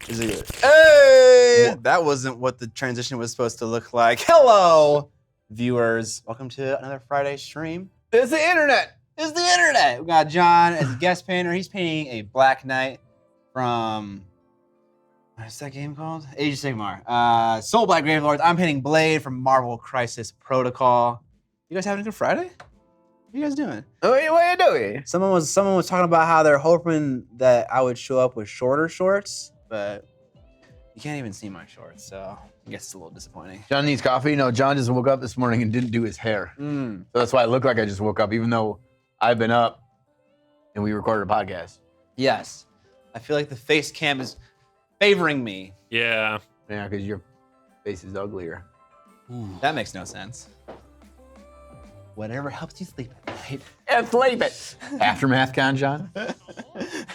Is it good? Hey! That wasn't what the transition was supposed to look like. Hello, viewers. Welcome to another Friday stream. It's the internet. It's the internet. We got John as a guest painter. He's painting a Black Knight from, what's that game called? Age of Sigmar. Soul Black Gravelords. I'm painting Blade from Marvel Crisis Protocol. You guys having a good Friday? What are you guys doing? What are you doing? Someone was talking about how they're hoping that I would show up with shorter shorts, but you can't even see my shorts, so I guess it's a little disappointing. John needs coffee. No, John just woke up this morning and didn't do his hair. So that's why I look like I just woke up, even though I've been up and we recorded a podcast. Yes. I feel like the face cam is favoring me. Yeah. Yeah, because your face is uglier. That makes no sense. Whatever helps you sleep at night. And sleep it. Aftermath con, John?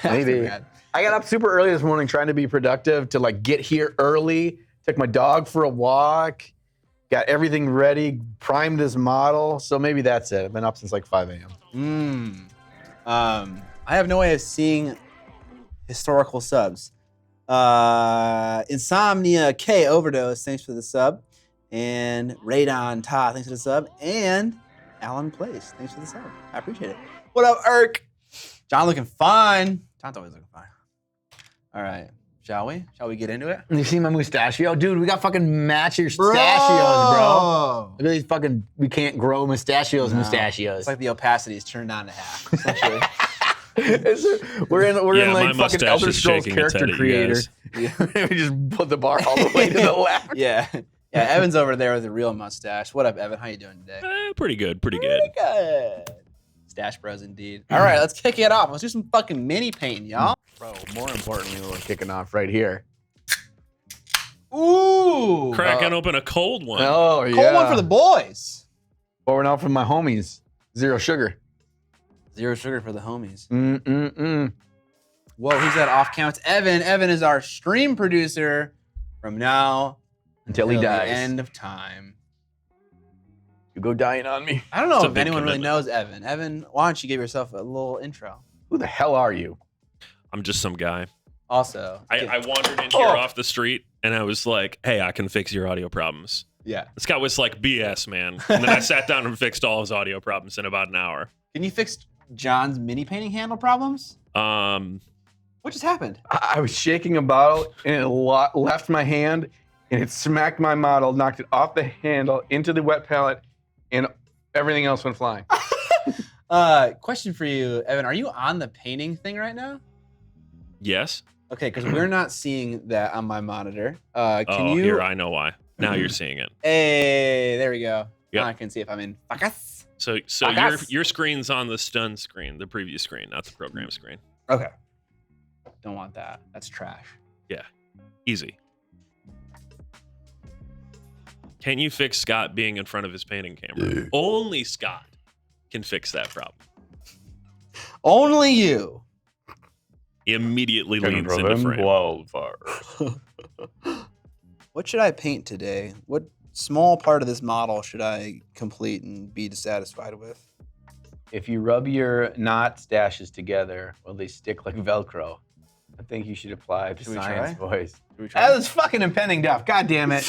Maybe. Aftermath. I got up super early this morning trying to be productive, to like get here early, took my dog for a walk, got everything ready, primed this model. So maybe that's it. I've been up since like 5 a.m. I have no way of seeing historical subs. Insomnia K Overdose, thanks for the sub. And Radon Ta, thanks for the sub. And Alan Place, thanks for the sub. I appreciate it. What up, Irk? John looking fine. John's always looking fine. All right, shall we? Shall we get into it? You see my mustachio? Dude, we got fucking match your mustachios, bro. Look at these fucking, we can't grow mustachios. It's like the opacity is turned down to half, essentially. we're in my like fucking mustache Elder is Scrolls shaking its head character at you creator. guys. We just put the bar all the way to the left. Yeah, Evan's over there with a real mustache. What up, Evan? How you doing today? Pretty good, pretty good. Good. Stash Bros indeed. All right, let's kick it off. Let's do some fucking mini painting, y'all. Bro, more importantly, we're kicking off right here. Ooh. Cracking open a cold one. Oh, yeah. Cold one for the boys. Pouring out from my homies. Zero sugar. Zero sugar for the homies. Mm-mm-mm. Whoa, who's that off camera? It's Evan. Evan is our stream producer from now Until he the dies. end of time. You go dying on me. I don't know It's a if big anyone really commitment. knows Evan. Evan, why don't you give yourself a little intro? Who the hell are you? I'm just some guy. Also, I wandered in here off the street and I was like, hey, I can fix your audio problems. yeah. This guy was like, BS, man. And then I sat down and fixed all his audio problems in about an hour. Can you fix John's mini painting handle problems? What just happened? I was shaking a bottle and it left my hand and it smacked my model, knocked it off the handle into the wet palette, and everything else went flying. Question for you, Evan. Are you on the painting thing right now? Yes. Okay, because we're not seeing that on my monitor. Can you? Here, I know why. Now you're seeing it. Hey, there we go. Yep. Now I can see if I'm in focus. So Focus. your screen's on the stun screen, the preview screen, not the program screen. Okay. Don't want that. That's trash. Easy. Can you fix Scott being in front of his painting camera? Only Scott can fix that problem. Only you. He immediately leans into frame. Wildfire. What should I paint today? What small part of this model should I complete and be dissatisfied with? If you rub your knot stashes together, will they stick like Velcro? I think you should apply the Should we science try? voice. Should we try? That was fucking impending death. God damn it.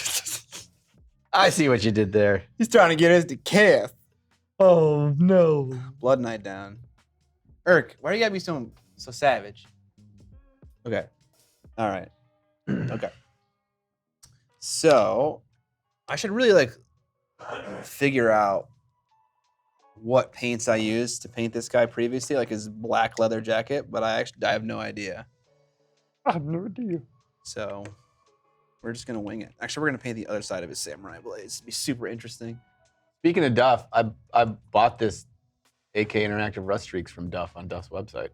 I see what you did there. He's trying to get us to kiss. Oh, no. Blood Knight down. Irk, why do you gotta be so savage? Okay. All right. Okay. So, I should really like figure out what paints I used to paint this guy previously, like his black leather jacket, but I have no idea. I have no idea. So, we're just gonna wing it. Actually, we're gonna paint the other side of his samurai blades. It'd be super interesting. Speaking of Duff, I bought this AK Interactive Rust Streaks from Duff on Duff's website.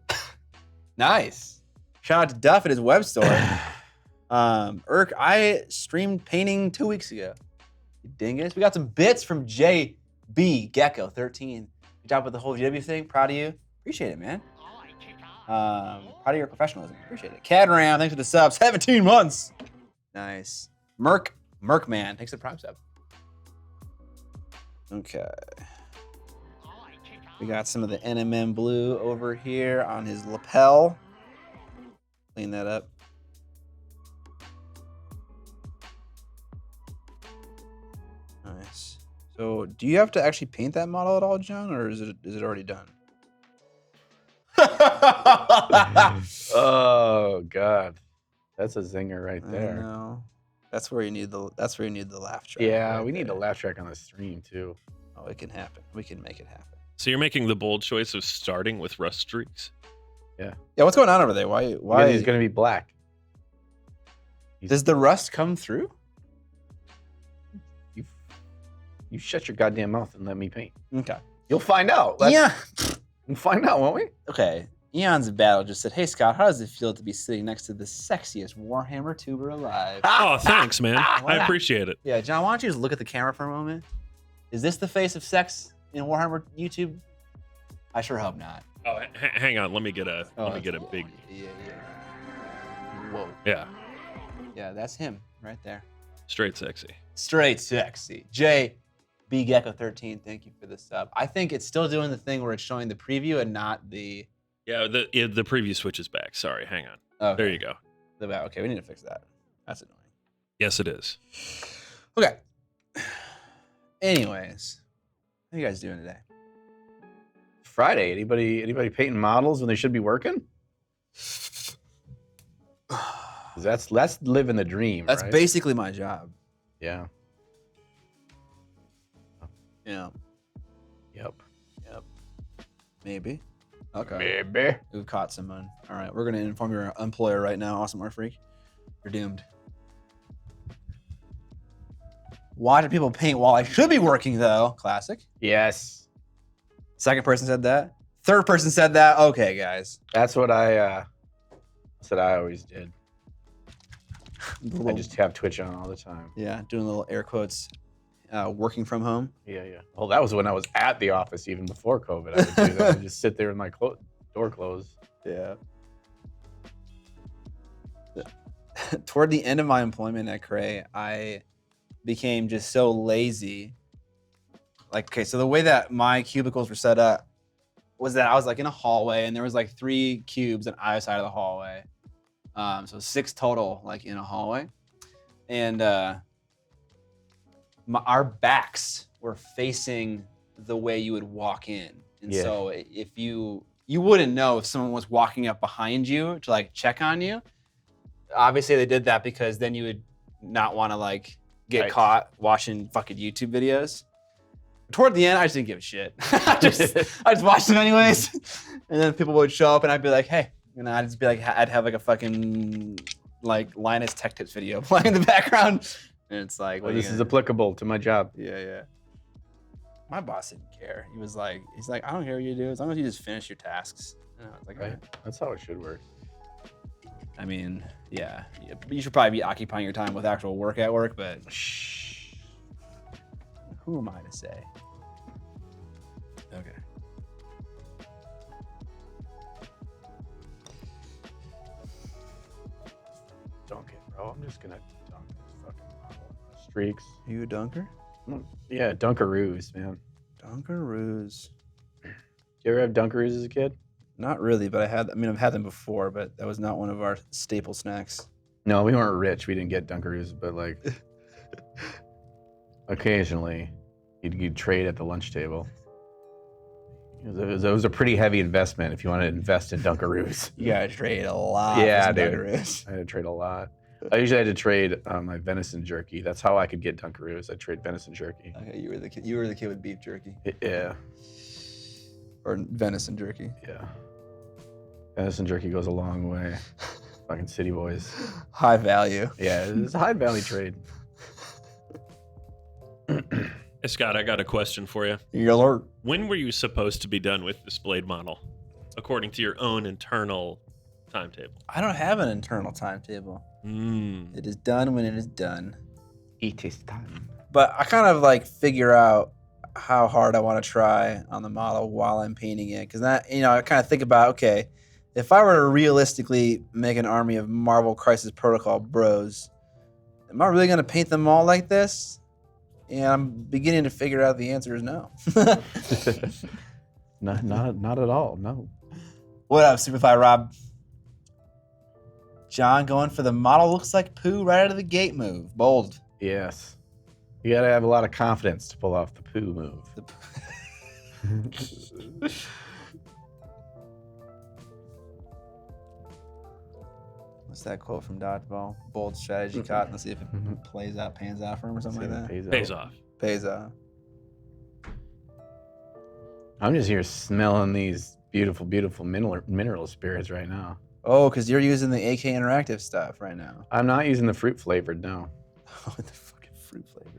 Nice. Shout out to Duff at his web store. Irk, I streamed painting 2 weeks ago. You dingus. We got some bits from JB Gecko 13. Good job with the whole GW thing. Proud of you. Appreciate it, man. Proud of your professionalism. Appreciate it. Cadram, thanks for the sub. 17 months. Nice. Merkman, thanks for the prime sub. Okay. We got some of the NMM blue over here on his lapel. Clean that up. Nice. So, do you have to actually paint that model at all, John, or is it already done? Oh God, that's a zinger right I there. know. That's where you need the laugh track. Yeah, right we need there. a laugh track on the stream too. Oh, it can happen. We can make it happen. So you're making the bold choice of starting with rust streaks. Yeah, what's going on over there? Why Because he's gonna be black. does the rust come through? You shut your goddamn mouth and let me paint. Okay. You'll find out. Yeah. We'll find out, won't we? Okay. Eon's Battle just said, "Hey Scott, how does it feel to be sitting next to the sexiest Warhammer tuber alive?" Oh, thanks, man. I appreciate it. Yeah, John, why don't you just look at the camera for a moment? Is this the face of sex in Warhammer YouTube? I sure hope not. Oh, hang on. Let me get a big. Yeah. Whoa. Yeah, Yeah, that's him right there. straight sexy. Straight sexy. B Gecko 13, thank you for the sub. I think it's still doing the thing where it's showing the preview and not the. Yeah, the preview switches back. Sorry, hang on. Okay. There you go. Okay, we need to fix that. That's annoying. Yes, it is. Okay. Anyways, how you guys doing today? Friday. Anybody painting models when they should be working? 'Cause that's living the dream. That's right? basically my job. Yeah. Yeah. Yep. Maybe. Okay. Baby. We've caught someone. All right, we're gonna inform your employer right now. Awesome Art Freak. You're doomed. Why do people paint while I should be working though? Classic. Yes. Second person said that. Third person said that. Okay, guys. That's what I always did. I just have Twitch on all the time. Yeah, doing little air quotes. Working from home. Yeah. Well, that was when I was at the office, even before COVID. I would do that. I'd just sit there with my door closed. Yeah. Toward the end of my employment at Cray, I became just so lazy. Like, okay, so the way that my cubicles were set up was that I was like in a hallway and there was like 3 cubes on either side of the hallway. So 6 total, like in a hallway. And our backs were facing the way you would walk in. And Yeah. so if you wouldn't know if someone was walking up behind you to like check on you. Obviously they did that because then you would not want to like get Right. caught watching fucking YouTube videos. Toward the end, I just didn't give a shit. I just watched them anyways. And then people would show up and I'd be like, hey, and I'd just be like, I'd have like a fucking like Linus Tech Tips video playing in the background. And it's like, Well, this is applicable to my job. Yeah. My boss didn't care. He's like, I don't care what you do as long as you just finish your tasks. And I was like, Right. "Alright." That's how it should work. I mean, yeah. You should probably be occupying your time with actual work at work, but Shh. who am I to say? Okay. Dunk it, bro. I'm just gonna dunk this fucking model. Streaks. Are you a dunker? Yeah, Dunkaroos, man. Dunkaroos. Did you ever have Dunkaroos as a kid? Not really, but I've had them before, but that was not one of our staple snacks. No, we weren't rich. We didn't get Dunkaroos, but like occasionally you'd trade at the lunch table. It was a pretty heavy investment if you want to invest in Dunkaroos. You gotta trade a lot. Yeah, for some dude. Dunkaroos. I had to trade a lot. I usually had to trade my venison jerky. That's how I could get Dunkaroos. I trade venison jerky. Okay, you were the kid. You were the kid with beef jerky Yeah, or venison jerky. yeah. Venison jerky goes a long way. Fucking city boys. High value. Yeah, it's a high value trade. Hey, Scott, I got a question for you. Your alert. When were you supposed to be done with this blade model, according to your own internal timetable? I don't have an internal timetable. It is done when it is done. It is time. But I kind of like figure out how hard I want to try on the model while I'm painting it. Because that, I kind of think about, okay, if I were to realistically make an army of Marvel Crisis Protocol bros, am I really going to paint them all like this? And I'm beginning to figure out the answer is no. Not at all. No. What up, Superfly Rob? John going for the model looks like poo right out of the gate move. Bold. Yes. You gotta have a lot of confidence to pull off the poo move. What's that quote from Dodgeball? Bold strategy caught. Let's see if it pans out for him or something like that. Pays off. Pays off. I'm just here smelling these beautiful, beautiful mineral spirits right now. Oh, because you're using the AK Interactive stuff right now. I'm not using the fruit flavored, no. Oh, the fucking fruit flavored.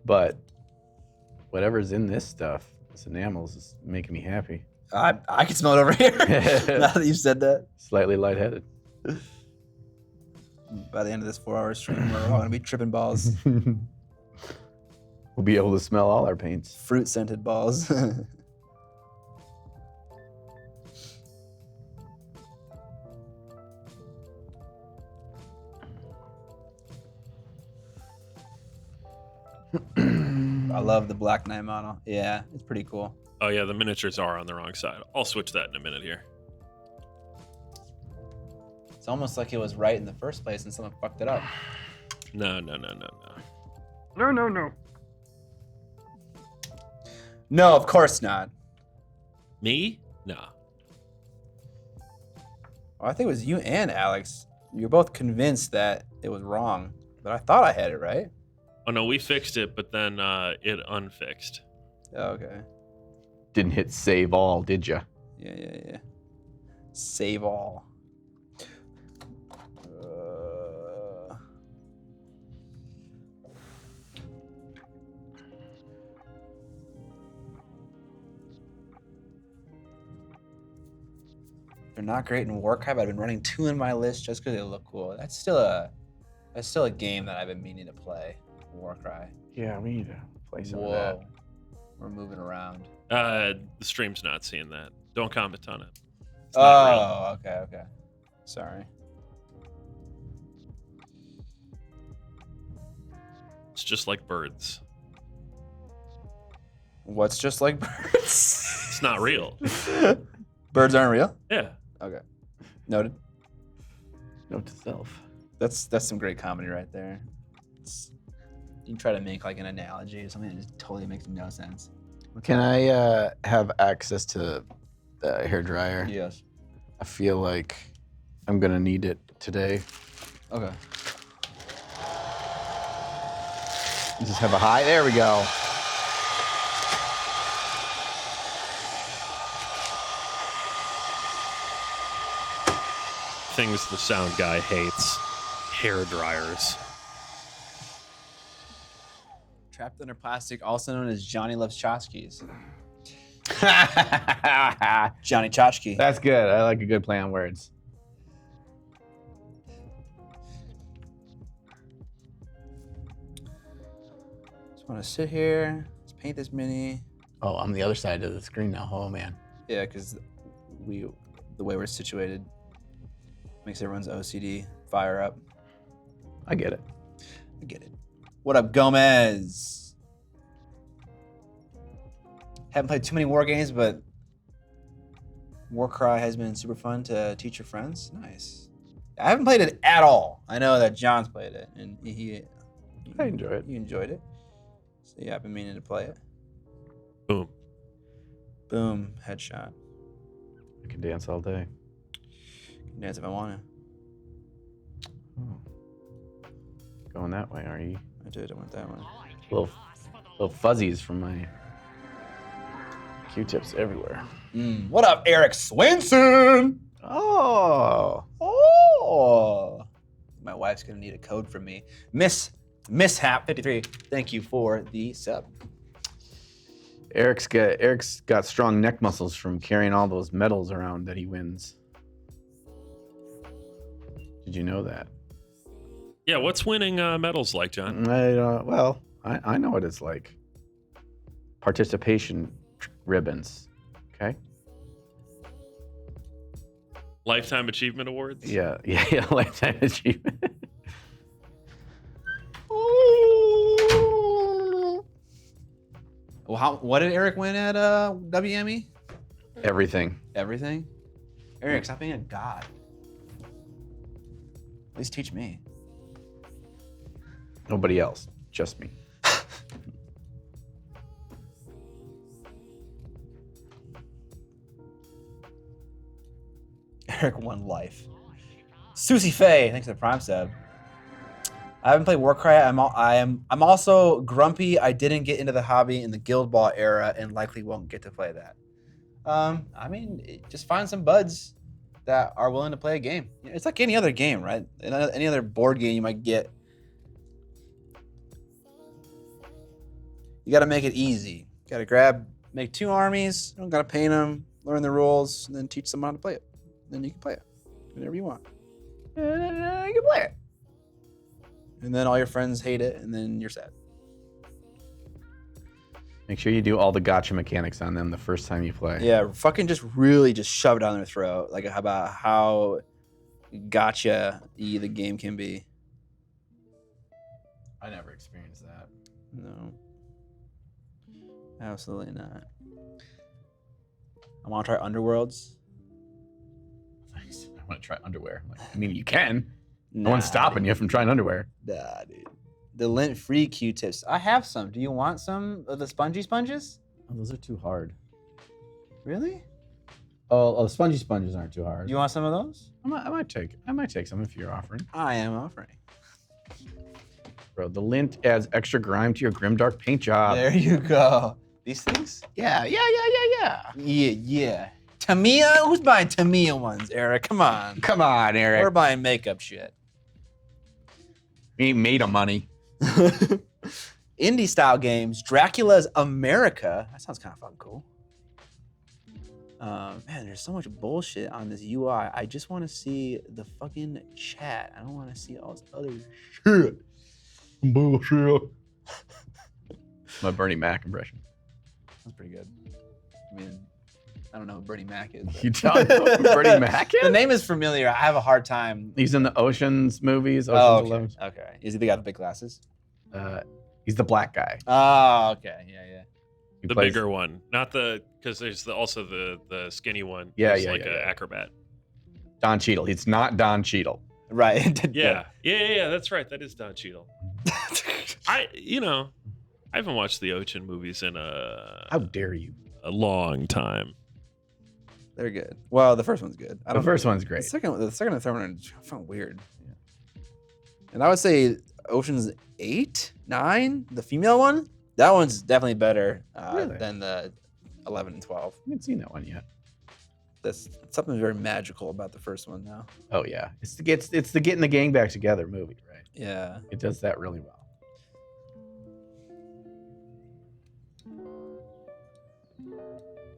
But whatever's in this stuff, this enamels is making me happy. I can smell it over here. Now that you said that. Slightly lightheaded. By the end of this 4-hour stream, we're all gonna be tripping balls. We'll be able to smell all our paints. Fruit scented balls. I love the Black Knight model. Yeah, it's pretty cool. Oh yeah, the miniatures are on the wrong side. I'll switch that in a minute here. It's almost like it was right in the first place and someone fucked it up. No. No, of course not. Me? No. Well, I think it was you and Alex. You're both convinced that it was wrong, but I thought I had it right. Oh no, we fixed it, but then it unfixed. Oh, okay. Didn't hit save all, did ya? Yeah. Save all. They're not great in Warcraft. I've been running 2 in my list just because they look cool. That's still a game that I've been meaning to play. Warcry. Yeah, we need to play some of Whoa. that. We're moving around. The stream's not seeing that. Don't comment on it. It's not real. Okay. Sorry. It's just like birds. What's just like birds? It's not real. Birds aren't real? Yeah. Okay. Noted. Note to self. That's some great comedy right there. You can try to make like an analogy or something that just totally makes no sense. Can I have access to the hairdryer? Yes. I feel like I'm gonna need it today. Okay. Just have a high. There we go. Things the sound guy hates. Hair dryers. Trapped under plastic, also known as Johnny loves tchotchkes. Johnny Tchotchke. That's good. I like a good play on words. Just want to sit here. Let's paint this mini. Oh, I'm the other side of the screen now. Oh man. Yeah, because the way we're situated makes everyone's OCD fire up. I get it. I get it. What up, Gomez? Haven't played too many war games, but Warcry has been super fun to teach your friends. Nice. I haven't played it at all. I know that John's played it, and I enjoy it. You enjoyed it. So yeah, I've been meaning to play it. Boom. Boom. Headshot. I can dance all day. Can dance if I want to. Oh. Going that way, are you? I did. I went that way. Little fuzzies from my Q-tips everywhere. What up, Eric Swinson? Oh. My wife's gonna need a code from me. Mishap53. Thank you for the sub. Eric's got strong neck muscles from carrying all those medals around that he wins. Did you know that? Yeah, what's winning medals like, John? I know what it's like. Participation ribbons. Okay. Lifetime Achievement Awards? Yeah, lifetime achievement. Well, what did Eric win at WME? Everything. Everything? Eric, stop being a god. At least teach me. Nobody else. just me. Eric won life. Susie Faye, thanks for the Prime sub. I haven't played Warcry. I'm also grumpy. I didn't get into the hobby in the Guild Ball era and likely won't get to play that. I mean, just find some buds that are willing to play a game. It's like any other game, right? Any other board game you might get. You got to make it easy. You got to make 2 armies. You don't got to paint them, learn the rules, and then teach someone how to play it. Then you can play it whenever you want. And you can play it. And then all your friends hate it, and then you're sad. Make sure you do all the gotcha mechanics on them the first time you play. Yeah, fucking just really just shove it down their throat. Like about how gotcha-y the game can be. I never experienced that. No. Absolutely not. I want to try Underworlds. Thanks. I want to try underwear. I mean, you can. Nah, No one's stopping you from trying underwear. Nah, dude. The lint-free Q-tips. I have some. Do you want some of the spongy sponges? Oh, those are too hard. Really? Oh, spongy sponges aren't too hard. Do you want some of those? I might take some if you're offering. I am offering. Bro, the lint adds extra grime to your grimdark paint job. There you go. These things? Yeah. Yeah. Tamiya? Who's buying Tamiya ones, Eric? Come on. Come on, Eric. We're buying makeup shit. We ain't made of money. Indie style games. Dracula's America. That sounds kind of fucking cool. Man, there's so much bullshit on this UI. I just want to see the fucking chat. I don't want to see all this other shit. Bullshit. My Bernie Mac impression. That's pretty good. I mean, I don't know who Bernie Mac is. You don't know who Bernie Mac is? The name is familiar. I have a hard time. He's in the Ocean's movies. Oh, Ocean's okay. Okay. Is he the guy with the big glasses? 11. He's the black guy. Oh, okay. Yeah. He The plays- bigger one, not because there's also the skinny one. Yeah, who's yeah, like yeah, an yeah. acrobat. Don Cheadle. It's not Don Cheadle. Right. Yeah, that's right. That is Don Cheadle. I haven't watched the Ocean movies in How dare you? a long time. They're good. Well, the first one's good. The first one's The great. second and third one are fun weird. Yeah. And I would say Ocean's 8, 9, the female one, that one's definitely better Really? than the 11 and 12. I haven't seen that one yet. There's something very magical about the first one now. Oh yeah, it's the getting the gang back together movie, right? Yeah. It does that really well.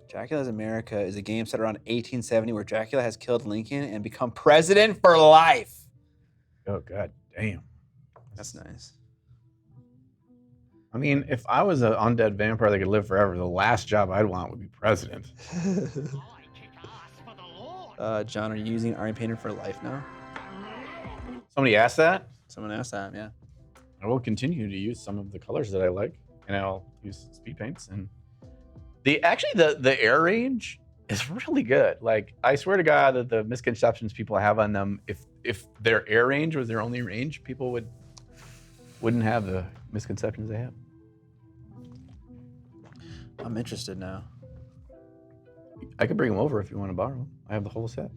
Dracula's America is a game set around 1870 where Dracula has killed Lincoln and become president for life. Oh god damn. That's nice. I mean, if I was an undead vampire that could live forever, the last job I'd want would be president. John, are you using Army Painter for life now? Somebody asked that. Someone asked that, yeah. I will continue to use some of the colors that I like, and I'll use speed paints. And the air range is really good. Like, I swear to God that the misconceptions people have on them, if their air range was their only range, people wouldn't have the misconceptions they have. I'm interested now. I could bring them over if you want to borrow them. I have the whole set.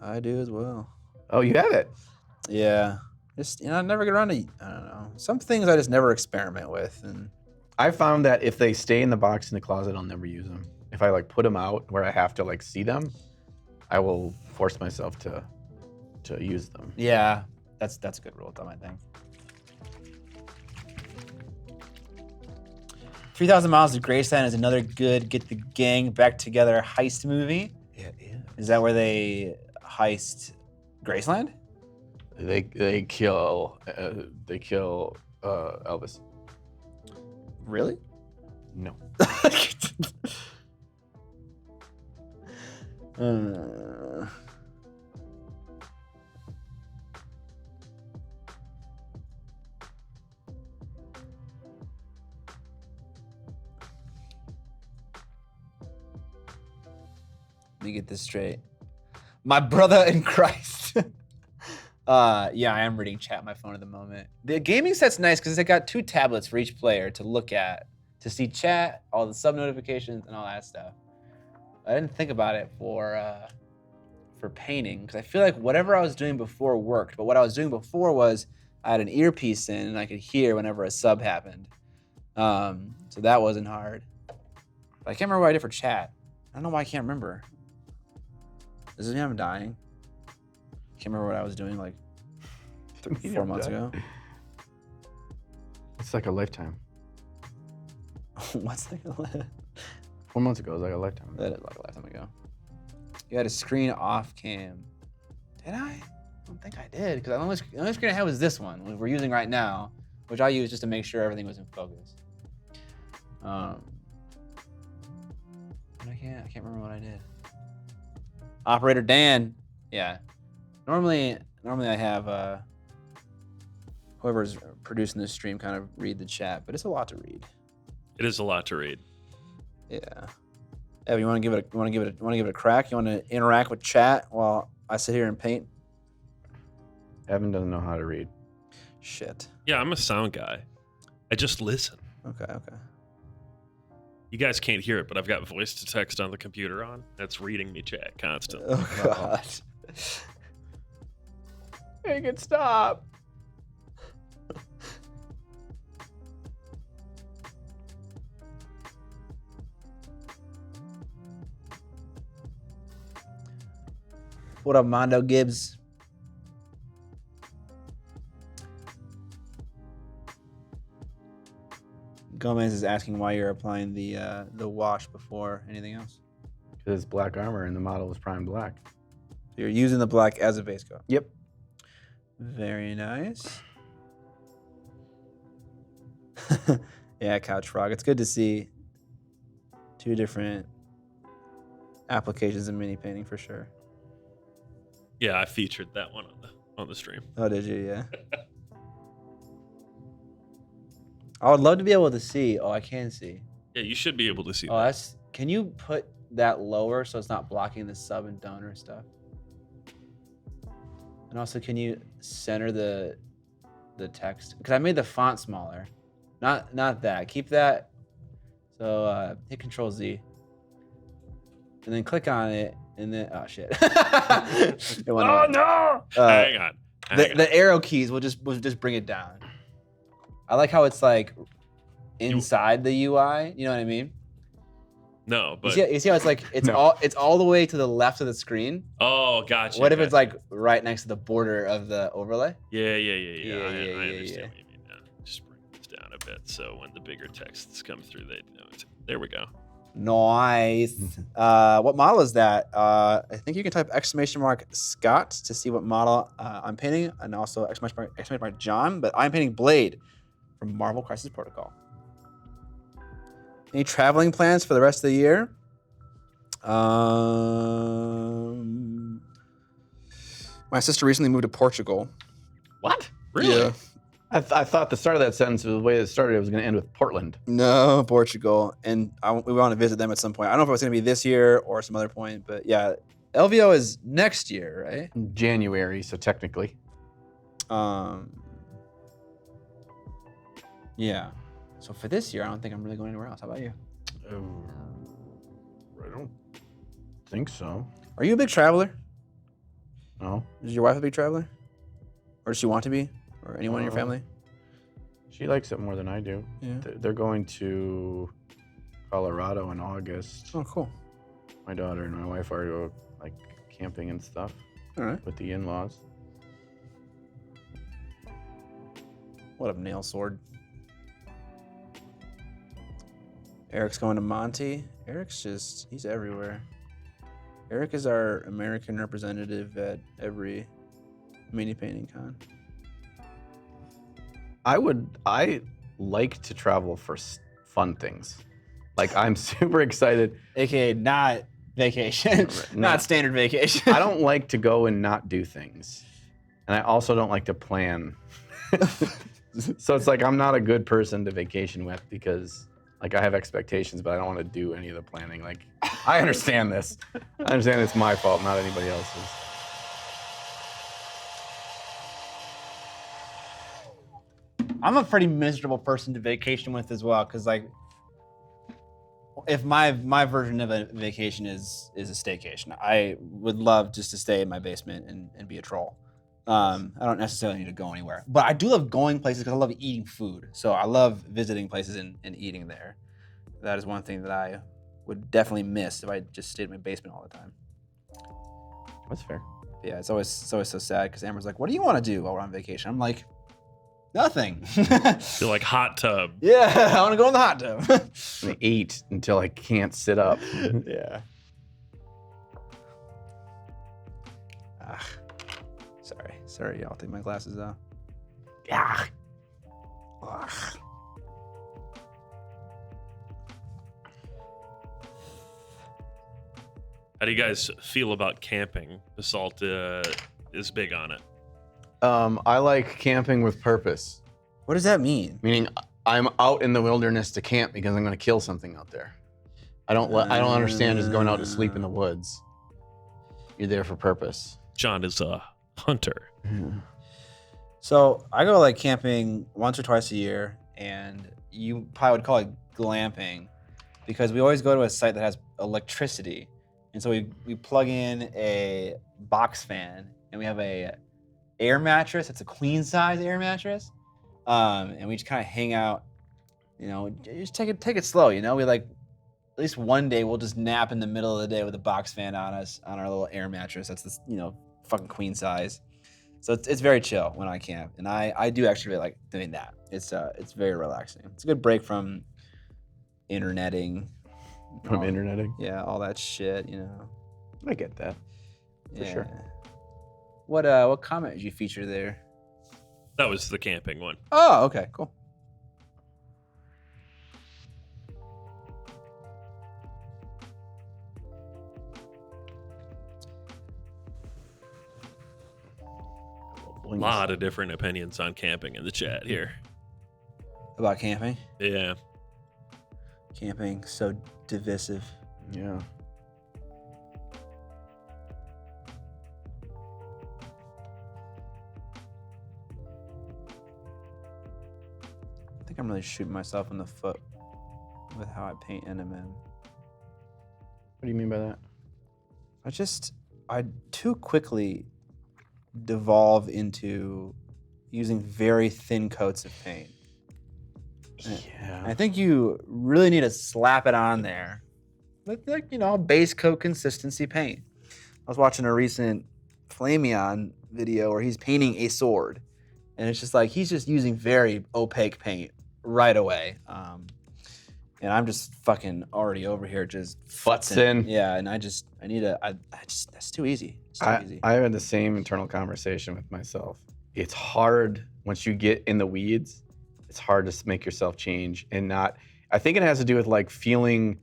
I do as well. Oh, you have it? Yeah. Just, I never get around to, I don't know. Some things I just never experiment with. And I found that if they stay in the box in the closet, I'll never use them. If I put them out where I have to see them, I will force myself to use them. yeah, that's a good rule of thumb, I think. 3,000 Miles to Graceland is another good get the gang back together heist movie. Yeah, yeah. Is that where they heist Graceland? They kill Elvis. Really? No. Let me get this straight. My brother in Christ. Yeah, I am reading chat on my phone at the moment. The gaming set's nice because it got 2 tablets for each player to look at, to see chat, all the sub notifications, and all that stuff. I didn't think about it for painting because I feel like whatever I was doing before worked. But what I was doing before was I had an earpiece in and I could hear whenever a sub happened. So that wasn't hard. But I can't remember what I did for chat. I don't know why I can't remember. Does this mean I'm dying? Can't remember what I was doing like 4 months ago. It's like a lifetime. What's like 4 months ago, it was like a lifetime. That is like a lifetime ago. You had a screen off cam. Did I? I don't think I did because the only screen I had was this one, which we're using right now, which I use just to make sure everything was in focus. But I can't remember what I did. Operator Dan. Yeah. Normally I have whoever's producing this stream kind of read the chat, but it's a lot to read. It is a lot to read. Yeah. Evan, you want to give it a crack? You want to interact with chat while I sit here and paint? Evan doesn't know how to read. Shit. Yeah, I'm a sound guy. I just listen. Okay. You guys can't hear it, but I've got voice to text on the computer on. That's reading me chat constantly. Oh god. Make it stop. What up, Mondo Gibbs? Gomez is asking why you're applying the wash before anything else. Because it's black armor and the model was prime black. So you're using the black as a base coat. Yep. Very nice. Yeah, Couch Frog. It's good to see 2 different applications of mini painting for sure. Yeah, I featured that one on the stream. Oh, did you? Yeah. I would love to be able to see. Oh, I can see. Yeah, you should be able to see Oh, that. that's. Can you put that lower so it's not blocking the sub and donor stuff? And also, can you center the text? Because I made the font smaller. Not that. Keep that. So hit Control Z. And then click on it. And then oh shit. It went away. No! Hang on. The arrow keys will just bring it down. I like how it's like inside the UI. You know what I mean? No, but You see how it's like it's No. all the way to the left of the screen. oh, gotcha. What if it's gotcha. like right next to the border of the overlay? Yeah. I Yeah. understand what you mean now. Just bring this down a bit so when the bigger texts come through, they know it. There we go. Nice. What model is that? I think you can type !Scott to see what model I'm painting, and also !John. But I'm painting Blade from Marvel Crisis Protocol. Any traveling plans for the rest of the year? My sister recently moved to Portugal. What? Really? Yeah. I thought the start of that sentence, the way it started, it was going to end with Portland. No, Portugal. And we want to visit them at some point. I don't know if it's going to be this year or some other point, but yeah, LVO is next year, right? January, so technically. Yeah. So for this year, I don't think I'm really going anywhere else. How about you? I don't think so. Are you a big traveler? No. Is your wife a big traveler? Or does she want to be? Or anyone in your family? She likes it more than I do. Yeah. They're going to Colorado in August. Oh, cool. My daughter and my wife are go like camping and stuff All right. with the in-laws. What up, Nail Sword? Eric's going to Monty. He's everywhere. Eric is our American representative at every mini painting con. I like to travel for fun things. Like I'm super excited. AKA not vacation, not standard vacation. I don't like to go and not do things. And I also don't like to plan. So it's like I'm not a good person to vacation with because like I have expectations, but I don't want to do any of the planning. Like I understand this. I understand it's my fault, not anybody else's. I'm a pretty miserable person to vacation with as well, because like, if my version of a vacation is a staycation, I would love just to stay in my basement and be a troll. I don't necessarily need to go anywhere, but I do love going places because I love eating food. So I love visiting places and eating there. That is one thing that I would definitely miss if I just stayed in my basement all the time. That's fair. But yeah, it's always so sad because Amber's like, "What do you want to do while we're on vacation?" I'm like, "Nothing." You're like hot tub. Yeah, I want to go in the hot tub. I eat until I can't sit up. Yeah. Sorry, y'all. Take my glasses off. Yeah. How do you guys feel about camping? Assault is big on it. I like camping with purpose, What does that mean? meaning I'm out in the wilderness to camp because I'm going to kill something out there. I don't understand just going out to sleep in the woods. You're there for purpose. John is a hunter. So I go like camping once or twice a year, and you probably would call it glamping, because we always go to a site that has electricity, and so we plug in a box fan, and we have a air mattress. It's a queen size air mattress, and we just kind of hang out. You know, just take it slow. You know, we like at least one day we'll just nap in the middle of the day with a box fan on us on our little air mattress. That's this, you know, fucking queen size. So it's very chill when I camp, and I do actually really like doing that. It's very relaxing. It's a good break from interneting. From interneting? Yeah, all that shit, you know. I get that. For sure. What comment did you feature there? That was the camping one. Oh, okay, cool. A lot of different opinions on camping in the chat here. About camping? Yeah. Camping, so divisive. Yeah. I think I'm really shooting myself in the foot with how I paint NMM. What do you mean by that? I too quickly devolve into using very thin coats of paint. Yeah. I think you really need to slap it on there with, like, you know, base coat consistency paint. I was watching a recent Flameon video where he's painting a sword, and it's just like he's just using very opaque paint right away. And I'm just fucking already over here just Futzing. Yeah, and I need that's too easy. It's too easy. I had the same internal conversation with myself. It's hard once you get in the weeds. It's hard to make yourself change and not. I think it has to do with like feeling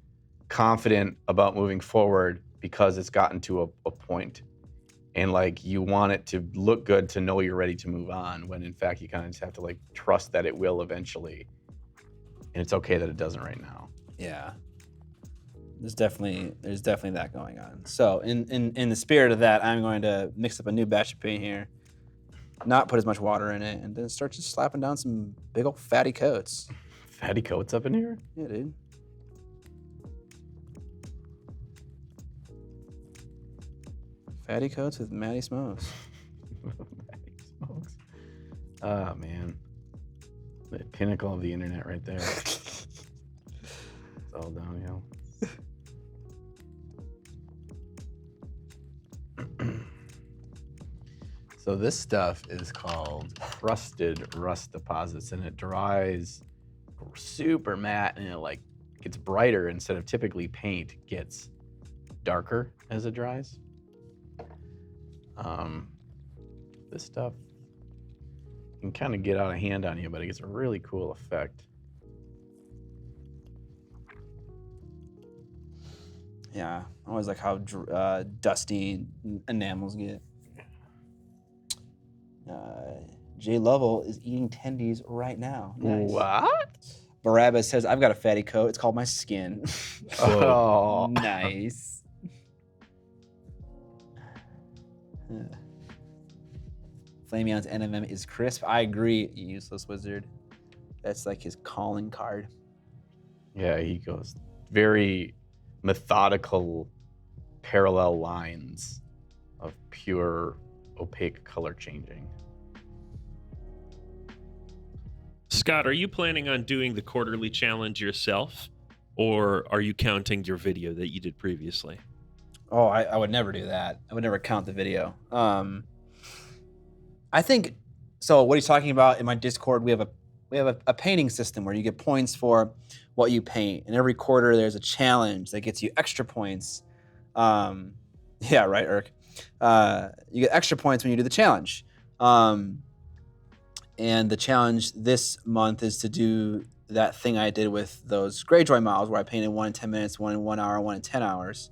confident about moving forward because it's gotten to a point, and like you want it to look good to know you're ready to move on. When in fact you kind of just have to like trust that it will eventually, and it's okay that it doesn't right now. Yeah. There's definitely that going on. So in the spirit of that, I'm going to mix up a new batch of paint here, not put as much water in it, and then start just slapping down some big old fatty coats. Fatty coats up in here? Yeah, dude. Fatty coats with Matty Smokes. Matty Smokes. Oh man. The pinnacle of the internet right there. It's all downhill. So this stuff is called crusted rust deposits, and it dries super matte, and it like gets brighter instead of typically paint gets darker as it dries. This stuff can kind of get out of hand on you, but it gets a really cool effect. Yeah, I always like how dusty enamels get. Jay Lovell is eating tendies right now. Nice. What? Barabbas says, I've got a fatty coat. It's called my skin. Oh. Nice. Flameon's NMM is crisp. I agree, you useless wizard. That's like his calling card. Yeah, he goes very methodical, parallel lines of pure opaque color changing. Scott, are you planning on doing the quarterly challenge yourself, or are you counting your video that you did previously? Oh, I would never do that. I would never count the video. I think so. What he's talking about in my Discord, we have a painting system where you get points for what you paint, and every quarter there's a challenge that gets you extra points. Yeah, right, Irk. You get extra points when you do the challenge. And the challenge this month is to do that thing I did with those Greyjoy models where I painted 1 in 10 minutes, 1 in 1 hour, 1 in 10 hours.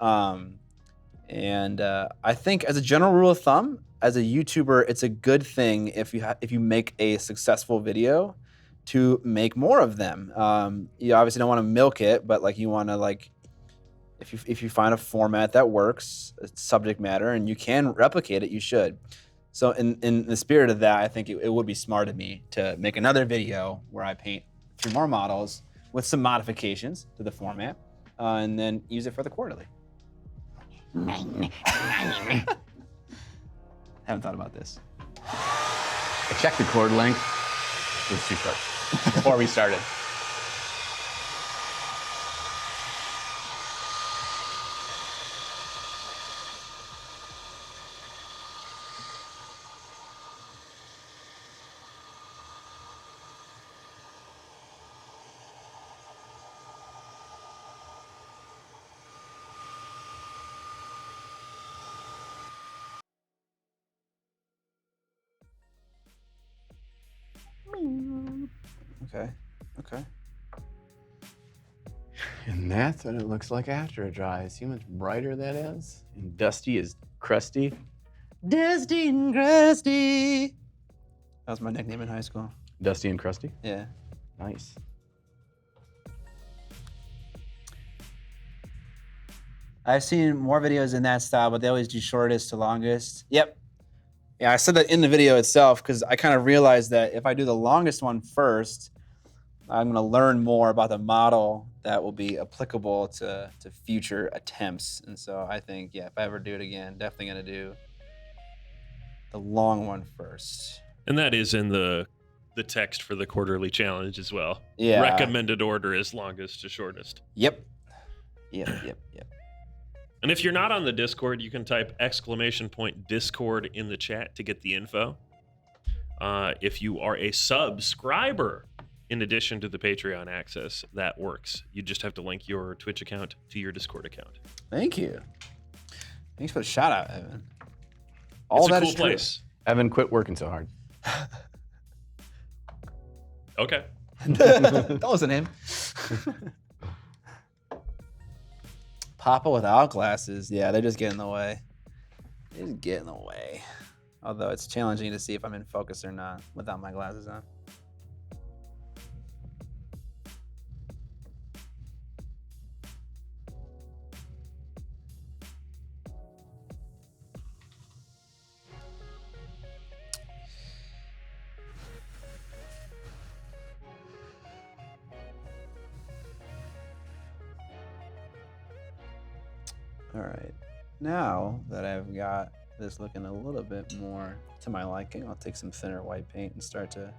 And I think as a general rule of thumb, as a YouTuber, it's a good thing if you make a successful video to make more of them. You obviously don't want to milk it, but like you want to like if you find a format that works, a subject matter, and you can replicate it, you should. So in the spirit of that, I think it would be smart of me to make another video where I paint 3 more models with some modifications to the format, and then use it for the quarterly. Haven't thought about this. I checked the cord length. It was too short before we started. Okay. And that's what it looks like after it dries. See how much brighter that is? And dusty is crusty. Dusty and crusty. That was my nickname in high school. Dusty and crusty? Yeah. Nice. I've seen more videos in that style, but they always do shortest to longest. Yep. Yeah, I said that in the video itself because I kind of realized that if I do the longest one first, I'm going to learn more about the model that will be applicable to future attempts. And so I think, yeah, if I ever do it again, definitely going to do the long one first. And that is in the text for the quarterly challenge as well. Yeah. Recommended order is longest to shortest. Yep. And if you're not on the Discord, you can type !Discord in the chat to get the info. If you are a subscriber, in addition to the Patreon access, that works. You just have to link your Twitch account to your Discord account. Thank you. Thanks for the shout out, Evan. It's a cool place. Evan, quit working so hard. Okay. That wasn't him. Papa without glasses. Yeah, they just get in the way. They just get in the way. Although it's challenging to see if I'm in focus or not without my glasses on. All right, now that I've got this looking a little bit more to my liking, I'll take some thinner white paint and start to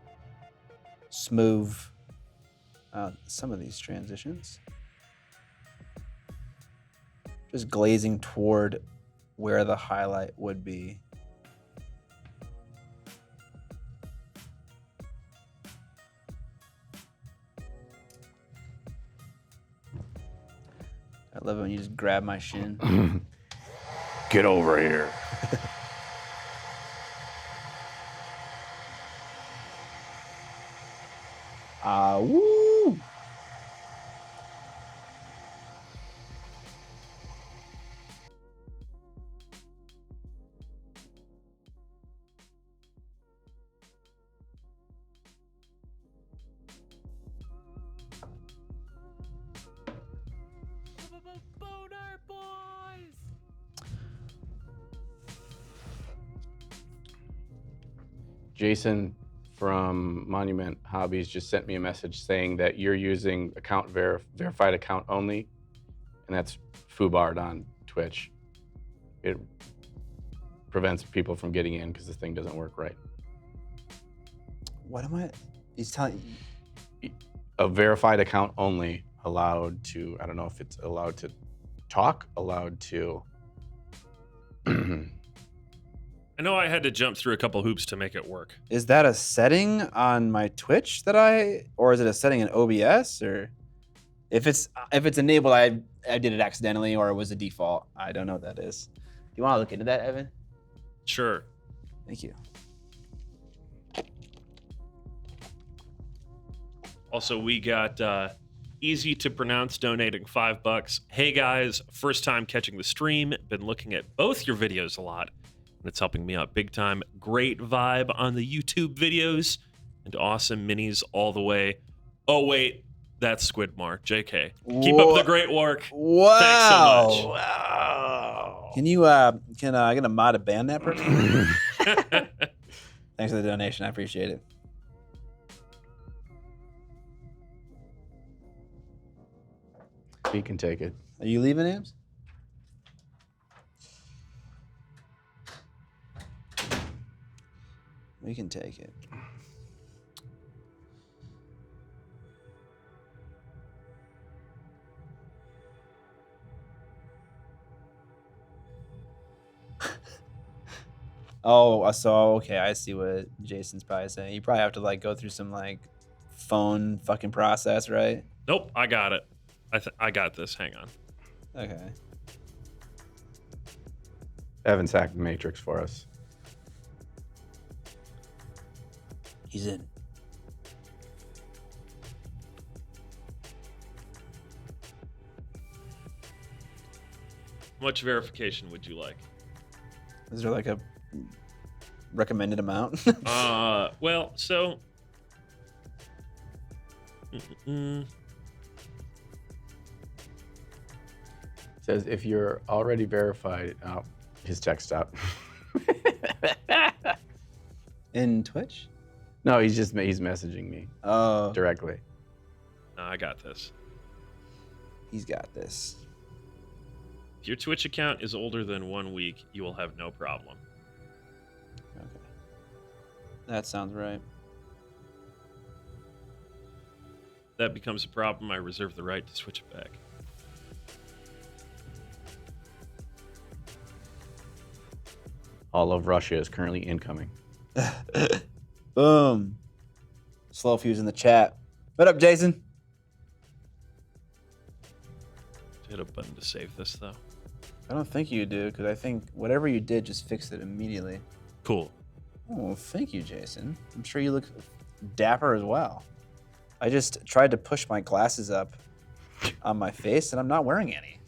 smooth out some of these transitions. Just glazing toward where the highlight would be. I love it when you just grab my shin. Get over here. Woo! Jason from Monument Hobbies just sent me a message saying that you're using verified account only, and that's foobarred on Twitch. It prevents people from getting in because this thing doesn't work right. What am I? He's telling. A verified account only, allowed to, I don't know if it's allowed to talk, allowed to. I know I had to jump through a couple hoops to make it work. Is that a setting on my Twitch or is it a setting in OBS, or if it's enabled, I did it accidentally, or it was a default. I don't know what that is. Do you want to look into that, Evan? Sure. Thank you. Also, we got easy to pronounce donating $5. Hey guys, first time catching the stream. Been looking at both your videos a lot, and it's helping me out big time. Great vibe on the YouTube videos, and awesome minis all the way. Oh wait, that's Squidmar. JK. Keep up the great work. Wow. Thanks so much. Wow. Can you can I get a mod to ban that person? Thanks for the donation. I appreciate it. He can take it. Are you leaving, Ams? We can take it. Oh, so okay, I see what Jason's probably saying. You probably have to like go through some like phone fucking process, right? Nope, I got it. I got this. Hang on. Okay. Evan's hacked the Matrix for us. He's in. How much verification would you like? Is there like a recommended amount? Well, so Says if you're already verified, oh, his text stopped. In Twitch? No, he's messaging me Oh, directly. no, I got this. he's got this. If your Twitch account is older than 1 week, you will have no problem. Okay. That sounds right. If that becomes a problem, I reserve the right to switch it back. All of Russia is currently incoming. Boom. Slow fuse in the chat. What up, Jason? Hit a button to save this, though. I don't think you do, because I think whatever you did just fixed it immediately. Cool. Oh, thank you, Jason. I'm sure you look dapper as well. I just tried to push my glasses up on my face, and I'm not wearing any.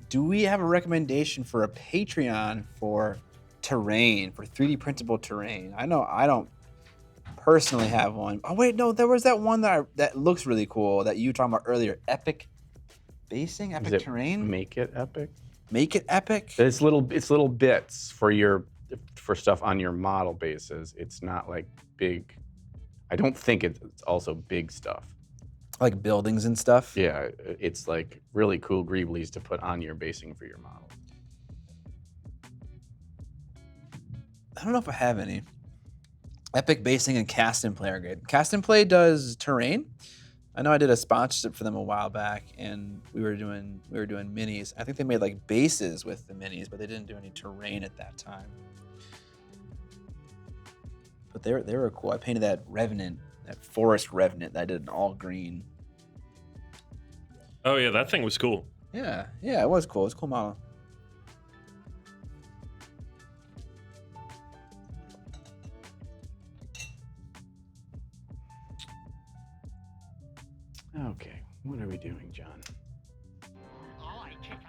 Do we have a recommendation for a Patreon for terrain, for 3D printable terrain? I know I don't personally have one. Oh wait, no, there was that one that looks really cool that you were talking about earlier. Epic basing, epic terrain. Make it epic. Make it epic. It's little bits for stuff on your model bases. It's not like big. I don't think it's also big stuff. Like buildings and stuff. Yeah, it's like really cool greeblies to put on your basing for your model. I don't know if I have any. Epic basing and cast and play are good. Cast and play does terrain. I know I did a sponsorship for them a while back, and we were doing minis. I think they made like bases with the minis, but they didn't do any terrain at that time. But they were cool. I painted that revenant, that forest revenant that I did in all green. Oh, yeah, that thing was cool. Yeah, it was cool. It's a cool model. Okay, what are we doing, John?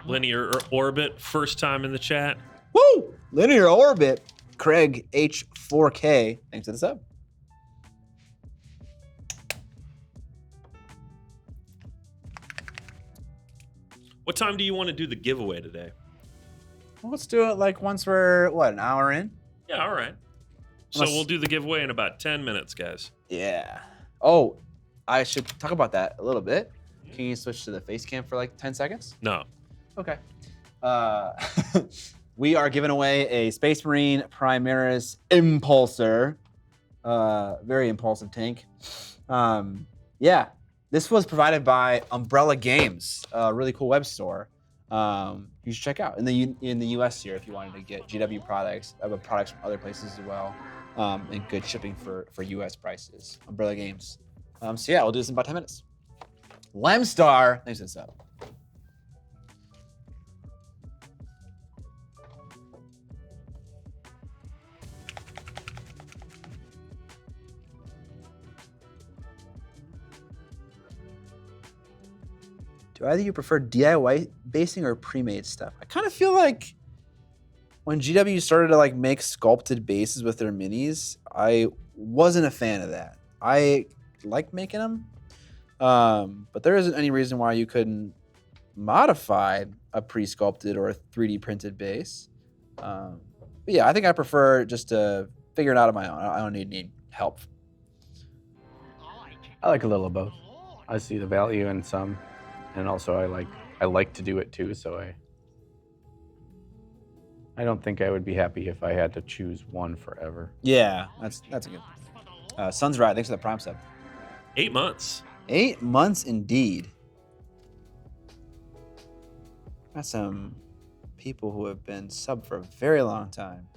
Linear orbit, first time in the chat. Woo! Linear orbit. Craig H4K. Thanks for the sub. What time do you want to do the giveaway today? let's do it like once we're an hour in. Yeah, all right. So Unless- we'll do the giveaway in about 10 minutes, guys. Yeah. Oh, I should talk about that a little bit. Can you switch to the face cam for like 10 seconds? No. Okay. We are giving away a Space Marine Primaris Impulsor. Very impulsive tank. Yeah, this was provided by Umbrella Games, a really cool web store. You should check out in the US here if you wanted to get GW products, products from other places as well, and good shipping for US prices. Umbrella Games. So yeah, we'll do this in about 10 minutes. Lemstar, thanks for this up. Do either of you prefer DIY basing or pre-made stuff? I kind of feel like when GW started to like make sculpted bases with their minis, I wasn't a fan of that. I like making them, but there isn't any reason why you couldn't modify a pre-sculpted or a 3D printed base. But yeah, I think I prefer just to figure it out on my own. I don't need any help. I like a little of both. I see the value in some, and also I like to do it too. So I don't think I would be happy if I had to choose one forever. Yeah, that's a good. Sun's Ride, thanks for the prime sub. 8 months. 8 months indeed. Got some people who have been sub for a very long time.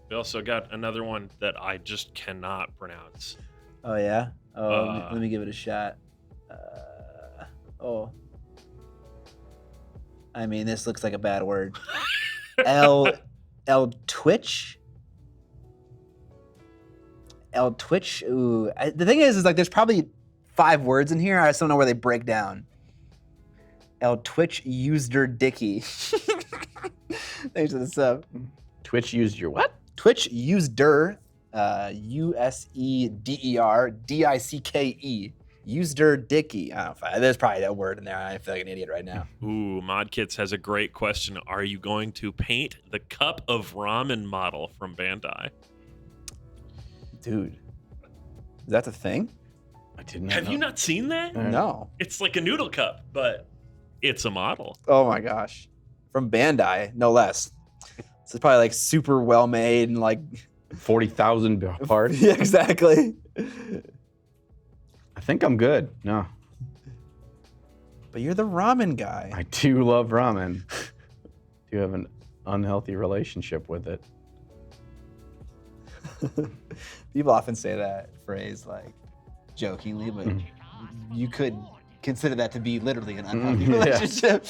We also got another one that I just cannot pronounce. Oh yeah. Oh, let me give it a shot. Oh. I mean, this looks like a bad word. L Twitch. L Twitch. Ooh. The thing is like there's probably 5 words in here. I just don't know where they break down. L Twitch used her dicky. Thanks for the sub. Twitch used your what? Twitch used her. USEDER DICKE. Used her dicky. I don't know. There's probably that word in there. I feel like an idiot right now. Ooh, ModKits has a great question. Are you going to paint the cup of ramen model from Bandai? Dude, is that the thing? I didn't. Have you not seen that? No. It's like a noodle cup, but it's a model. Oh my gosh. From Bandai, no less. This is probably like super well made and like 40,000 parts. Yeah, exactly. I think I'm good. No, But you're the ramen guy. I do love ramen. Do have an unhealthy relationship with it. People often say that phrase like jokingly, but you could consider that to be literally an unhealthy Yeah. relationship.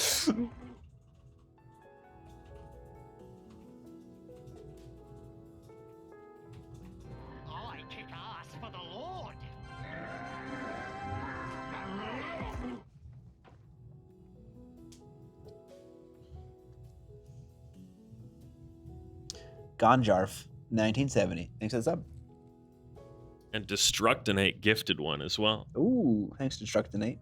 I kick ass for the Lord. Gonjarf, 1970. Thanks for the sub. And Destructinate gifted one as well. Ooh, thanks to Destructinate.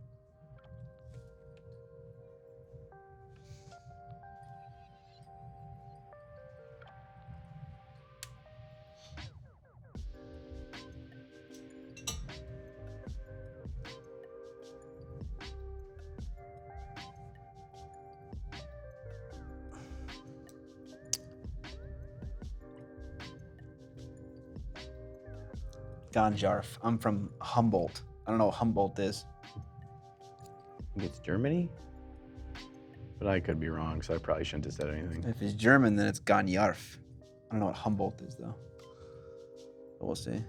Gonjarf. I'm from Humboldt. I don't know what Humboldt is. I think it's Germany, but I could be wrong, so I probably shouldn't have said anything. If it's German, then it's Gonjarf. I don't know what Humboldt is, though. But we'll see.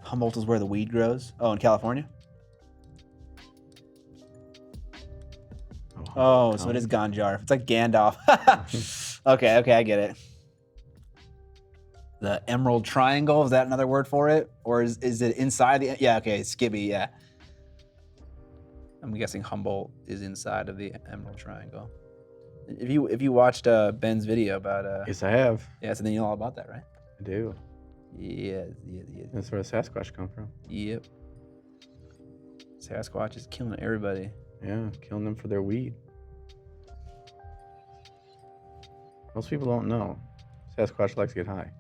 Humboldt is where the weed grows. Oh, in California? Oh, so it is Gonjarf. It's like Gandalf. Okay, I get it. The Emerald Triangle, is that another word for it? Or is it inside the... Yeah, okay, Skibby, yeah. I'm guessing Humboldt is inside of the Emerald Triangle. If you watched Ben's video about Yes, I have. yeah, so then you know all about that, right? I do. Yeah. That's where the Sasquatch come from. Yep. Sasquatch is killing everybody. Yeah, killing them for their weed. Most people don't know. Sasquatch likes to get high.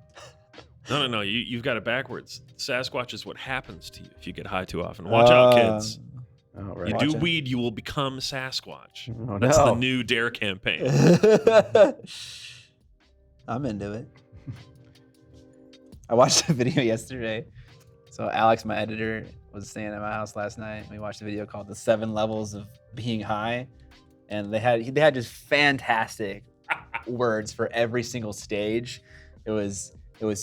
No. You've got it backwards. Sasquatch is what happens to you if you get high too often. Watch out, kids. Oh, right. You Watch do out. weed, you will become Sasquatch. Oh, That's the no. new DARE campaign. I'm into it. I watched a video yesterday. So Alex, my editor, was staying at my house last night. We watched a video called "The 7 Levels of Being High," and they had just fantastic words for every single stage. It was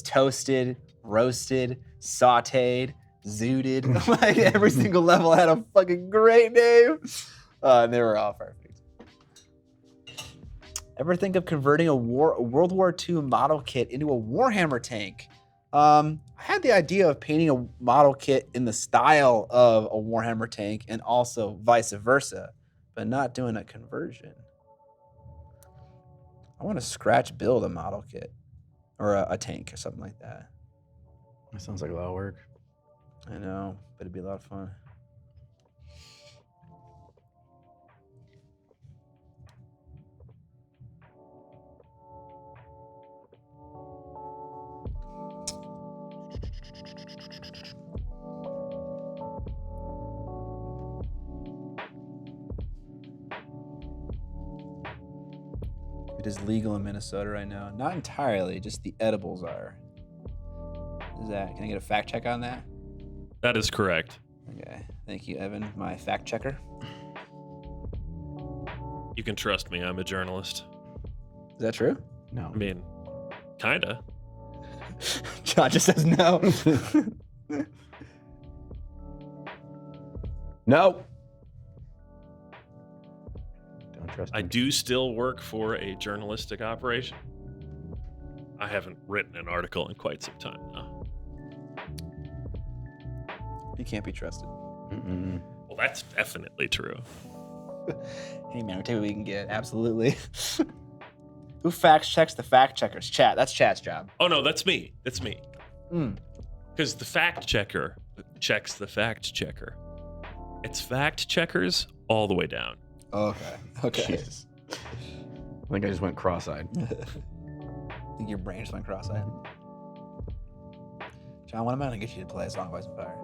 toasted, roasted, sautéed, zooted. Like every single level had a fucking great name. And they were all perfect. Ever think of converting a World War II model kit into a Warhammer tank? I had the idea of painting a model kit in the style of a Warhammer tank and also vice versa, but not doing a conversion. I want to scratch build a model kit or a tank or something like that. That sounds like a lot of work. I know, but it'd be a lot of fun. It is legal in Minnesota right now. Not entirely, just the edibles are. Can I get a fact check on that? That is correct. Okay. Thank you, Evan, my fact checker. You can trust me. I'm a journalist. Is that true? No. I mean, kinda. John just says no. No. Don't trust I me. do still work for a journalistic operation. I haven't written an article in quite some time now. He can't be trusted. Mm-mm. Well, that's definitely true. Hey man, we take what we can get. Absolutely. Who fact checks the fact checkers? Chat. That's chat's job. Oh no, that's me. That's me. Mm. Because the fact checker checks the fact checker. It's fact checkers all the way down. Okay. Okay. Jesus. I think I just went cross-eyed. I think your brain just went cross-eyed. John, what am I gonna get you to play a Song of Ice and Fire?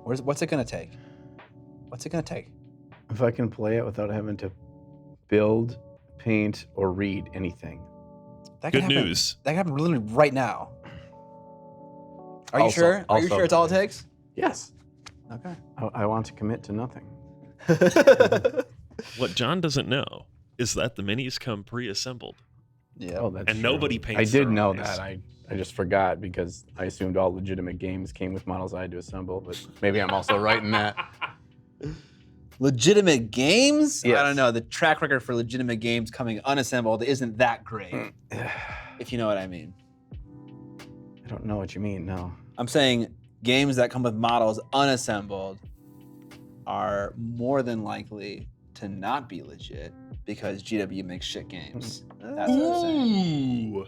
What's it gonna take? What's it gonna take? If I can play it without having to build, paint, or read anything. That Good can happen. news. That can happen literally right now. Are you Also- sure? Are you also- sure it's all it takes? Yes. Okay. I want to commit to nothing. What John doesn't know is that the minis come pre-assembled. Yeah. Oh, that's And true. nobody paints I did their know eyes. that. I just forgot because I assumed all legitimate games came with models I had to assemble, but maybe I'm also right in that. Legitimate games? Yes. I don't know. The track record for legitimate games coming unassembled isn't that great, if you know what I mean. I don't know what you mean, no. I'm saying games that come with models unassembled are more than likely to not be legit because GW makes shit games. That's what I'm saying. Ooh.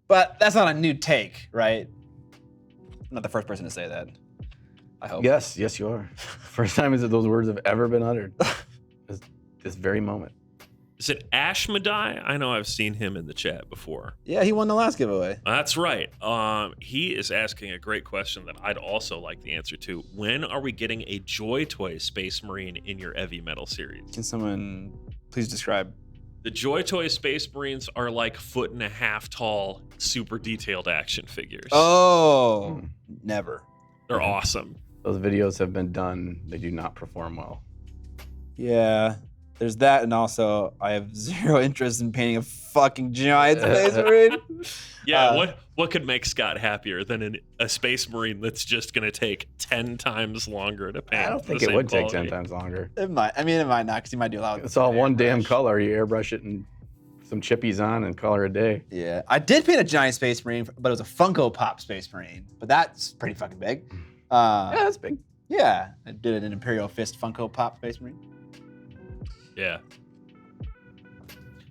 But that's not a new take, right? I'm not the first person to say that. I hope. Yes, you are. First time that those words have ever been uttered. This very moment. Is it Ashmedai? I know I've seen him in the chat before. Yeah, he won the last giveaway. That's right. He is asking a great question that I'd also like the answer to. When are we getting a Joy Toy Space Marine in your Heavy Metal series? Can someone please describe? The Joy Toy Space Marines are like 1.5 foot tall, super detailed action figures. Oh, never. They're awesome. Those videos have been done. They do not perform well. Yeah, there's that, and also I have zero interest in painting a fucking giant space marine. Yeah, what could make Scott happier than a Space Marine that's just going to take 10 times longer to paint? I don't for think the it same would take quality? 10 times longer. It might. I mean, it might not, because you might do a lot. It's all one damn color. You airbrush it and some chippies on and call her a day. Yeah, I did paint a giant space marine, but it was a Funko Pop space marine. But that's pretty fucking big. Yeah, that's big. Yeah, I did an Imperial Fist Funko Pop space marine. Yeah.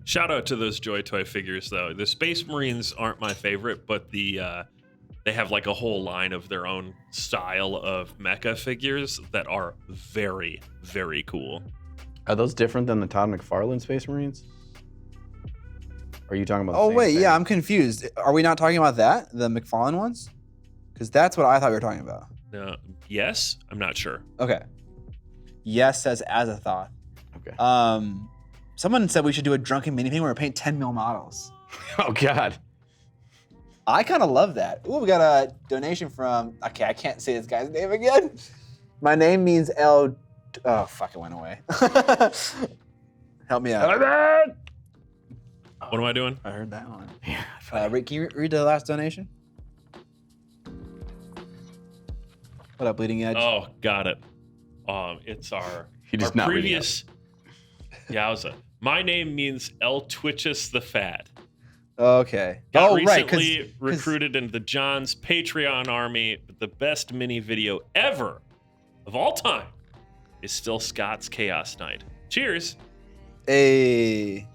Shout out to those Joy Toy figures, though. The Space Marines aren't my favorite, but they have like a whole line of their own style of mecha figures that are very, very cool. Are those different than the Todd McFarlane Space Marines? Or are you talking about the Oh same wait, thing? yeah, I'm confused. Are we not talking about that, the McFarlane ones? Because that's what I thought we were talking about. Yes, I'm not sure. Okay. Yes says as a thought. Okay. Someone said we should do a drunken mini painting where we paint 10 mil models. Oh, God. I kind of love that. Ooh, we got a donation from. Okay, I can't say this guy's name again. My name means L. Oh fuck! It went away. Help me out. What am I doing? I heard that one. Yeah. Can you read the last donation? What up, Bleeding Edge? Oh, got it. It's our He just our not reading previous. Yowza. My name means El Twitchus the Fat. Okay. Got right. recently recruited into the John's Patreon army. But the best mini video ever of all time is still Scott's Chaos Knight. Cheers. Hey,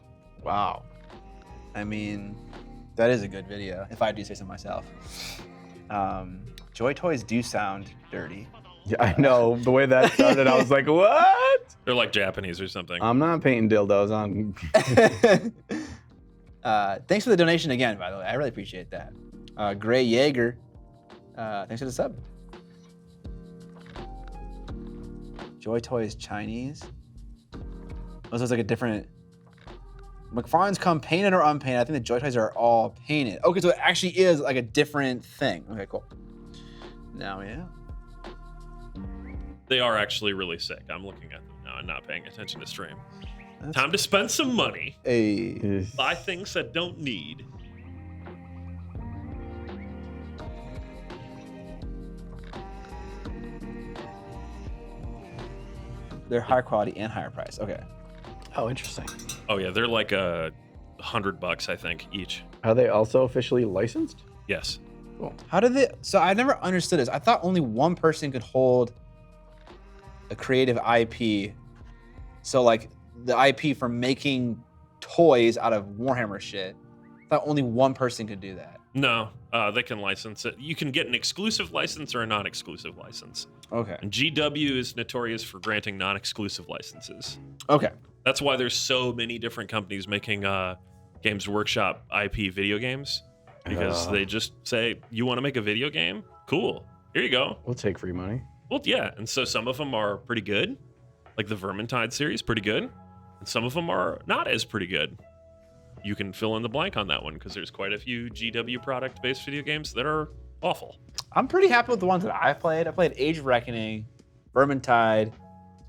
Wow. I mean, that is a good video, if I do say so myself. Joy Toys do sound dirty. Yeah, I know. The way that started, I was like, what? They're like Japanese or something. I'm not painting dildos on. Thanks for the donation again, by the way. I really appreciate that. Gray Jaeger, thanks for the sub. Joy Toys Chinese. Oh, so it's like a different. McFarlane's come painted or unpainted. I think the Joy Toys are all painted. Okay, so it actually is like a different thing. Okay, cool. Now, yeah. They are actually really sick. I'm looking at them now and not paying attention to stream. That's Time to spend some money. a. Buy things that don't need. They're higher quality and higher price. Okay. Oh, interesting. Oh yeah, they're like $100, I think, each. Are they also officially licensed? Yes. Cool. How did they? So I never understood this. I thought only one person could hold a creative IP. So like the IP for making toys out of Warhammer shit. I thought only one person could do that. No, they can license it. You can get an exclusive license or a non-exclusive license. Okay. And GW is notorious for granting non-exclusive licenses. Okay. That's why there's so many different companies making Games Workshop IP video games. Because they just say, you want to make a video game? Cool. Here you go. We'll take free money. Well, yeah. And so some of them are pretty good. Like the Vermintide series, pretty good. And some of them are not as pretty good. You can fill in the blank on that one because there's quite a few GW product-based video games that are awful. I'm pretty happy with the ones that I've played. I played Age of Reckoning, Vermintide,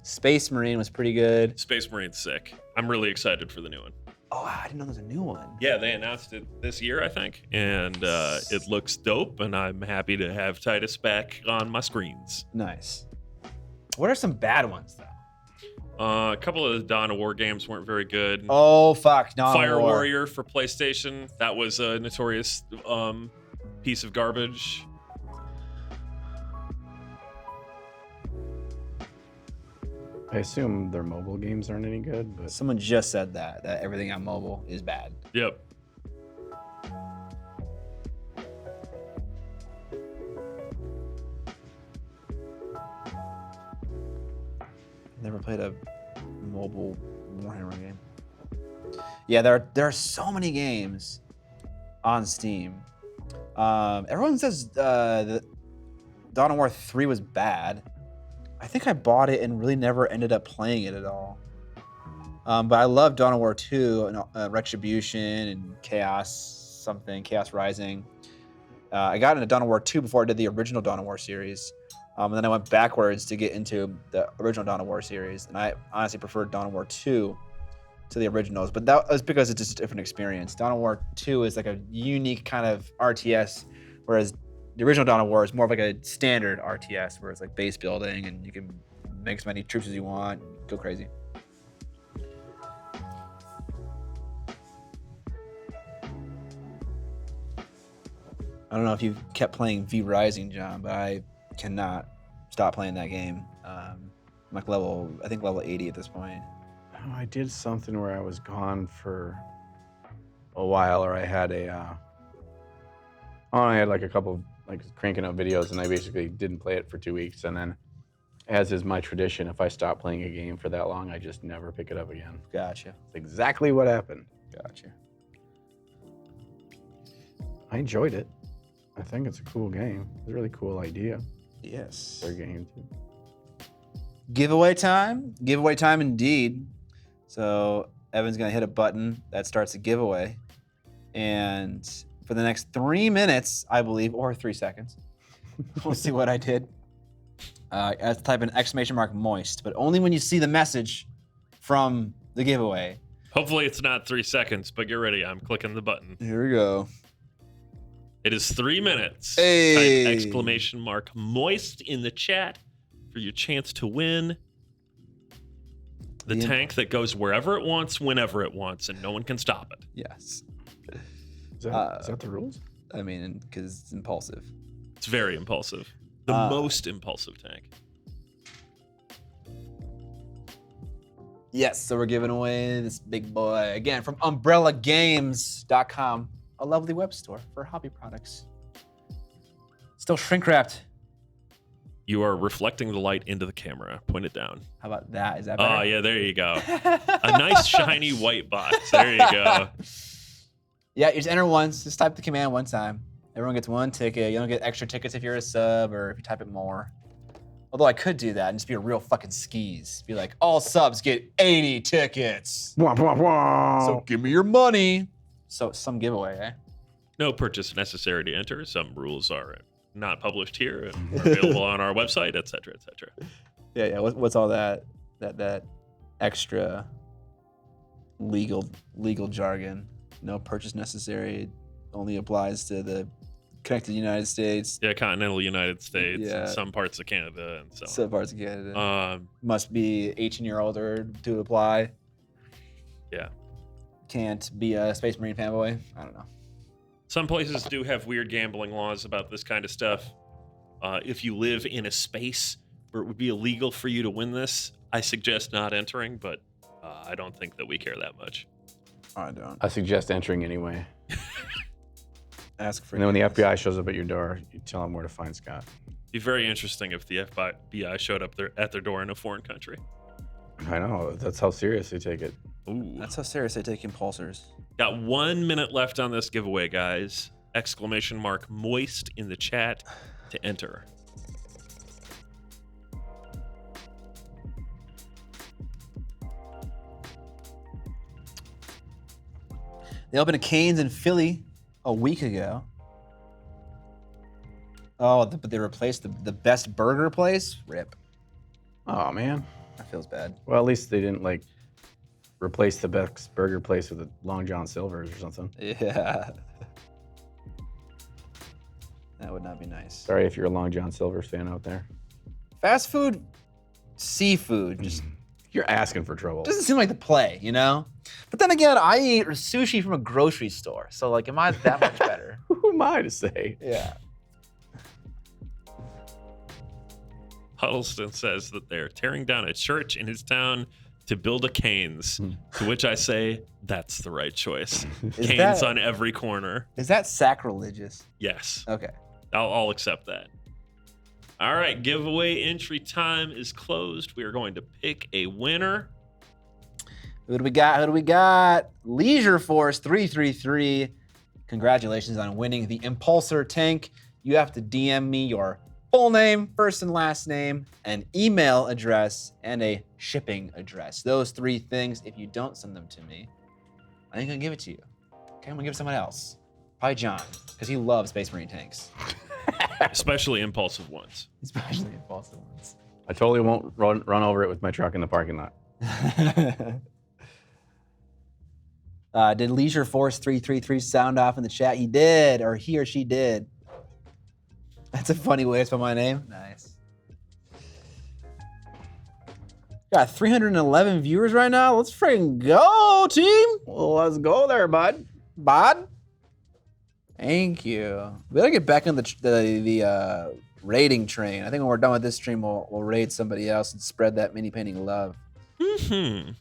Space Marine was pretty good. Space Marine's sick. I'm really excited for the new one. Oh, I didn't know there was a new one. Yeah, they announced it this year, I think, and it looks dope, and I'm happy to have Titus back on my screens. Nice. What are some bad ones, though? A couple of the Dawn of War games weren't very good. Oh, fuck. No. Fire Warrior for PlayStation, that was a notorious piece of garbage. I assume their mobile games aren't any good, but Someone just said that everything on mobile is bad. Yep. Never played a mobile Warhammer game. Yeah, there are so many games on Steam. Everyone says the Dawn of War 3 was bad. I think I bought it and really never ended up playing it at all. But I love Dawn of War 2 and Retribution and Chaos Rising. I got into Dawn of War 2 before I did the original Dawn of War series. And then I went backwards to get into the original Dawn of War series. And I honestly preferred Dawn of War 2 to the originals. But that was because it's just a different experience. Dawn of War 2 is like a unique kind of RTS, whereas the original Dawn of War is more of like a standard RTS where it's like base building and you can make as many troops as you want, go crazy. I don't know if you've kept playing V Rising, John, but I cannot stop playing that game. I'm like level 80 at this point. I did something where I was gone for a while, or I had I had like a couple of like cranking out videos, and I basically didn't play it for 2 weeks, and then, as is my tradition, if I stop playing a game for that long, I just never pick it up again. Gotcha. That's exactly what happened. Gotcha. I enjoyed it. I think it's a cool game. It's a really cool idea. Yes. Their game too. Giveaway time. Giveaway time indeed. So Evan's gonna hit a button that starts a giveaway, and for the next 3 minutes, I believe, or 3 seconds, we'll see what I did. I have to type in !moist, but only when you see the message from the giveaway. Hopefully it's not 3 seconds, but get ready. I'm clicking the button. Here we go. It is 3 minutes. Hey. Type !moist in the chat for your chance to win the tank that goes wherever it wants, whenever it wants, and no one can stop it. Yes. Is that the rules? I mean, because it's impulsive. It's very impulsive. The most impulsive tank. Yes, so we're giving away this big boy, again, from umbrellagames.com, a lovely web store for hobby products. Still shrink wrapped. You are reflecting the light into the camera. Point it down. How about that? Is that better? Oh, yeah, there you go. A nice, shiny white box. There you go. Yeah, you just enter once. Just type the command one time. Everyone gets one ticket. You don't get extra tickets if you're a sub or if you type it more. Although I could do that and just be a real fucking skis. Be like, all subs get 80 tickets. Wah, wah, wah. So give me your money. So some giveaway, eh? No purchase necessary to enter. Some rules are not published here and are available on our website, et cetera, et cetera. Yeah. What's all that extra legal jargon? No purchase necessary. Only applies to the connected United States. Yeah, continental United States, Yeah. and some parts of Canada, and so on. Some parts of Canada. Must be 18 year old or to apply. Yeah. Can't be a Space Marine fanboy. I don't know. Some places do have weird gambling laws about this kind of stuff. If you live in a space where it would be illegal for you to win this, I suggest not entering, but I don't think that we care that much. I don't. I suggest entering anyway. Ask for. And then when the FBI shows up at your door, you tell them where to find Scott. Be very interesting if the FBI showed up at their door in a foreign country. I know. That's how serious they take it. Ooh. That's how serious they take impulsors. Got 1 minute left on this giveaway, guys. !moist in the chat to enter. They opened a Cane's in Philly a week ago. Oh, but they replaced the best burger place? Rip. Oh, man. That feels bad. Well, at least they didn't, like, replace the best burger place with a Long John Silver's or something. Yeah. That would not be nice. Sorry if you're a Long John Silver's fan out there. Fast food, seafood, just You're asking for trouble. doesn't seem like the play, you know? But then again, I eat sushi from a grocery store. So, like, am I that much better? Who am I to say? Yeah. Huddleston says that they're tearing down a church in his town to build a Cane's, to which I say, that's the right choice. Cane's that- on every corner. Is that sacrilegious? Yes, Okay. I'll accept that. All right, giveaway entry time is closed. We are going to pick a winner. Who do we got? Who do we got? Leisure Force 333. Congratulations on winning the Impulsor tank. You have to DM me your full name, first and last name, an email address, and a shipping address. Those 3 things. If you don't send them to me, I ain't gonna give it to you. Okay, I'm gonna give it to someone else. Probably John, because he loves Space Marine tanks. Especially impulsive ones. Especially impulsive ones. I totally won't run over it with my truck in the parking lot. Did Leisure Force 333 sound off in the chat? He did, or he or she did. That's a funny way to spell my name. Nice. Got 311 viewers right now. Let's freaking go, team. Well, let's go there, bud. Bod. Thank you. We gotta get back on the rating train. I think when we're done with this stream, we'll raid somebody else and spread that mini painting love. Mm-hmm.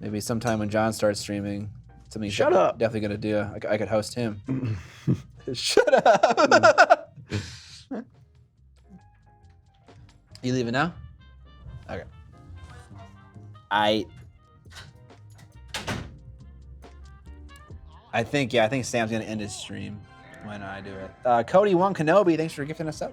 Maybe sometime when John starts streaming, something he's Shut up. definitely gonna do. I could host him. Shut up. You leaving now? Okay. I think Sam's gonna end his stream when I do it. Cody One Kenobi, thanks for gifting us up.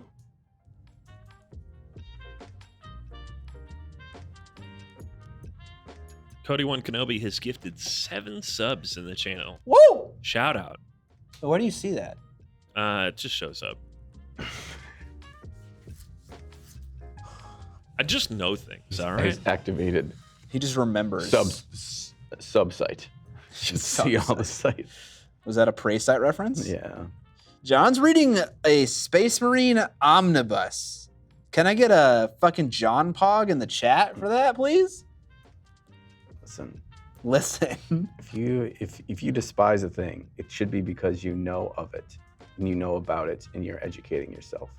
Cody One Kenobi has gifted 7 subs in the channel. Whoa! Shout out. Where do you see that? It just shows up. I just know things, all right? He's activated He just remembers. sub site. You should see all the sites. Was that a Prey site reference? Yeah. John's reading a Space Marine omnibus. Can I get a fucking John Pog in the chat for that, please? Listen. If you despise a thing, it should be because you know of it and you know about it and you're educating yourself.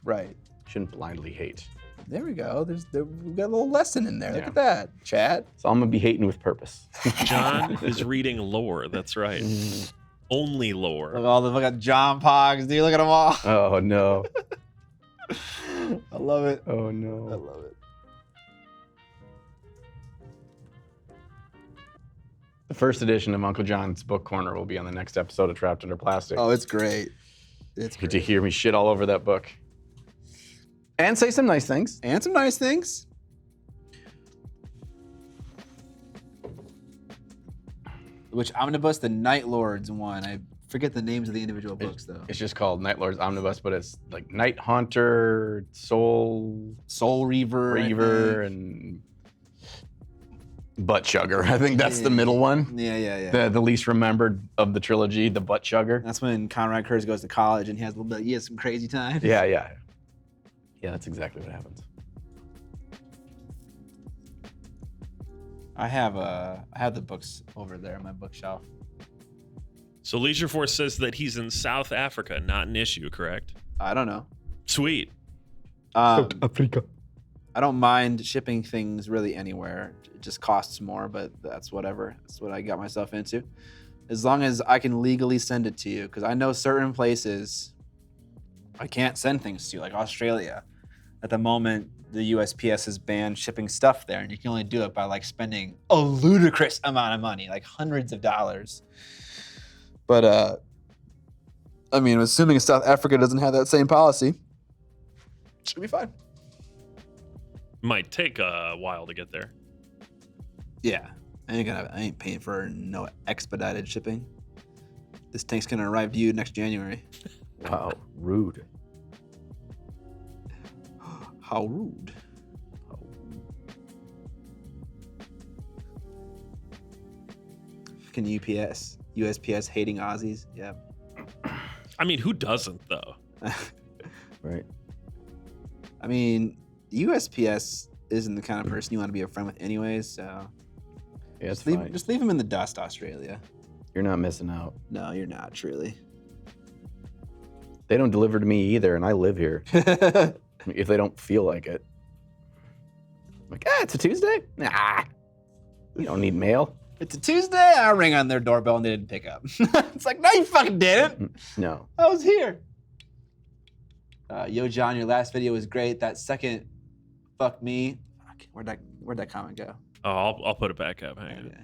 Right. You shouldn't blindly hate. There we go. We've got a little lesson in there. Yeah. Look at that, chat. So I'm gonna be hating with purpose. John is reading lore. That's right. Only Look lore. at all the fucking John Pogs, dude. Look at them all. Oh no. I love it. Oh I no. love it. The first edition of Uncle John's Book Corner will be on the next episode of Trapped Under Plastic. Oh, it's great. It's Get great. to hear me shit all over that book. And say some nice things. And some nice things. Which omnibus? The Night Lords one. I forget the names of the individual books though. It's just called Night Lord's Omnibus, but it's like Night Haunter, Soul Soul Reaver. I Reaver, think. and Butt Chugger. I think that's the middle one. Yeah. The least remembered of the trilogy, the Butt Chugger. That's when Conrad Kurz goes to college and he has a little bit. He has some crazy time. Yeah, that's exactly what happens. I have the books over there on my bookshelf. So Leisure Force says that he's in South Africa, not an issue, correct? I don't know. Sweet. Africa. I don't mind shipping things really anywhere. It just costs more, but that's whatever. That's what I got myself into. As long as I can legally send it to you, because I know certain places I can't send things to, like Australia. At the moment, the USPS has banned shipping stuff there, and you can only do it by like spending a ludicrous amount of money, like hundreds of dollars. But I mean, assuming South Africa doesn't have that same policy, should be fine. Might take a while to get there. Yeah, I ain't paying for no expedited shipping. This tank's gonna arrive to you next January. Wow, rude. How rude. Fucking USPS hating Aussies. Yeah. I mean, who doesn't, though? Right. I mean, USPS isn't the kind of person you want to be a friend with anyways, so Yeah, it's just fine. just leave them in the dust, Australia. You're not missing out. No, you're not, truly. They don't deliver to me either, and I live here. If they don't feel like it. I'm like, it's a Tuesday? Nah. You don't need mail. It's a Tuesday, I ring on their doorbell and they didn't pick up. It's like, no, you fucking didn't. No. I was here. Yo, John, your last video was great. That second, fuck me. Fuck, where'd that comment go? Oh, I'll put it back up. Hang on. Okay.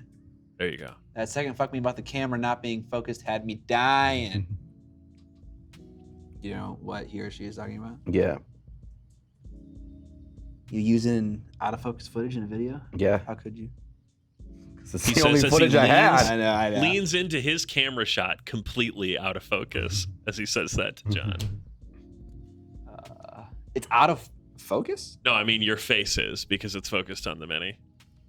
There you go. That second fuck me about the camera not being focused had me dying. You know what he or she is talking about? Yeah. You using out of focus footage in a video? Yeah. How could you? It's He the only says as he footage I leans- had. I know. Leans into his camera shot completely out of focus as he says that to John. It's out of focus? No, I mean your face is because it's focused on the mini.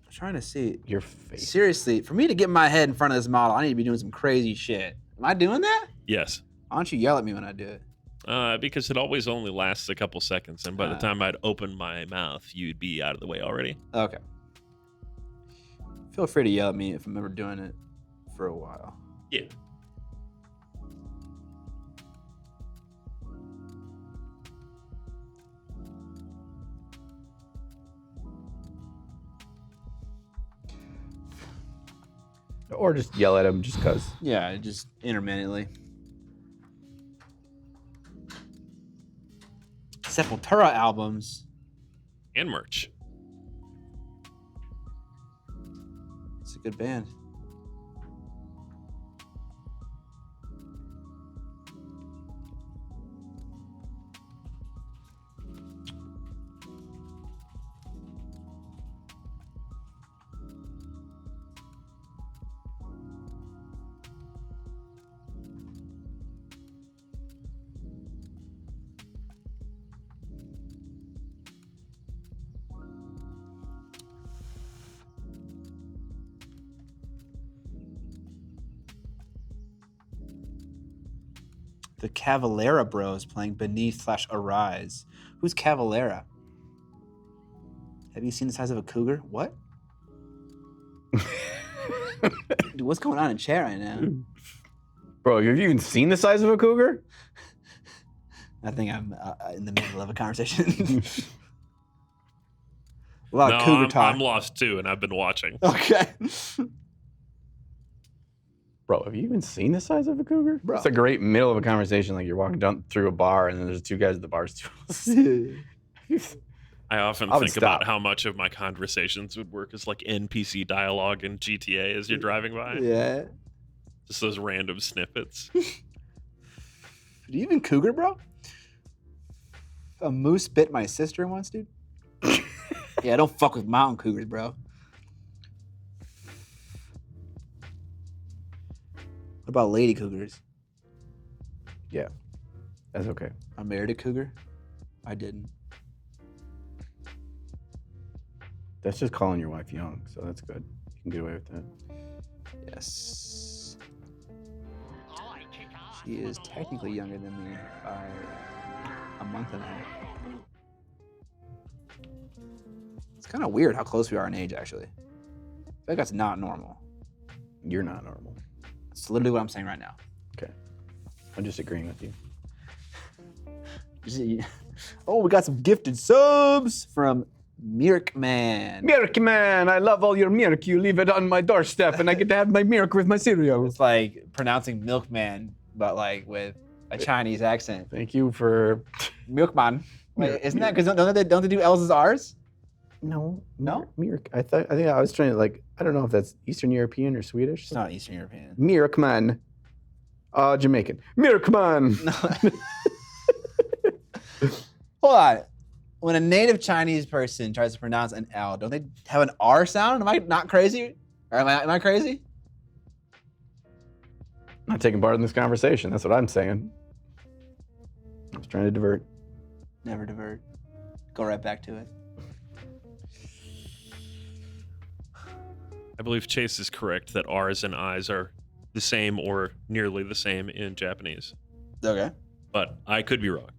I'm trying to see. Your face. Seriously, for me to get my head in front of this model, I need to be doing some crazy shit. Am I doing that? Yes. Why don't you yell at me when I do it? Because it always only lasts a couple seconds, and by the time I'd open my mouth, you'd be out of the way already. Okay. Feel free to yell at me if I'm ever doing it for a while. Yeah. or just yell at him just because. Yeah, just intermittently. Sepultura albums. And merch. It's a good band. The Cavalera Bros playing Beneath/Arise. Who's Cavalera? Have you seen the size of a cougar? What? Dude, what's going on in chat right now? Bro, have you even seen the size of a cougar? I think I'm in the middle of a conversation. A lot of cougar talk. I'm lost too, and I've been watching. Okay. Bro, have you even seen the size of a cougar? Bro. It's a great middle of a conversation. Like you're walking down through a bar and then there's two guys at the bar stools. I often I would think about stop. how much of my conversations would work as like NPC dialogue in GTA as you're driving by. Yeah. Just those random snippets. Do you even cougar, bro? A moose bit my sister once, dude. Yeah, don't fuck with mountain cougars, bro. What about lady cougars? Yeah, that's okay. I married a cougar. I didn't. That's just calling your wife young, so that's good. You can get away with that. Yes. I kick ass She for is the technically Lord. younger than me by a month and a half. It's kind of weird how close we are in age, actually. I feel like that's not normal. You're not normal. That's literally what I'm saying right now. Okay. I'm just agreeing with you. Oh, we got some gifted subs from Mirk Man. Mirk, man, I love all your mirk. You leave it on my doorstep and I get to have my mirk with my cereal. It's like pronouncing Milkman, but like with a Chinese accent. Thank you for... Milkman. Wait, Mirk, isn't that Mirk. because don't they do L's as R's? No. No? Mirk. I think I was trying to like, I don't know if that's Eastern European or Swedish. It's not Eastern European. Mirk, man. Jamaican. Mirk, man. Hold on. When a native Chinese person tries to pronounce an L, don't they have an R sound? Am I not crazy? Or am I crazy? Not taking part in this conversation. That's what I'm saying. I was trying to divert. Never divert. Go right back to it. I believe Chase is correct that R's and I's are the same or nearly the same in Japanese. Okay. But I could be wrong.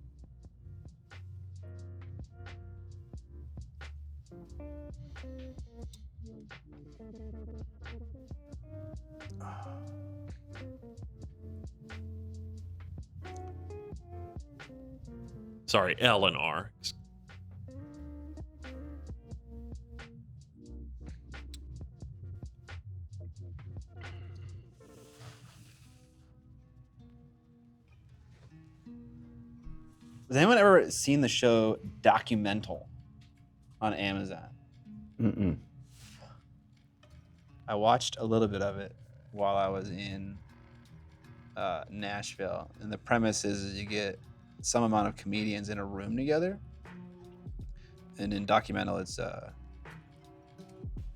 Sorry, L and R. Has anyone ever seen the show Documental on Amazon? Mm-mm. I watched a little bit of it while I was in Nashville, and the premise is you get some amount of comedians in a room together, and in Documental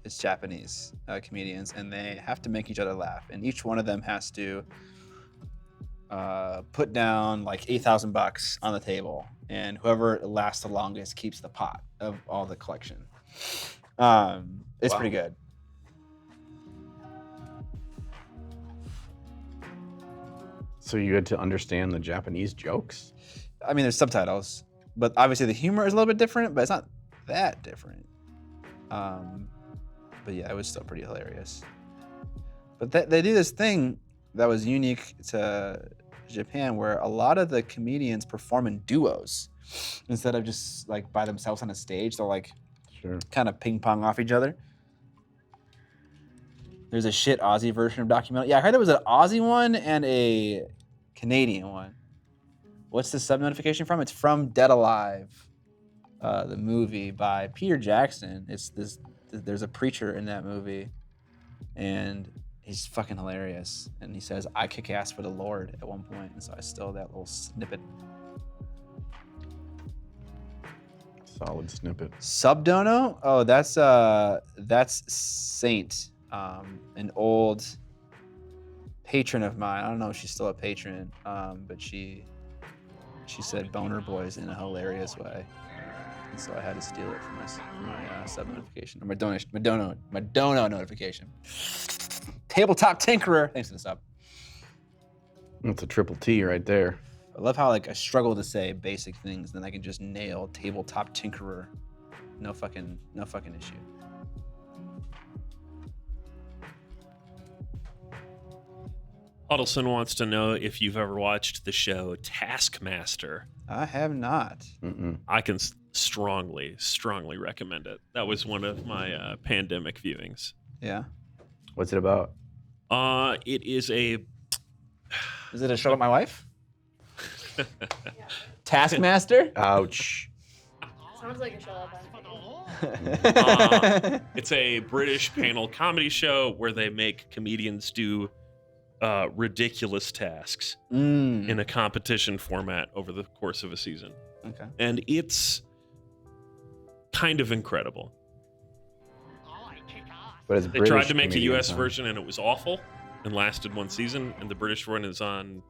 it's Japanese comedians, and they have to make each other laugh, and each one of them has to put down like $8,000 on the table, and whoever lasts the longest keeps the pot of all the collection. It's Wow. pretty good. So you had to understand the Japanese jokes? I mean, there's subtitles, but obviously the humor is a little bit different, but it's not that different. But yeah, it was still pretty hilarious. But they do this thing that was unique to Japan, where a lot of the comedians perform in duos instead of just like by themselves on a stage. They'll like Sure. kind of ping pong off each other. There's a shit Aussie version of documentary. Yeah, I heard there was an Aussie one and a Canadian one. What's the sub notification from? It's from Dead Alive, the movie by Peter Jackson. It's this. There's a preacher in that movie, and he's fucking hilarious. And he says, "I kick ass for the Lord" at one point, and so I stole that little snippet. Solid snippet. Subdono? Oh, that's Saint, an old patron of mine. I don't know if she's still a patron, but she said "boner boys" in a hilarious way, and so I had to steal it from my sub notification or my dono notification. Tabletop Tinkerer, thanks for the sub. That's a triple T right there. I love how like I struggle to say basic things, then I can just nail Tabletop Tinkerer. No fucking issue. Huddleston wants to know if you've ever watched the show Taskmaster. I have not. Mm-mm. I can strongly recommend it. That was one of my pandemic viewings. Yeah. What's it about? It is a Is it a show about my wife? Taskmaster? Ouch. Sounds like a show up it's a British panel comedy show where they make comedians do ridiculous tasks in a competition format over the course of a season. Okay. And it's kind of incredible. But it's They tried to make a US version and it was awful and lasted one season, and the British one is on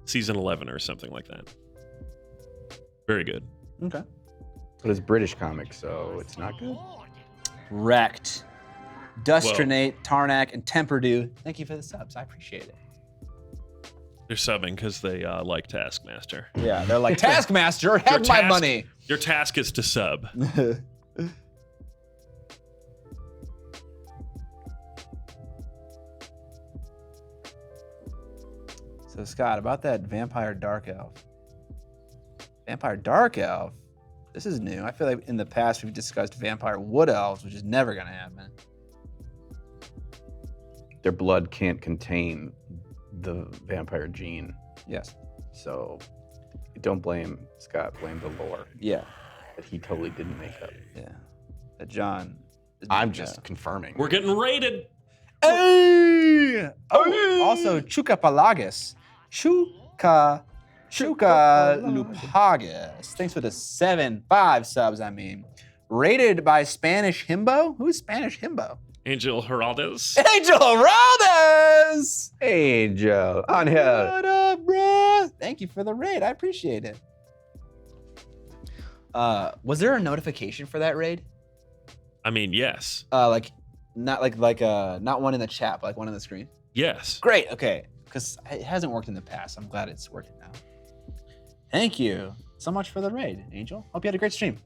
season 11 or something like that. Very good. Okay. But it's British comics, so it's not good. Wrecked. Dustronate, Tarnak, and Temperdew. Thank you for the subs. I appreciate it. They're subbing because they like Taskmaster. Yeah, they're like, Taskmaster, have my money. Your task is to sub. So, Scott, about that Vampire Dark Elf. Vampire Dark Elf? This is new. I feel like in the past we've discussed Vampire Wood Elves, which is never going to happen. Their blood can't contain the vampire gene. Yes. So don't blame Scott, blame the lore Yeah. that he totally didn't make up. Yeah. That John. I'm just confirming. We're getting raided. Hey! Oh, also Chuka Palagas. Chuka Lupagas. Thanks for the 7-5 subs, I mean. Rated by Spanish Himbo? Who's Spanish Himbo? Angel Heraldez. Angel Heraldez! Hey, Joe. On here. What up, bro? Thank you for the raid. I appreciate it. Was there a notification for that raid? I mean, yes. Not one in the chat, but like one on the screen. Yes. Great. Okay, because it hasn't worked in the past. I'm glad it's working now. Thank you so much for the raid, Angel. Hope you had a great stream.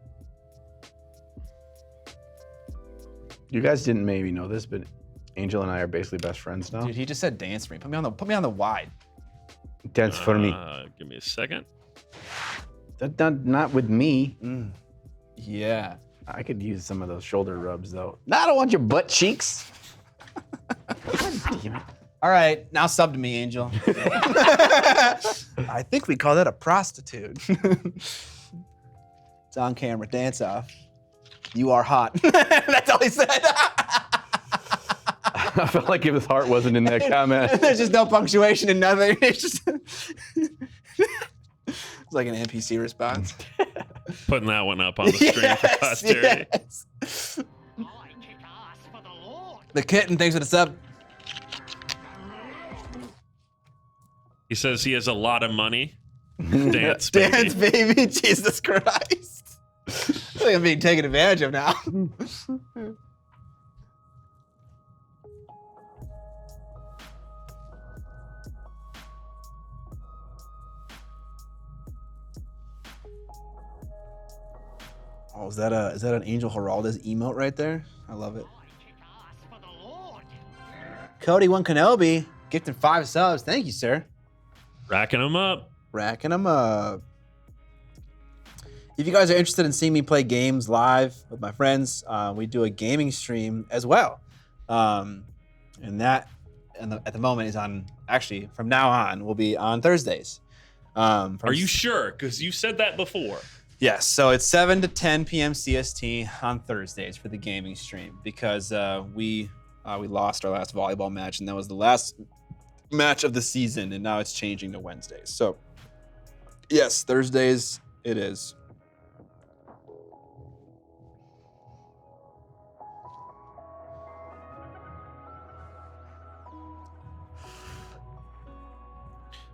You guys didn't maybe know this, but Angel and I are basically best friends now. Dude, he just said dance for me. Put me on the wide. Dance for me. Give me a second. Not with me. Yeah. I could use some of those shoulder rubs, though. No, I don't want your butt cheeks. Damn it. All right, now sub to me, Angel. I think we call that a prostitute. It's on camera. Dance off. You are hot. That's all he said. I felt like if his heart wasn't in that comment. There's just no punctuation and nothing. It's just it's like an NPC response. Putting that one up on the screen for posterity. Yes. The kitten thinks what's up. He says he has a lot of money. Dance, baby. Dance, baby. Jesus Christ. I think I'm being taken advantage of now. Oh, is that an Angel Heraldez emote right there? I love it. Cody One Kenobi gifted 5 subs. Thank you, sir. Racking them up. Racking them up. If you guys are interested in seeing me play games live with my friends, we do a gaming stream as well. and that at the moment is on. Actually, from now on, will be on Thursdays. Are you sure? Because you said that before. Yes. So it's 7 to 10 p.m. CST on Thursdays for the gaming stream because we lost our last volleyball match, and that was the last match of the season, and now it's changing to Wednesdays. So yes, Thursdays it is.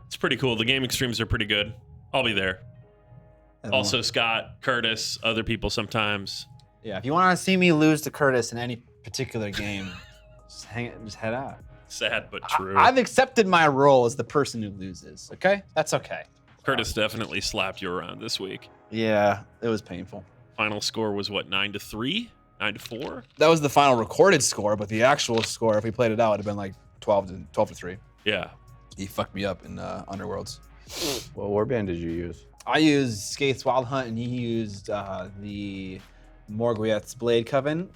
It's pretty cool. The gaming streams are pretty good. I'll be there. Also, Scott, Curtis, other people sometimes. Yeah, if you want to see me lose to Curtis in any particular game, just head out. Sad but true. I've accepted my role as the person who loses. Okay, that's okay. Curtis definitely slapped you around this week. Yeah, it was painful. Final score was what, 9-3, 9-4? That was the final recorded score, but the actual score, if we played it out, would have been like 12 to 3. Yeah. He fucked me up in Underworlds. What warband did you use? I used Skaith's Wild Hunt, and he used the Morgwieth's Blade Coven.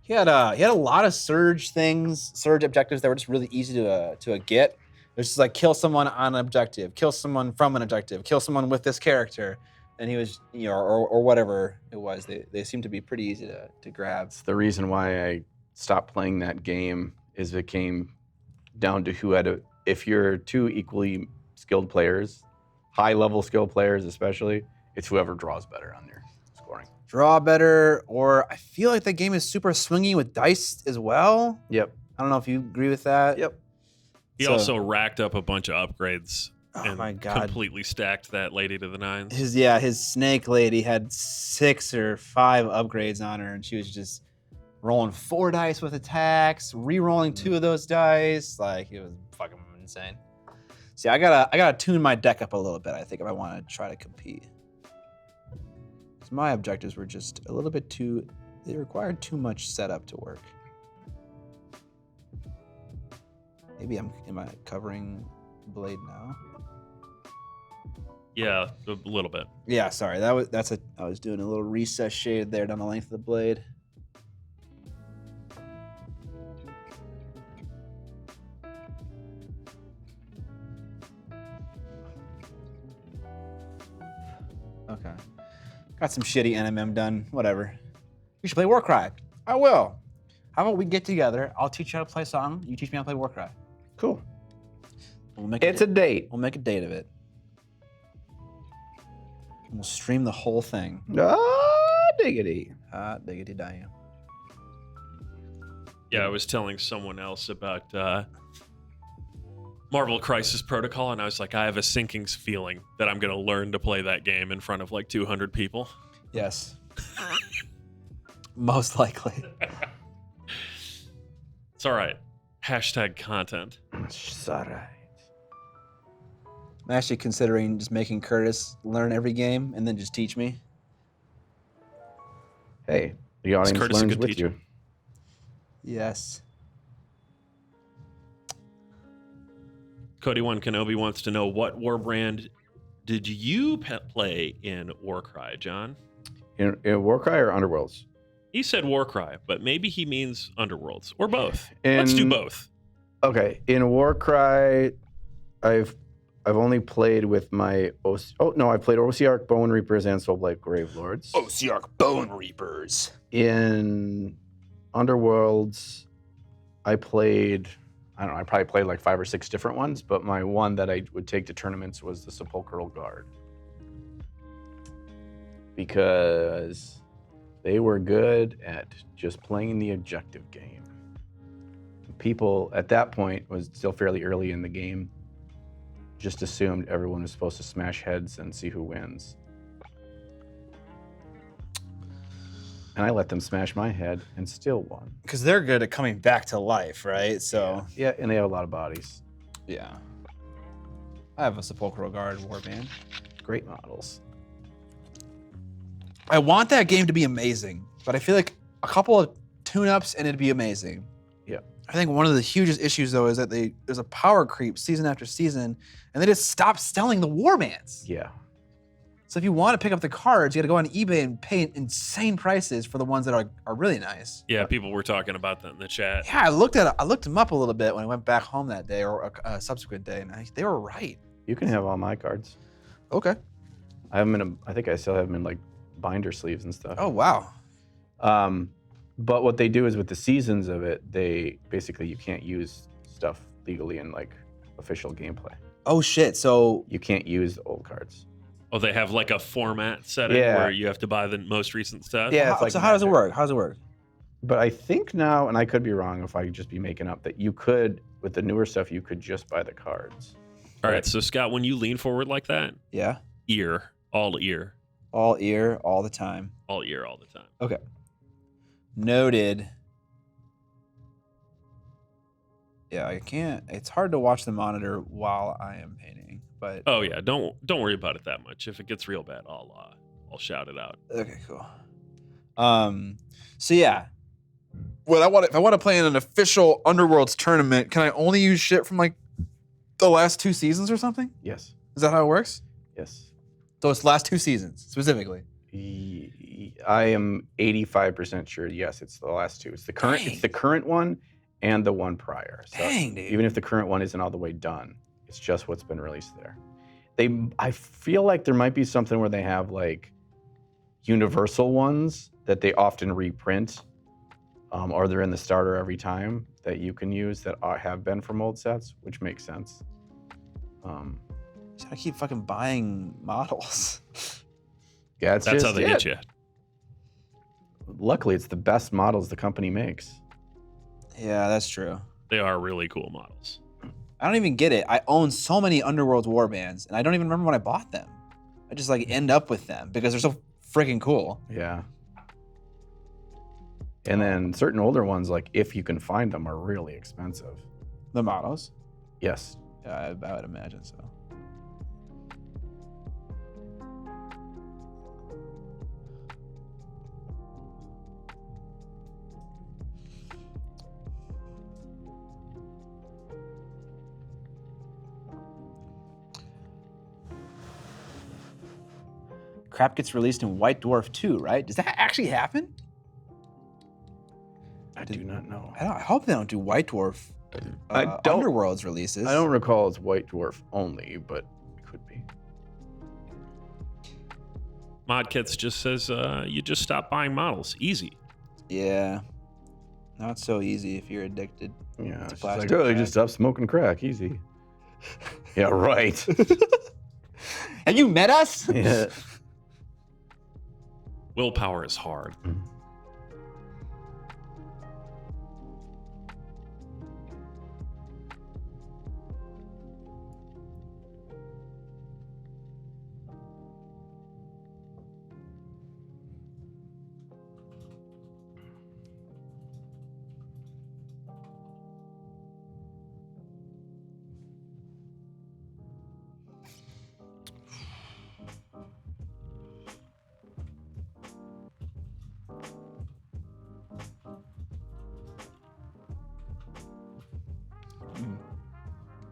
He had a lot of surge objectives that were just really easy to get. It was just like kill someone on an objective, kill someone from an objective, kill someone with this character, and he was or whatever it was. They seemed to be pretty easy to grab. It's the reason why I stopped playing that game is it came down to who had if you're two equally skilled players, high level skill players especially, it's whoever draws better on their scoring. Draw better, or I feel like the game is super swingy with dice as well. Yep. I don't know if you agree with that. Yep. He also racked up a bunch of upgrades and my God. completely stacked that lady to the nines. His snake lady had 6 or 5 upgrades on her, and she was just rolling 4 dice with attacks, re-rolling 2 of those dice. Like, it was fucking insane. See, I gotta tune my deck up a little bit, I think, if I want to try to compete. Because my objectives were just a little bit they required too much setup to work. Maybe am I covering Blade now? Yeah, a little bit. Yeah, sorry. I was doing a little recess shade there down the length of the blade. Okay. Got some shitty NMM done. Whatever. You should play Warcry. I will. How about we get together? I'll teach you how to play a song. You teach me how to play Warcry. Cool. It's a date. We'll make a date of it. And we'll stream the whole thing. Diggity. Diggity damn. Yeah, I was telling someone else about Marvel Crisis Protocol, and I was like, I have a sinking feeling that I'm going to learn to play that game in front of like 200 people. Yes. Most likely. It's all right. Hashtag content. It's all right. I'm actually considering just making Curtis learn every game and then just teach me. Hey, the audience Curtis a learns good with teacher? you. Yes. Cody One Kenobi wants to know, what war brand did you play in Warcry, John? In Warcry or Underworlds? He said Warcry, but maybe he means Underworlds or both. Let's do both. Okay, in Warcry, I've only played with my I played Ossiarch Bone Reapers and Soulblight Grave Lords. Ossiarch Bone Reapers. In Underworlds, I probably played like 5 or 6 different ones, but my one that I would take to tournaments was the Sepulchral Guard. Because they were good at just playing the objective game. People at that point, was still fairly early in the game, just assumed everyone was supposed to smash heads and see who wins. And I let them smash my head and still won. Because they're good at coming back to life, right? So Yeah, and they have a lot of bodies. yeah. I have a Sepulchral Guard warband. Great models. I want that game to be amazing, but I feel like a couple of tune-ups and it'd be amazing. Yeah. I think one of the hugest issues though is that there's a power creep season after season, and they just stop selling the warbands. Yeah. So if you want to pick up the cards, you got to go on eBay and pay insane prices for the ones that are really nice. Yeah, people were talking about that in the chat. Yeah, I looked them up a little bit when I went back home that day or a subsequent day, and they were right. You can have all my cards. Okay. I have them in I think I still have them in like binder sleeves and stuff. Oh wow. But what they do is with the seasons of it, they basically you can't use stuff legally in like official gameplay. Oh shit. So You can't use the old cards. Oh, they have like a format setting Yeah. where you have to buy the most recent stuff? Yeah. it's like how does it Magic. work? How does it work? But I think now, and I could be wrong if I could just be making up, that you could, with the newer stuff, you could just buy the cards. All right, so Scott, when you lean forward like that, Yeah. ear, all ear, All ear, all the time. all ear, all the time. Okay. Noted. Yeah, I can't. It's hard to watch the monitor while I am painting, but Oh yeah, don't worry about it that much. If it gets real bad, I'll shout it out. okay, cool. So yeah, if I want to play in an official Underworlds tournament, can I only use shit from like the last 2 seasons or something? Yes. Is that how it works? Yes. So it's last 2 seasons specifically. I am 85% sure. Yes, it's the last 2. It's the current. Dang. It's the current one and the one prior. So Dang, dude. even if the current one isn't all the way done, it's just what's been released there. I feel like there might be something where they have like universal ones that they often reprint, or they're in the starter every time that you can use that have been from old sets, which makes sense. I keep fucking buying models. Yeah, it's That's just how they it. get you. Luckily, it's the best models the company makes. Yeah, that's true. They are really cool models. I don't even get it. I own so many Underworld warbands, and I don't even remember when I bought them. I just like end up with them because they're so freaking cool. Yeah. And then certain older ones, like if you can find them, are really expensive. The models. Yes. Yeah, I would imagine so. Crap gets released in White Dwarf 2, right? Does that actually happen? I do not know. I hope they don't do White Dwarf I don't- Underworlds releases. I don't recall it's White Dwarf only, but it could be. Modkits just says you just stop buying models. Easy. Yeah. Not so easy if you're addicted. Yeah. It's It's plastic like, oh, you crack. just stop smoking crack. Easy. Yeah, right. Have you met us? Yeah. Willpower is hard.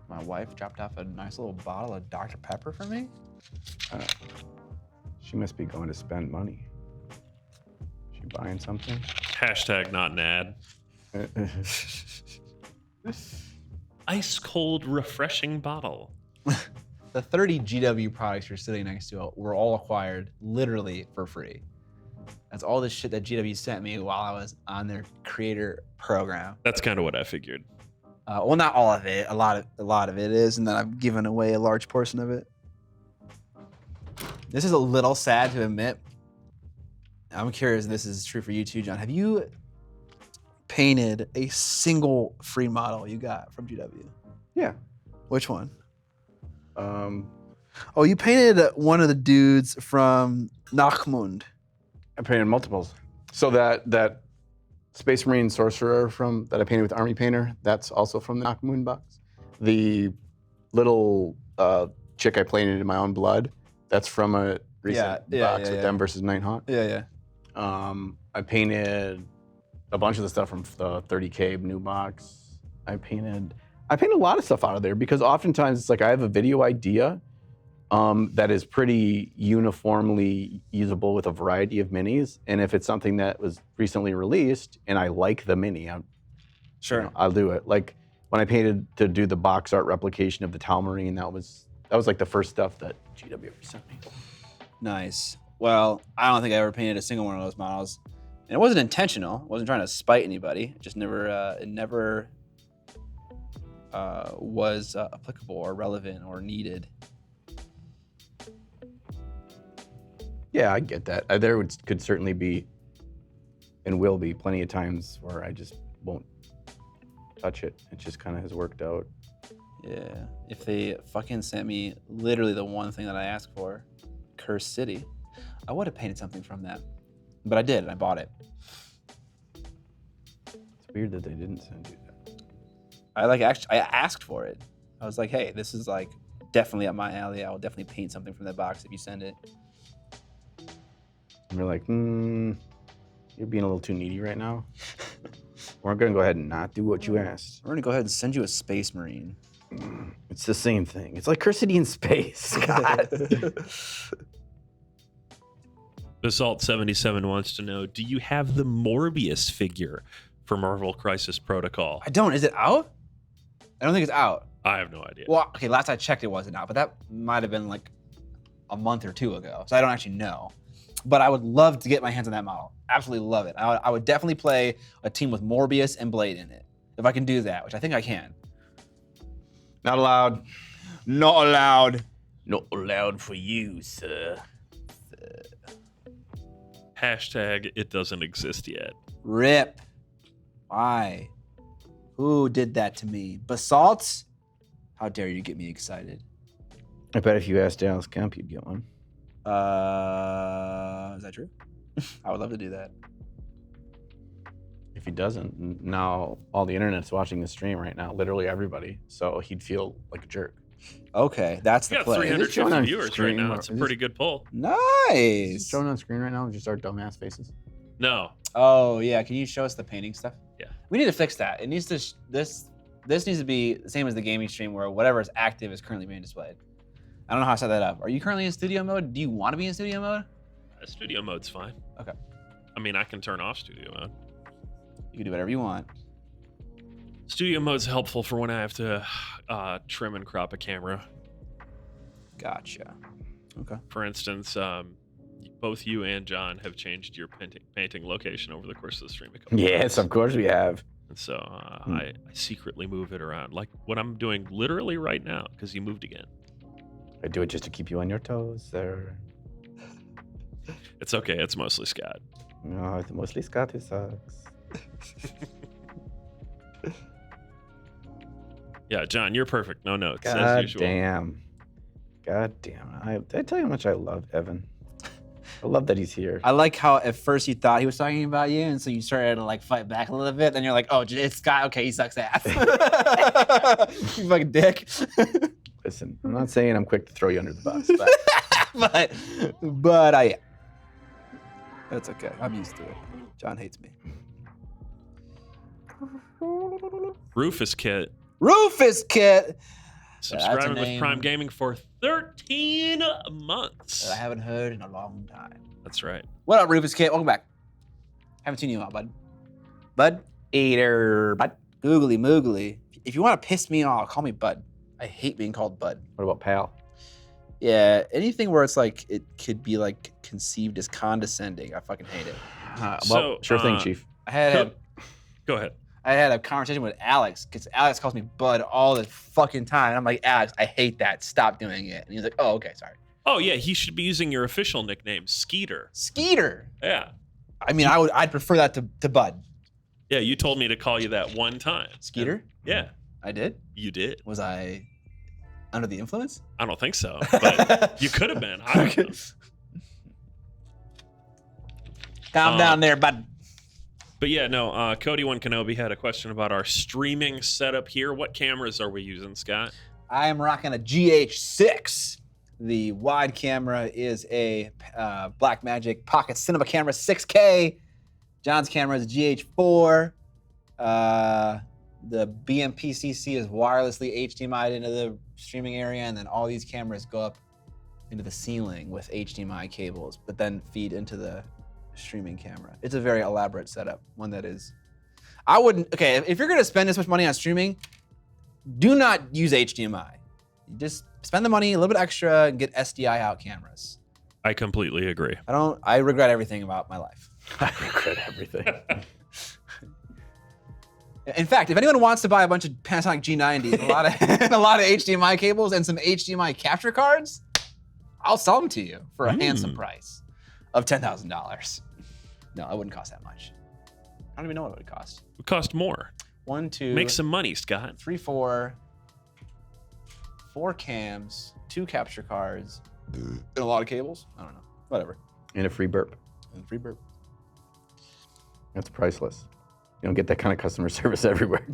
My wife dropped off a nice little bottle of Dr. Pepper for me. She must be going to spend money. She buying something? Hashtag not an ad. Ice cold, refreshing bottle. The 30 GW products you're sitting next to were all acquired literally for free. That's all the shit that GW sent me while I was on their creator program. That's kind of what I figured. Well, not all of it. A lot of it is, and then I've given away a large portion of it. This is a little sad to admit. I'm curious if this is true for you too, John. Have you painted a single free model you got from GW? Yeah. Which one? Um, Oh, you painted one of the dudes from Nachmund. I painted multiples. So that Space Marine sorcerer that I painted with Army Painter, that's also from the Nakmoon box. The little chick I painted in my own blood, that's from a recent box with them versus Nighthawk. Yeah. I painted a bunch of the stuff from the 30K new box. I painted a lot of stuff out of there because oftentimes it's like I have a video idea that is pretty uniformly usable with a variety of minis. And if it's something that was recently released and I like the mini, Sure. I'll do it. Like when I painted to do the box art replication of the Talmarine, that was like the first stuff that GW ever sent me. Nice. Well, I don't think I ever painted a single one of those models. And it wasn't intentional. I wasn't trying to spite anybody. It just never, was applicable or relevant or needed. Yeah, I get that. There could certainly be, and will be, plenty of times where I just won't touch it. It just kind of has worked out. Yeah. If they fucking sent me literally the one thing that I asked for, Cursed City, I would have painted something from that. But I did, and I bought it. It's weird that they didn't send you that. I asked for it. I was like, hey, this is like definitely up my alley. I will definitely paint something from that box if you send it. And we're like, you're being a little too needy right now. We're going to go ahead and not do what you asked. We're gonna go ahead and send you a Space Marine. It's the same thing. It's like Cursed City in space. God. Basalt77 wants to know, do you have the Morbius figure for Marvel Crisis Protocol? I don't. Is it out? I don't think it's out. I have no idea. Well, okay, last I checked, it wasn't out, but that might have been like a month or two ago, so I don't actually know. But I would love to get my hands on that model. Absolutely love it. I would definitely play a team with Morbius and Blade in it. If I can do that, which I think I can. Not allowed. Not allowed. Not allowed for you, sir. Hashtag it doesn't exist yet. Rip. Why? Who did that to me? Basalt? How dare you get me excited? I bet if you asked Dallas Kemp, you'd get one. Is that true? I would love to do that. If he doesn't, now all the internet's watching the stream right now, literally everybody. So he'd feel like a jerk. Okay, that's We the got play. Is it showing 350 on viewers right screen now. or It's a is pretty good pull. Is it Nice. showing on screen right now? Just our dumbass faces. No. Oh yeah, can you show us the painting stuff? Yeah. We need to fix that. It needs to this needs to be the same as the gaming stream where whatever is active is currently being displayed. I don't know how I set that up. Are you currently in studio mode? Do you want to be in studio mode? Studio mode's fine. Okay. I mean, I can turn off studio mode. You can do whatever you want. Studio mode's helpful for when I have to trim and crop a camera. Gotcha. Okay. For instance, both you and John have changed your painting location over the course of the stream. A couple Yes, times. of course we have. And so I secretly move it around, like what I'm doing literally right now, because you moved again. I do it just to keep you on your toes, sir. It's okay. It's mostly Scott. No, it's mostly Scott who sucks. Yeah, John, you're perfect. No notes, as God usual. damn. God damn. Did I tell you how much I love Evan? I love that he's here. I like how at first you thought he was talking about you, and so you started to like fight back a little bit. Then you're like, "Oh, it's Scott. Okay, he sucks ass." You fucking dick. Listen, I'm not saying I'm quick to throw you under the bus, but but I am. That's okay. I'm used to it. John hates me. Rufus Kit Rufus Kit. subscribing with name. Prime Gaming for 13 months. That I haven't heard in a long time. That's right. What up, Rufus Kit? Welcome back. Haven't seen you out, bud. Bud? Eater. But Googly moogly. If you want to piss me off, call me Bud. I hate being called Bud. what about Pal? Yeah, anything where it's like it could be like conceived as condescending, I fucking hate it. So, Sure thing, Chief. I had Go ahead. a conversation with Alex because Alex calls me Bud all the fucking time. And I'm like, Alex, I hate that. Stop doing it. And he's like, oh, okay, sorry. Oh, yeah, he should be using your official nickname, Skeeter. Skeeter. Yeah. I mean, I'd prefer that to Bud. Yeah, you told me to call you that one time. Skeeter? Yeah, I did. you did. Was I under the influence? I don't think so, but you could have been. I don't know. Calm down there, Bud. But yeah, no, Cody One Kenobi had a question about our streaming setup here. What cameras are we using, Scott? I am rocking a GH6. The wide camera is a Blackmagic Pocket Cinema Camera 6K. John's camera is a GH4. The BMP-CC is wirelessly HDMI'd into the streaming area, and then all these cameras go up into the ceiling with HDMI cables, but then feed into the streaming camera. It's a very elaborate setup, one that is, I wouldn't, okay, if you're gonna spend this much money on streaming, do not use HDMI. Just spend the money a little bit extra and get SDI out cameras. I completely agree. I regret everything about my life. I regret everything. In fact, if anyone wants to buy a bunch of Panasonic G90s, a lot of HDMI cables and some HDMI capture cards, I'll sell them to you for a handsome price of $10,000. No, it wouldn't cost that much. I don't even know what it would cost. It would cost more. 1, 2, Make some money, Scott. 3, 4 cams, 2 capture cards, and a lot of cables. I don't know. Whatever. And a free burp. And free burp. That's priceless. You don't get that kind of customer service everywhere.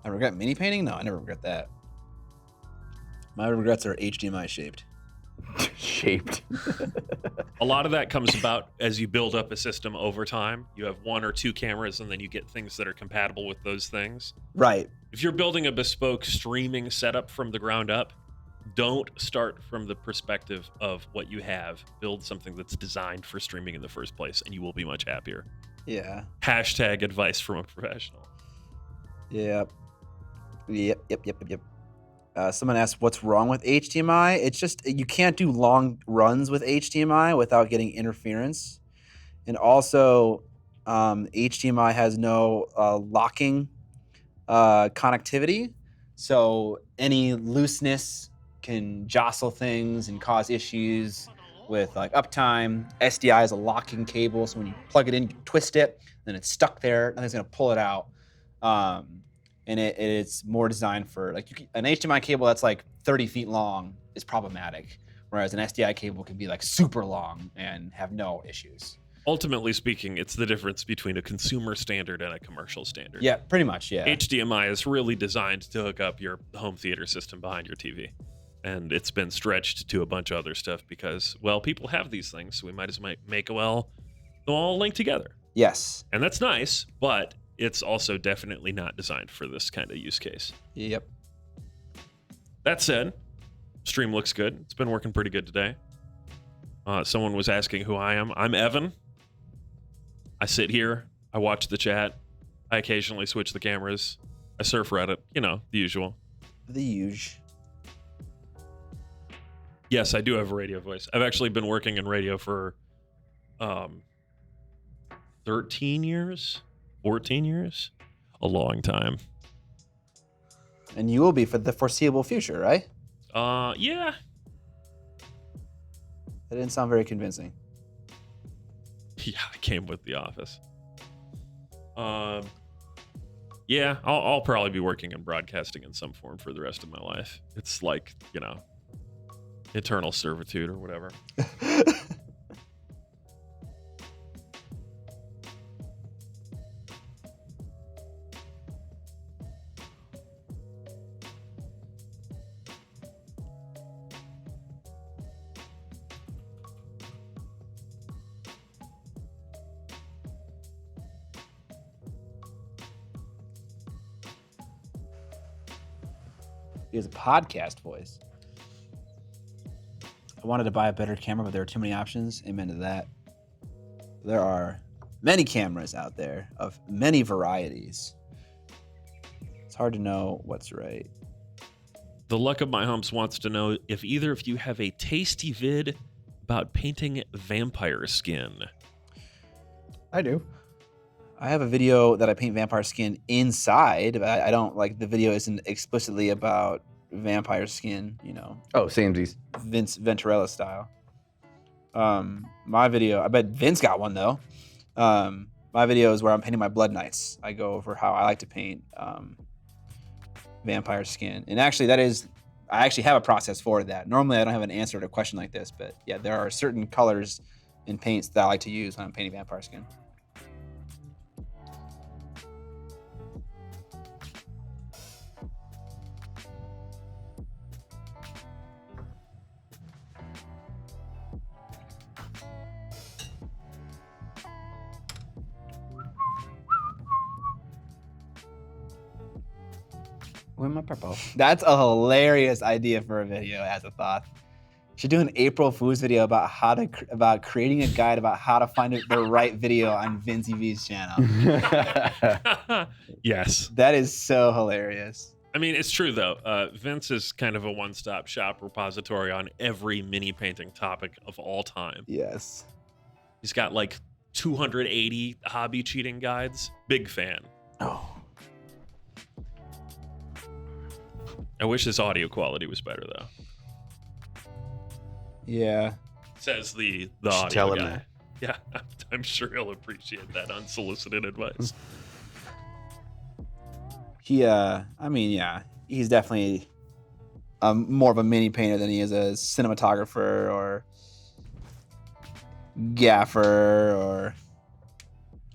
I regret mini painting? No, I never regret that. My regrets are HDMI shaped. Shaped. A lot of that comes about as you build up a system over time. You have 1 or 2 cameras, and then you get things that are compatible with those things. Right. If you're building a bespoke streaming setup from the ground up, don't start from the perspective of what you have. Build something that's designed for streaming in the first place, and you will be much happier. Yeah. Hashtag advice from a professional. Yep. Someone asked, what's wrong with HDMI? It's just, you can't do long runs with HDMI without getting interference. And also, HDMI has no locking connectivity. So any looseness can jostle things and cause issues with like uptime. SDI is a locking cable, so when you plug it in, you twist it, then it's stuck there, nothing's gonna pull it out. And it's more designed for, like, an HDMI cable that's like 30 feet long is problematic, whereas an SDI cable can be like super long and have no issues. Ultimately speaking, it's the difference between a consumer standard and a commercial standard. Yeah, pretty much, yeah. HDMI is really designed to hook up your home theater system behind your TV. And it's been stretched to a bunch of other stuff because, well, people have these things, so we might as well make they'll all link together. Yes. And that's nice, but it's also definitely not designed for this kind of use case. Yep. That said, stream looks good. It's been working pretty good today. Someone was asking who I am. I'm Evan. I sit here. I watch the chat. I occasionally switch the cameras. I surf Reddit. You know, the usual. The huge. Yes, I do have a radio voice. I've actually been working in radio for 13 years, 14 years, a long time. And you will be for the foreseeable future, right? Yeah. That didn't sound very convincing. Yeah, I came with The Office. Yeah, I'll probably be working in broadcasting in some form for the rest of my life. It's like, you know, eternal servitude or whatever. He has a podcast voice. I wanted to buy a better camera, but there were too many options. Amen to that. There are many cameras out there of many varieties. It's hard to know what's right. The Luck of My Humps wants to know if either of you have a tasty vid about painting vampire skin. I do. I have a video that I paint vampire skin inside, but I don't, like, the video isn't explicitly about vampire skin, you know. Oh, samesies. Vince Venturella style. My video, I bet Vince got one though. My video is where I'm painting my Blood Knights. I go over how I like to paint vampire skin. And actually I actually have a process for that. Normally I don't have an answer to a question like this, but yeah, there are certain colors and paints that I like to use when I'm painting vampire skin. Where my purple? That's a hilarious idea for a video as a thought. Should do an April Fool's video about about creating a guide about how to find the right video on Vince V's channel. Yes. That is so hilarious. I mean, it's true, though. Vince is kind of a one-stop shop repository on every mini painting topic of all time. Yes. He's got like 280 hobby cheating guides. Big fan. Oh. I wish his audio quality was better, though. Yeah. Says the Should audio tell him guy. that. Yeah, I'm sure he'll appreciate that unsolicited advice. I mean, yeah, he's definitely more of a mini painter than he is a cinematographer or gaffer or.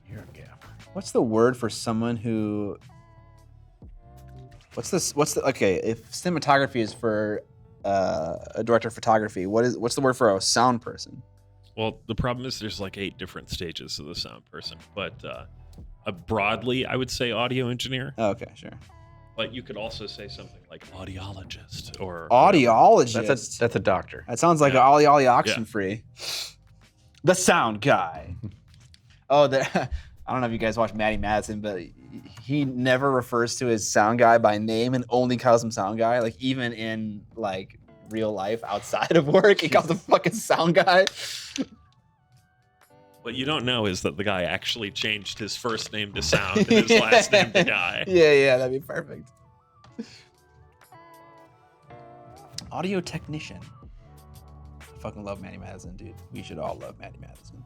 You're a gaffer. What's the word for someone who? Okay, if cinematography is for a director of photography, what's the word for a sound person? Well, the problem is there's like 8 different stages of the sound person, but broadly, I would say audio engineer. Oh, okay, sure. But you could also say something like audiologist or Audiologist. That's a doctor. That sounds like Yeah. an ollie oxen free. The sound guy. Oh, I don't know if you guys watch Matty Madison, but he never refers to his sound guy by name and only calls him sound guy. Like even in like real life outside of work, he calls him fucking sound guy. What you don't know is that the guy actually changed his first name to Sound and his last name to Guy. Yeah, that'd be perfect. Audio technician. I fucking love Matty Madison, dude. We should all love Matty Madison.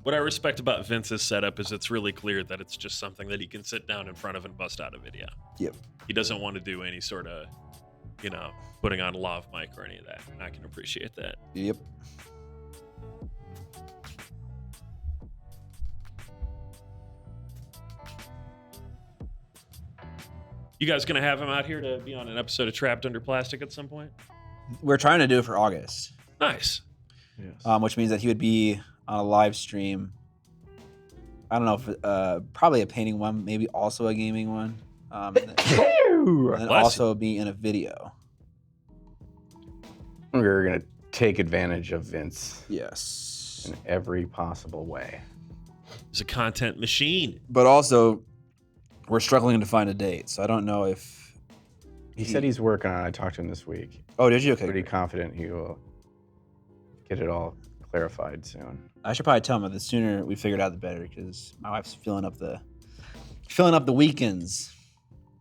What I respect about Vince's setup is it's really clear that it's just something that he can sit down in front of and bust out a video. Yep. He doesn't want to do any sort of, putting on a lav mic or any of that. And I can appreciate that. Yep. You guys gonna have him out here to be on an episode of Trapped Under Plastic at some point? We're trying to do it for August, Nice. Yes. which means that he would be on a live stream. I don't know if probably a painting one, maybe also a gaming one, and then Bless also be in a video. We're gonna take advantage of Vince Yes. in every possible way. He's a content machine. But also, we're struggling to find a date, so I don't know if He said he's working on it. I talked to him this week. Oh, did you? Okay. Pretty confident he will get it all clarified soon. I should probably tell him that the sooner we figure it out, the better, because my wife's filling up the weekends.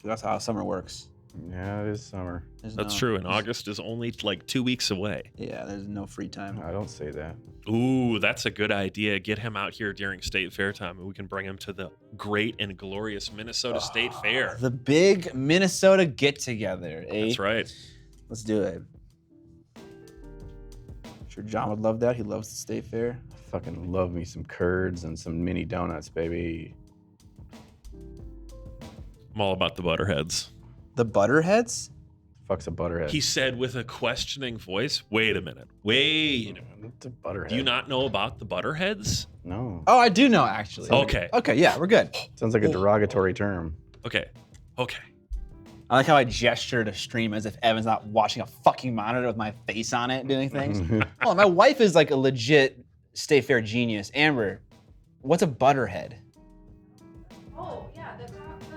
That's how summer works. Yeah, it is summer. That's true. And August is only like 2 weeks away. Yeah, there's no free time. I don't say that. Ooh, that's a good idea. Get him out here during State Fair time, and we can bring him to the great and glorious Minnesota State Fair. The big Minnesota get together. Eh? That's right. Let's do it. Sure, John would love that. He loves the State Fair. I fucking love me some curds and some mini donuts, baby. I'm all about the Butterheads. The Butterheads? Fuck's a butterhead. He said with a questioning voice, wait a minute. Wait. It's a butterhead. Do you not know about the Butterheads? No. Oh, I do know, actually. Okay. Okay, yeah, we're good. Sounds like a derogatory term. Okay. I like how I gesture to stream as if Evan's not watching a fucking monitor with my face on it doing things. Oh, my wife is like a legit State Fair genius. Amber, what's a Butterhead? Oh, yeah, the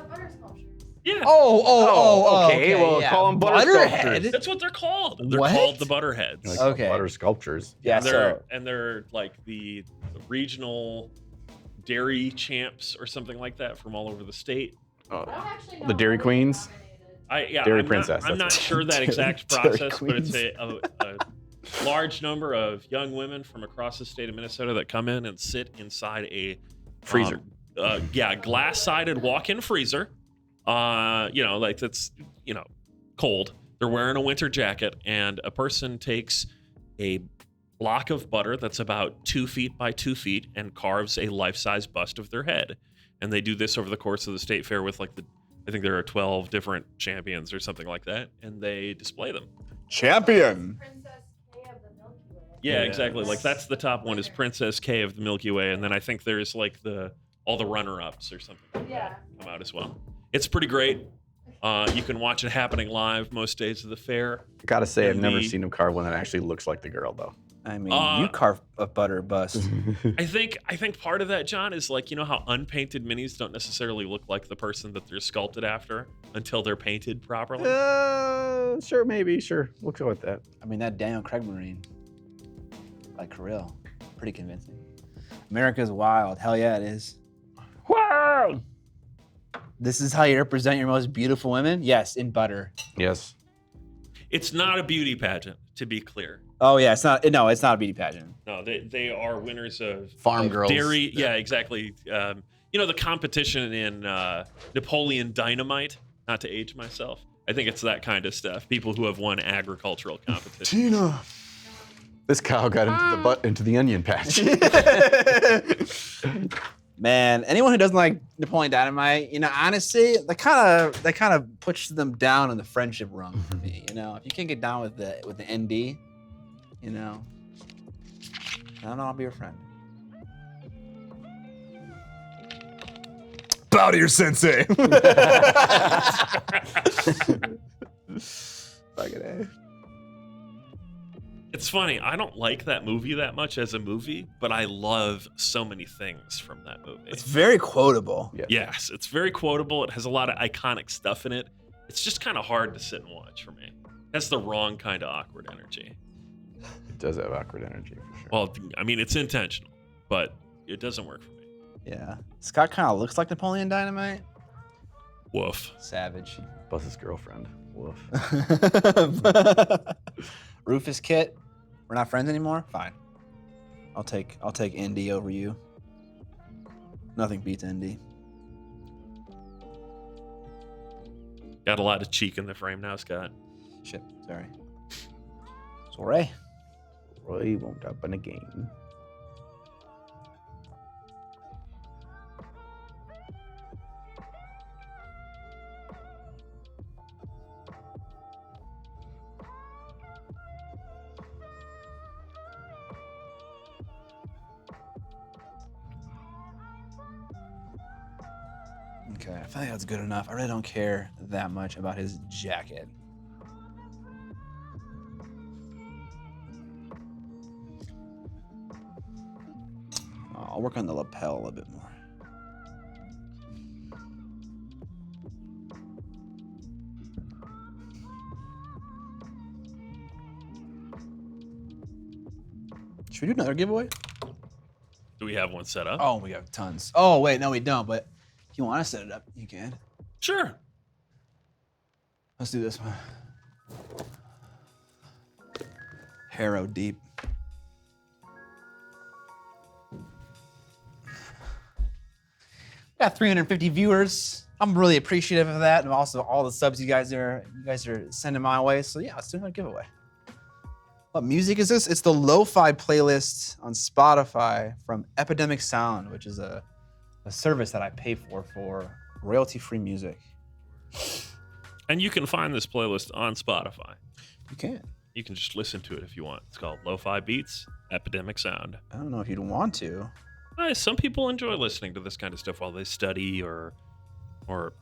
butter sculptures. Yeah. okay. Well, yeah. call them butter sculptures. That's what they're called. They're What? called the Butterheads. Like Okay. butter sculptures. Yeah, They're like the regional dairy champs or something like that from all over the state. I don't actually know The Dairy how they Queens? nominated. Dairy I'm Princess, I'm that's not it. sure that exact Dairy process, but it's Queens. a large number of young women from across the state of Minnesota that come in and sit inside a Freezer. glass-sided walk-in freezer. Like that's cold. They're wearing a winter jacket, and a person takes a block of butter that's about 2 feet by 2 feet and carves a life-size bust of their head. And they do this over the course of the state fair with I think there are 12 different champions or something like that, and they display them. Champion. Princess K of the Milky Way. Yeah, exactly. Like that's the top one is Princess K of the Milky Way, and then I think there's like all the runner-ups or something like Yeah. that come out as well. It's pretty great. You can watch it happening live most days of the fair. Gotta say, I've And never the- seen him carve one that actually looks like the girl, though. I mean, you carve a butter bust. I think part of that, John, is like, you know how unpainted minis don't necessarily look like the person that they're sculpted after until they're painted properly. Sure, maybe, sure. We'll go with that. I mean, that Daniel Craig Marine, like Kirill, pretty convincing. America's wild. Hell yeah, it is. Wow! This is how you represent your most beautiful women? Yes, in butter. Yes. It's not a beauty pageant, to be clear. Oh yeah, it's not. No, it's not a beauty pageant. No, they are winners of Farm girls. dairy. Yeah, exactly. You know, the competition in Napoleon Dynamite. Not to age myself, I think it's that kind of stuff. People who have won agricultural competition. Tina. This cow got into the onion patch. Man, anyone who doesn't like Napoleon Dynamite, you know, honestly, that kind of pushes them down in the friendship rung for me. You know, if you can't get down with the ND, you know, I don't know, I'll be your friend. Bow to your sensei. Fucking A. It's funny. I don't like that movie that much as a movie, but I love so many things from that movie. It's very quotable. Yeah. Yes, it's very quotable. It has a lot of iconic stuff in it. It's just kind of hard to sit and watch for me. That's the wrong kind of awkward energy. It does have awkward energy, for sure. Well, I mean, it's intentional, but it doesn't work for me. Yeah. Scott kind of looks like Napoleon Dynamite. Woof. Savage. Plus his girlfriend. Woof. Rufus Kit. We're not friends anymore? Fine. I'll take Indy over you. Nothing beats Indy. Got a lot of cheek in the frame now, Scott. Shit, sorry. Sorry. Roy won't open a game. Okay, I feel like that's good enough. I really don't care that much about his jacket. I'll work on the lapel a little bit more. Should we do another giveaway? Do we have one set up? Oh, we got tons. Oh, wait, no, we don't. But if you want to set it up, you can. Sure. Let's do this one. Harrow deep. Got 350 viewers. I'm really appreciative of that, and also all the subs you guys are sending my way. So yeah, let's do another giveaway. What music is this? It's the lo-fi playlist on Spotify from Epidemic Sound, which is a service that I pay for royalty-free music. And you can find this playlist on Spotify. You can. You can just listen to it if you want. It's called Lo-Fi Beats, Epidemic Sound. I don't know if you'd want to. Some people enjoy listening to this kind of stuff while they study or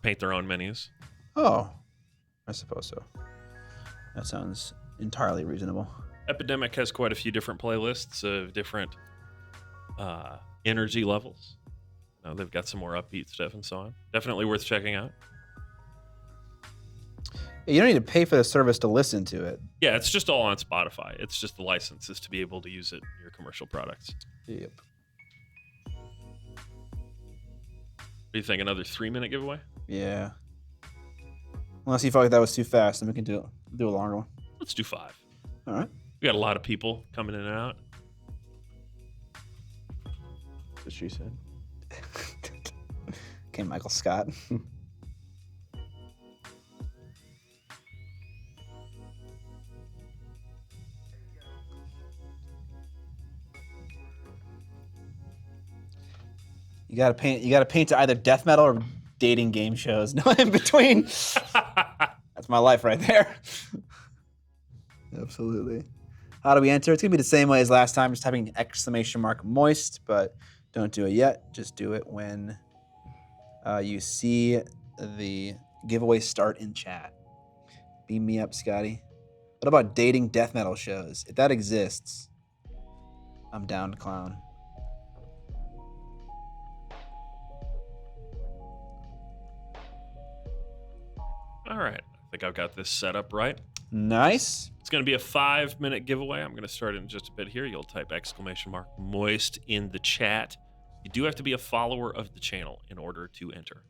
paint their own minis. Oh, I suppose so. That sounds entirely reasonable. Epidemic has quite a few different playlists of different energy levels. They've got some more upbeat stuff and so on. Definitely worth checking out. You don't need to pay for the service to listen to it. Yeah, it's just all on Spotify. It's just the license is to be able to use it in your commercial products. Yep. Do you think another 3-minute giveaway? Yeah. Unless you felt like that was too fast, then we can do a longer one. Let's do 5. All right. We got a lot of people coming in and out. That's what she said. Okay, Michael Scott. You gotta paint to either death metal or dating game shows. No in between. That's my life right there. Absolutely. How do we enter? It's gonna be the same way as last time, just typing !moist, but don't do it yet. Just do it when you see the giveaway start in chat. Beam me up, Scotty. What about dating death metal shows? If that exists, I'm down to clown. All right. I think I've got this set up right. Nice. It's going to be a 5-minute giveaway. I'm going to start in just a bit here. You'll type !moist in the chat. You do have to be a follower of the channel in order to enter.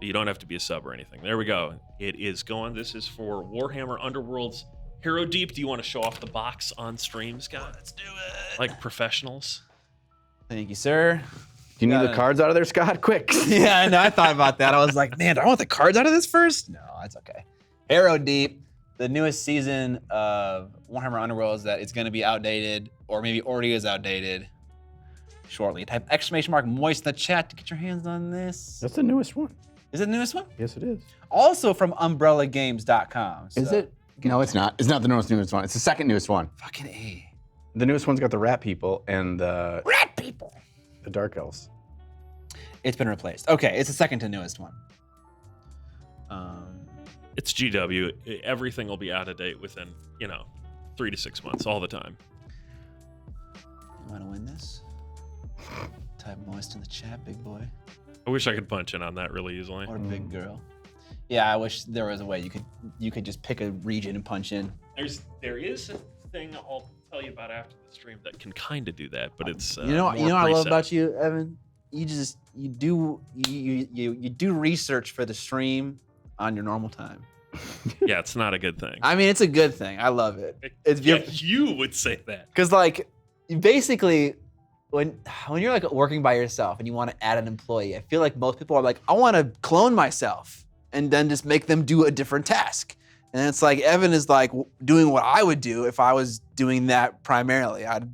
You don't have to be a sub or anything. There we go. It is going. This is for Warhammer Underworld's Hero Deep. Do you want to show off the box on stream, Scott? Let's do it. Like professionals. Thank you, sir. Do you need Got the it. cards out of there, Scott? Quick. Yeah, I know. I thought about that. I was like, man, do I want the cards out of this first? No, that's okay. Hero Deep, the newest season of Warhammer Underworld, is that it's going to be outdated, or maybe already is outdated shortly. Type !moist in the chat to get your hands on this. That's the newest one. Is it the newest one? Yes, it is. Also from UmbrellaGames.com. Is it? No, it's not. It's not the newest one. It's the second newest one. Fucking A. The newest one's got the rat people and the Rat people. the dark elves. It's been replaced. Okay, it's the second to newest one. It's GW. Everything will be out of date within, 3 to 6 months, all the time. You want to win this? Type moist in the chat, big boy. I wish I could punch in on that really easily. Or big girl. Yeah, I wish there was a way you could just pick a region and punch in. There is a thing I'll tell you about after the stream that can kind of do that, but it's You know what more I love preset. about you, Evan? You do research for the stream on your normal time. Yeah, it's not a good thing. I mean, it's a good thing. I love it. It's Yeah, you would say that. because like basically when you're like working by yourself and you want to add an employee, I feel like most people are like, I want to clone myself and then just make them do a different task. And it's like Evan is like doing what I would do if I was doing that primarily. I'd,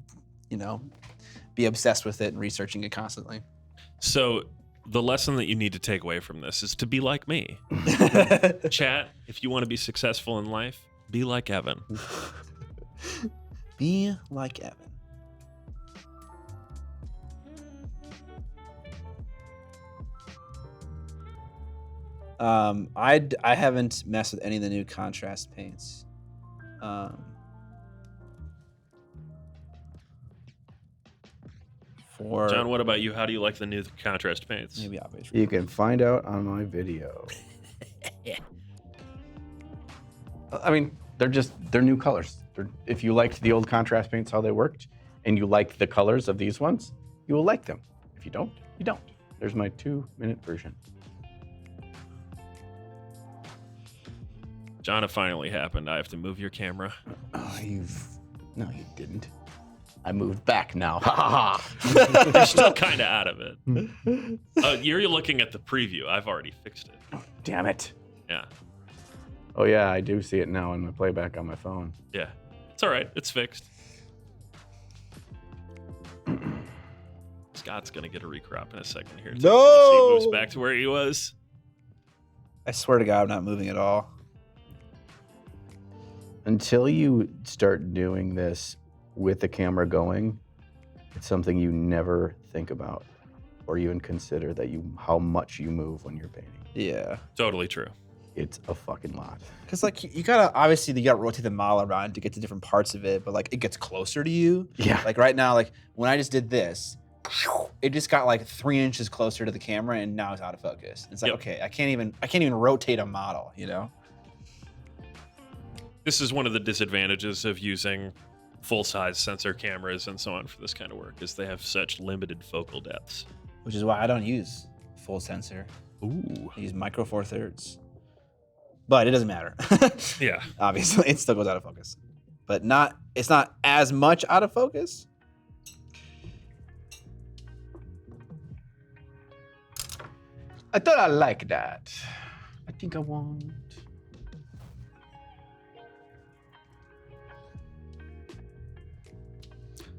be obsessed with it and researching it constantly. So the lesson that you need to take away from this is to be like me. Chat, if you want to be successful in life, be like Evan. Be like Evan. I haven't messed with any of the new contrast paints. John, what about you? How do you like the new contrast paints? Maybe obvious. You can find out on my video. I mean, they're new colors. If you liked the old contrast paints, how they worked, and you like the colors of these ones, you will like them. If you don't, you don't. There's my 2-minute version. John, it finally happened. I have to move your camera. Oh, no, you didn't. I moved back now. Ha ha ha. You're still kind of out of it. You're looking at the preview. I've already fixed it. Oh, damn it. Yeah. Oh yeah, I do see it now in my playback on my phone. Yeah. It's all right. It's fixed. Scott's going to get a recrop in a second here. Too. No! Once he moves back to where he was. I swear to God, I'm not moving at all. Until you start doing this with the camera going, it's something you never think about or even consider how much you move when you're painting. Yeah. Totally true. It's a fucking lot. Because like you gotta rotate the model around to get to different parts of it, but like it gets closer to you. Yeah. Like right now, like when I just did this, it just got like 3 inches closer to the camera, and now it's out of focus. It's like, Yep. okay, I can't even rotate a model, This is one of the disadvantages of using full-size sensor cameras and so on for this kind of work, is they have such limited focal depths. Which is why I don't use full sensor. Ooh. I use micro 4/3. But it doesn't matter. Yeah. Obviously, it still goes out of focus. But it's not as much out of focus. I thought I liked that. I think I want.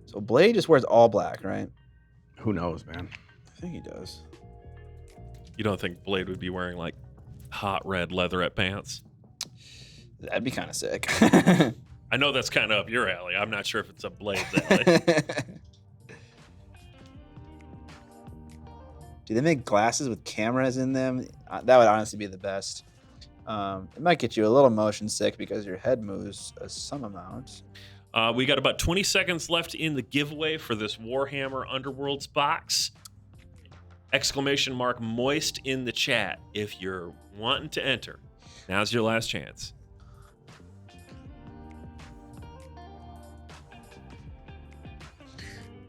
So Blade just wears all black, right? Who knows, man? I think he does. You don't think Blade would be wearing like hot red leatherette pants? That'd be kind of sick. I know that's kind of up your alley. I'm not sure if it's a Blade's alley. Do they make glasses with cameras in them? That would honestly be the best. It might get you a little motion sick because your head moves some amount. We got about 20 seconds left in the giveaway for this Warhammer Underworlds box. Exclamation mark moist in the chat if you're wanting to enter. Now's your last chance.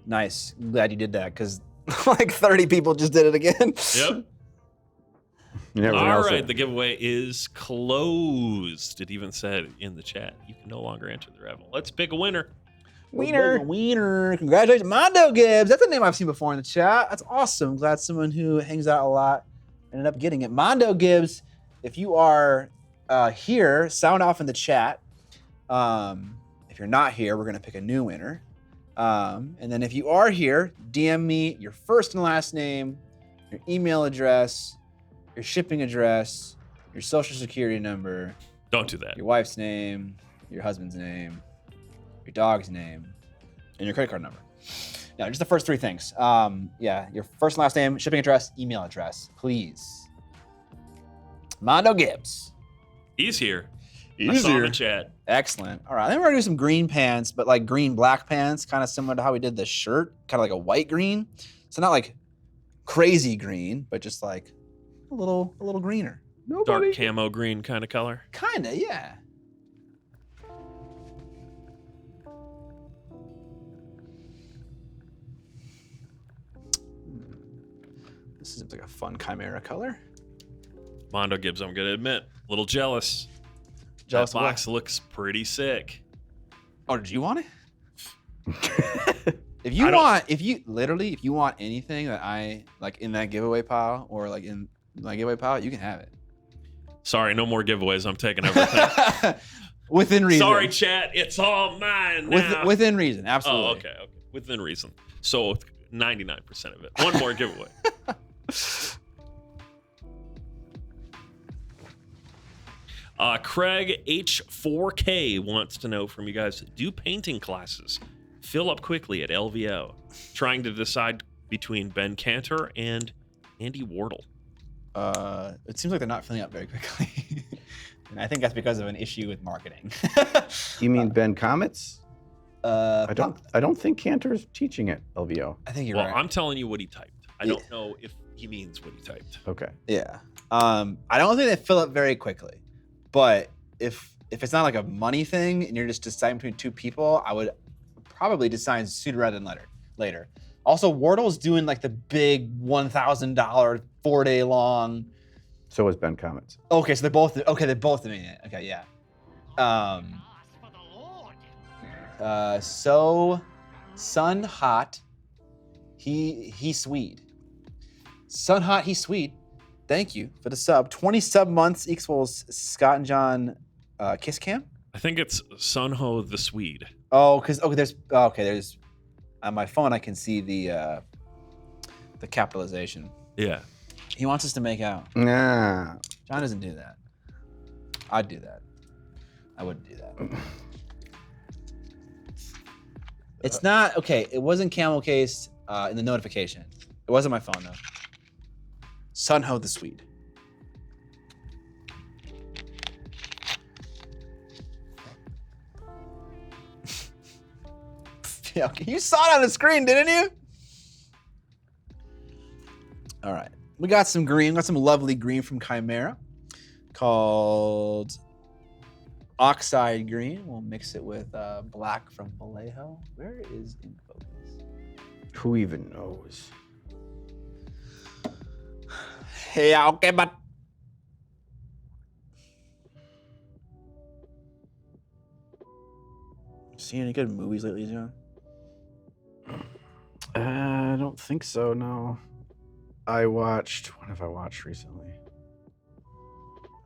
Nice. I'm glad you did that because like 30 people just did it again. Yep. All right, the giveaway is closed. It even said in the chat, you can no longer enter the raffle. Let's pick a winner. Wiener. Congratulations. Mondo Gibbs. That's a name I've seen before in the chat. That's awesome. Glad someone who hangs out a lot ended up getting it. Mondo Gibbs, if you are here, sound off in the chat. If you're not here, we're going to pick a new winner. And then if you are here, DM me your first and last name, your email address, your shipping address, your social security number. Don't do that. Your wife's name, your husband's name, your dog's name, and your credit card number. No, just the first three things. Yeah, your first and last name, shipping address, email address, please. Mondo Gibbs. He's here. He's I saw him here. in chat. Excellent. All right, then we're gonna do some green pants, but like green black pants, kind of similar to how we did the shirt, kind of like a white green. So not like crazy green, but just like a little greener. Dark camo green kind of color. Kinda, yeah. This seems like a fun chimera color. Mondo Gibbs, I'm going to admit, a little jealous. Jealous That of what? box looks pretty sick. Oh, did you want it? If you want anything that I like in that giveaway pile or like in my giveaway pile, you can have it. Sorry, no more giveaways. I'm taking everything. Within reason. Sorry, chat. It's all mine now. Within reason, absolutely. Oh, okay. Within reason. So 99% of it. One more giveaway. Craig H4K wants to know from you guys, do painting classes fill up quickly at LVO? Trying to decide between Ben Cantor and Andy Wardle. It seems like they're not filling up very quickly. And I think that's because of an issue with marketing. You mean Ben Comets? I don't. don't think Cantor's teaching at LVO. I think you're Well, right. I'm telling you what he typed. I don't know if he means what he typed. Okay. Yeah. I don't think they fill up very quickly. But if it's not like a money thing and you're just deciding between two people, I would probably decide sooner rather than later. Also, Wardle's doing like the big $1,000 4-day long. So is Ben Comets. Okay, so they're both doing it. Okay, yeah. Ask for the Lord. So Sun Hot, he Swede. Sun Hot, he Swede. Thank you for the sub. 20 sub months equals Scott and John Kiss Cam. I think it's Sunho the Swede. Oh, there's on my phone I can see the capitalization. Yeah. He wants us to make out. Nah. John doesn't do that. I'd do that. I wouldn't do that. It's not okay. It wasn't camel cased in the notification. It wasn't my phone though. Sunho the Swede. Yeah, okay. You saw it on the screen, didn't you? All right. We got some green. We got some lovely green from Chimera called Oxide Green. We'll mix it with black from Vallejo. Where is in focus? Who even knows? Yeah, okay, but seen any good movies lately, John? I don't think so, no. What have I watched recently?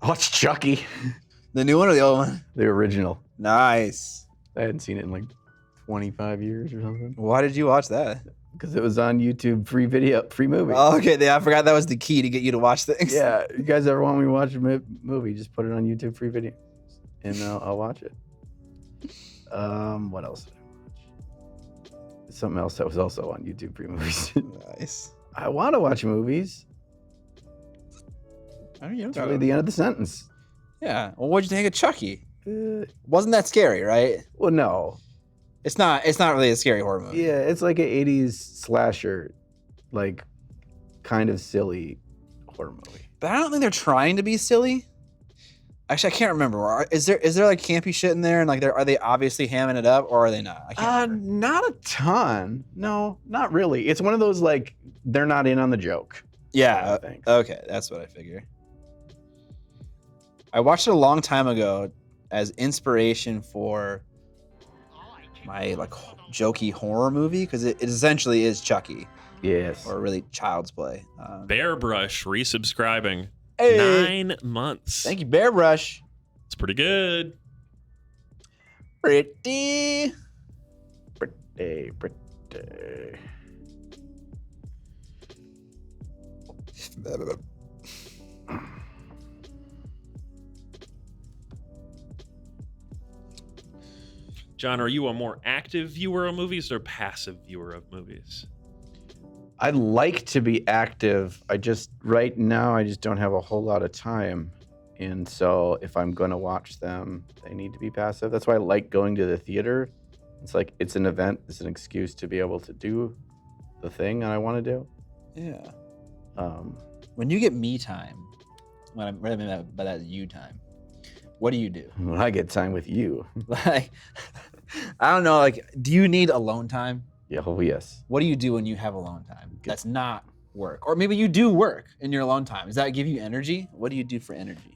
I watched Chucky, The new one or the old one? the original. Nice. I hadn't seen it in like 25 years or something. Why did you watch that? Because it was on YouTube, free movie. Oh, okay, yeah, I forgot that was the key to get you to watch things. Yeah, you guys ever want me to watch a movie, just put it on YouTube, free video, and I'll watch it. What else did I watch? Something else that was also on YouTube, free movies. Nice. I want to watch movies. I don't know. It's really the end of the sentence. Yeah. Well, what'd you think of Chucky? Uh, Wasn't that scary, right? well, no. It's not really a scary horror movie. Yeah, it's like an 80s slasher, like kind of silly horror movie. But I don't think they're trying to be silly. Actually, I can't remember. Is there like campy shit in there, and like are they obviously hamming it up, or are they not? I can't remember. Not a ton. No, not really. It's one of those like they're not in on the joke. Yeah. I think. Okay, that's what I figure. I watched it a long time ago as inspiration for my like jokey horror movie because it essentially is Chucky Yes. or really Child's Play. Bearbrush resubscribing. Hey. 9 months. Thank you, Bearbrush. It's pretty good. Pretty. Pretty. John, are you a more active viewer of movies or passive viewer of movies? I'd like to be active. Right now I just don't have a whole lot of time. And so if I'm going to watch them, they need to be passive. That's why I like going to the theater. It's like, it's an event. It's an excuse to be able to do the thing that I want to do. Yeah. Um, When you get me time, what I mean by that is you time, what do you do? when I get time with you. Like, I don't know. Like, do you need alone time? Yeah, oh yes. What do you do when you have alone time? That's not work. Or maybe you do work in your alone time. Does that give you energy? What do you do for energy?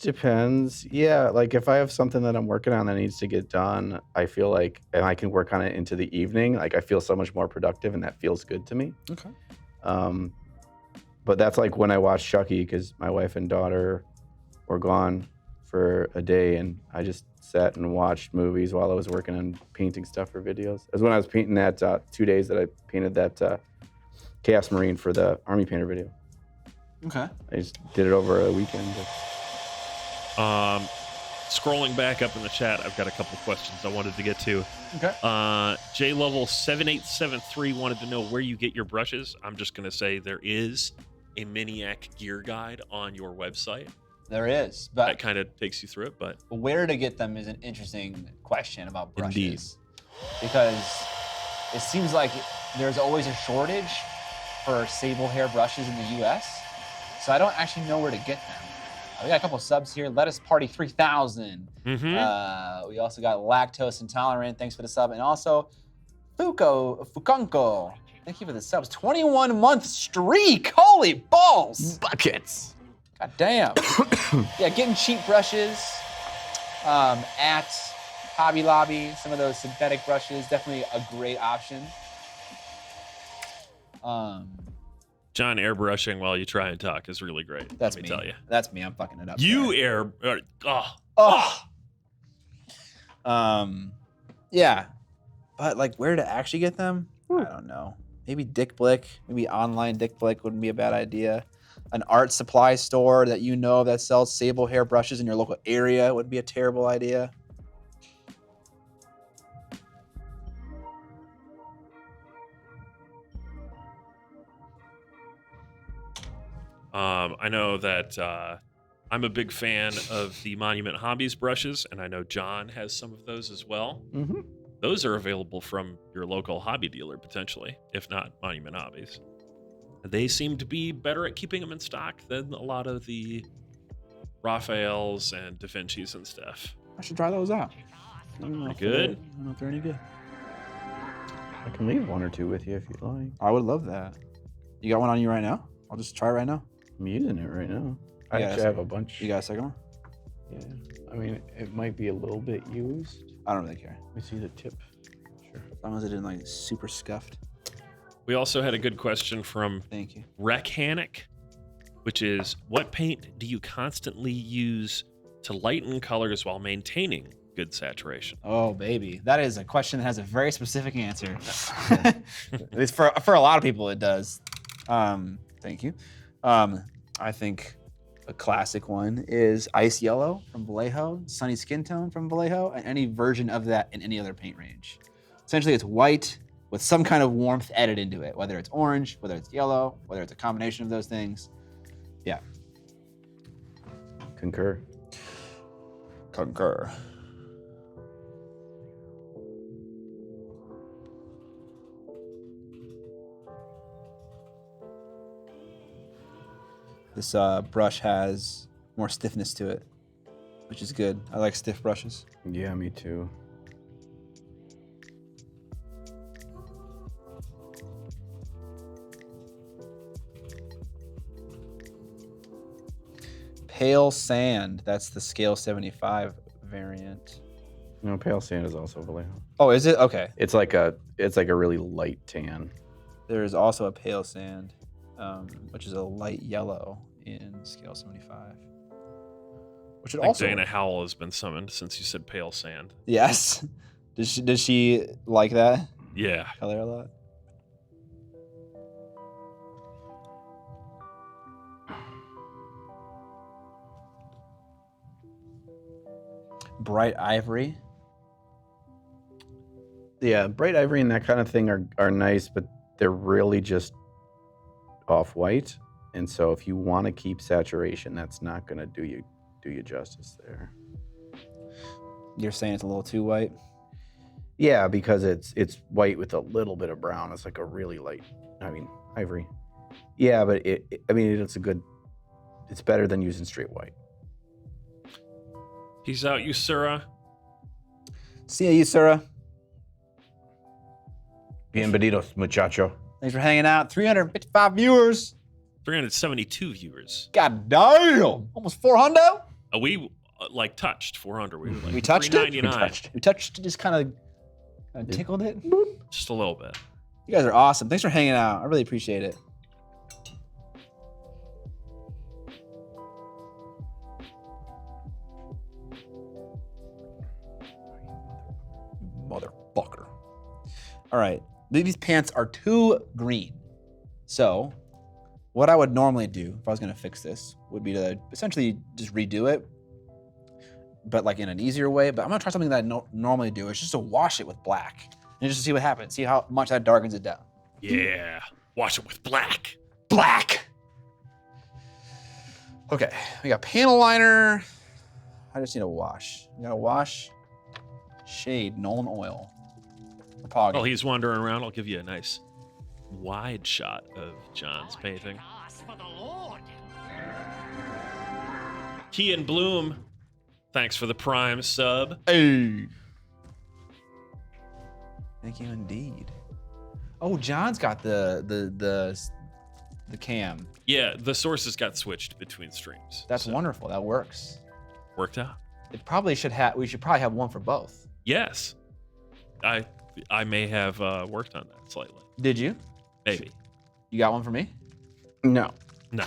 Depends. Yeah, like if I have something that I'm working on that needs to get done, I feel like, and I can work on it into the evening, like I feel so much more productive and that feels good to me. Okay. But that's like when I watched Chucky because my wife and daughter were gone for a day and I just sat and watched movies while I was working on painting stuff for videos. It was when I was painting that 2 days that I painted that Chaos Marine for the Army Painter video. Okay. I just did it over a weekend. Scrolling back up in the chat, I've got a couple questions I wanted to get to. Okay. JLevel7873 wanted to know where you get your brushes. I'm just going to say there is a Miniac gear guide on your website. There is, That but kind of takes you through it, but where to get them is an interesting question about brushes. Indeed. Because it seems like there's always a shortage for sable hair brushes in the US. So I don't actually know where to get them. We got a couple subs here. Lettuce Party 3000. We also got Lactose Intolerant. Thanks for the sub. And also Fukunko. Thank you for the subs. 21-month streak. Holy balls. Buckets. God damn. Yeah, getting cheap brushes at Hobby Lobby. Some of those synthetic brushes, definitely a great option. John airbrushing while you try and talk is really great. That's let me me. tell you. That's me. I'm fucking it up. You Sorry. Yeah. But like where to actually get them? I don't know. Maybe Dick Blick. Maybe online Dick Blick wouldn't be a bad idea. An art supply store that you know that sells sable hair brushes in your local area would be a terrible idea. I know that I'm a big fan of the Monument Hobbies brushes, and I know John has some of those as well. Mm-hmm. Those are available from your local hobby dealer, potentially, if not Monument Hobbies. They seem to be better at keeping them in stock than a lot of the Raphaels and Da Vinci's and stuff. I should try those out. I don't know Pretty good. I don't know if they're any good. I can leave one or two with you if you'd like. I would love that. You got one on you right now? I'll just try it right now. I'm using it right now. I Yeah, actually so have a bunch. You got a second one? Yeah. I mean, it might be a little bit used. I don't really care. Let me see the tip. Sure. As long as it isn't like super scuffed. We also had a good question from Thank you. Recanic, which is, what paint do you constantly use to lighten colors while maintaining good saturation? Oh, baby. That is a question that has a very specific answer. At least for a lot of people, it does. Thank you. I think a classic one is Ice Yellow from Vallejo, Sunny Skin Tone from Vallejo, and any version of that in any other paint range. Essentially, it's white with some kind of warmth added into it, whether it's orange, whether it's yellow, whether it's a combination of those things. Yeah. Concur. Concur. This brush has more stiffness to it, which is good. I like stiff brushes. Yeah, me too. Pale sand. That's the scale 75 variant. No, pale sand is also Vallejo. Oh, is it? Okay. It's like a really light tan. There is also a pale sand, which is a light yellow in scale 75. Which would I think also Dana Howell has been summoned since you said pale sand. Yes. Does she like that Yeah. color a lot? Bright ivory. Yeah, bright ivory and that kind of thing are nice, but they're really just off-white. And so if you want to keep saturation, that's not going to do you justice there. You're saying it's a little too white? Yeah, because it's white with a little bit of brown. It's like a really light, ivory. Yeah, but it's better than using straight white. Peace out, Usura. See ya, Yusura. Bienvenidos, muchacho. Thanks for hanging out. 355 viewers. 372 viewers. God damn. Almost 400. We touched 400. We were like We touched it? 399. We touched it, just kind of tickled it. Just a little bit. You guys are awesome. Thanks for hanging out. I really appreciate it. Motherfucker. All right. These pants are too green. So, what I would normally do if I was going to fix this would be to essentially just redo it, but like in an easier way. But I'm going to try something that I normally do. It's just to wash it with black and just to see what happens. See how much that darkens it down. Yeah. Wash it with black. Black. Okay. We got panel liner. I just need a wash. We got a wash. Shade, Nolan oil. While he's wandering around, I'll give you a nice wide shot of John's painting. Ask for the Lord. Kian Bloom, thanks for the Prime sub. Hey. Thank you indeed. Oh, John's got the cam. Yeah, the sources got switched between streams. That's so wonderful. That works. worked out. It probably should have. We should probably have one for both. Yes, I may have worked on that slightly. Did you? Maybe. You got one for me? No. No.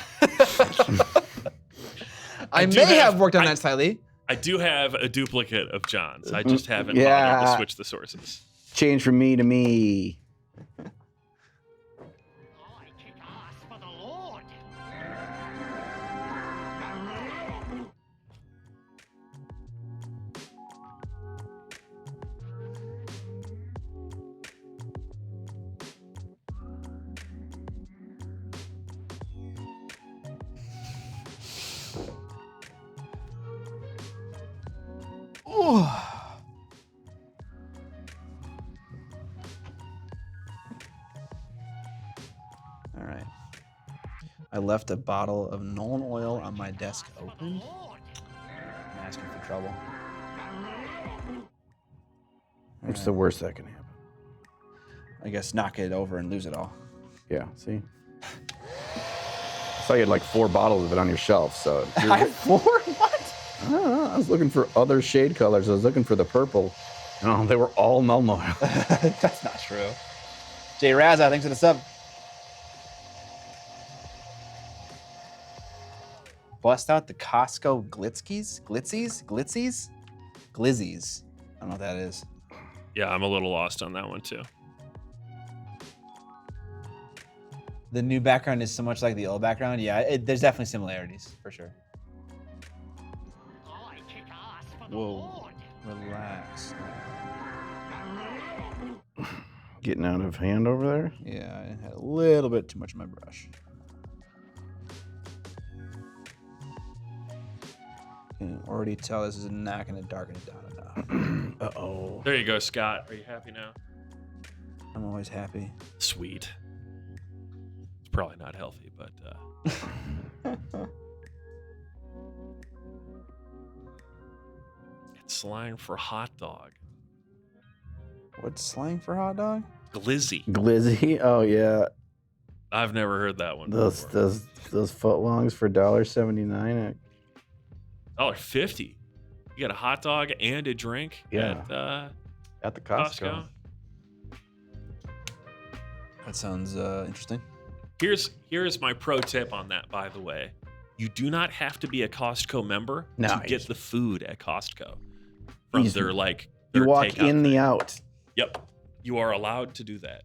I may have worked on that slightly. I do have a duplicate of John's. I just haven't bothered Yeah. to switch the sources. Change from me to me. I kick ass for the Lord. Ooh. All right. I left a bottle of Nolan oil on my desk open. Lord. I'm asking for trouble. What's the worst that can happen? I guess knock it over and lose it all. Yeah, see? I saw you had like 4 bottles of it on your shelf, so. I have 4? What? I don't know. I was looking for other shade colors. I was looking for the purple. No, they were all Nolan oil. That's not true. Jay Razza, thanks for the sub. Bust out the Costco glitzies? Glizzies. I don't know what that is. Yeah, I'm a little lost on that one too. The new background is so much like the old background. Yeah, there's definitely similarities, for sure. I kick ass for the Whoa. Lord. Relax. getting out of hand over there. Yeah, I had a little bit too much in my brush. Can already tell this is not going to darken it down enough. Uh-oh. There you go, Scott. Are you happy now? I'm always happy. Sweet. It's probably not healthy, but it's slang for hot dog. What's slang for hot dog? Glizzy. Glizzy. Oh yeah. I've never heard that one Those before. those footlongs for $1.79 $1.50. You got a hot dog and a drink at the Costco. That sounds interesting. Here's my pro tip on that, by the way. You do not have to be a Costco member to Nice. get the food at Costco from Easy. their You walk takeout in the thing. out. Yep. You are allowed to do that.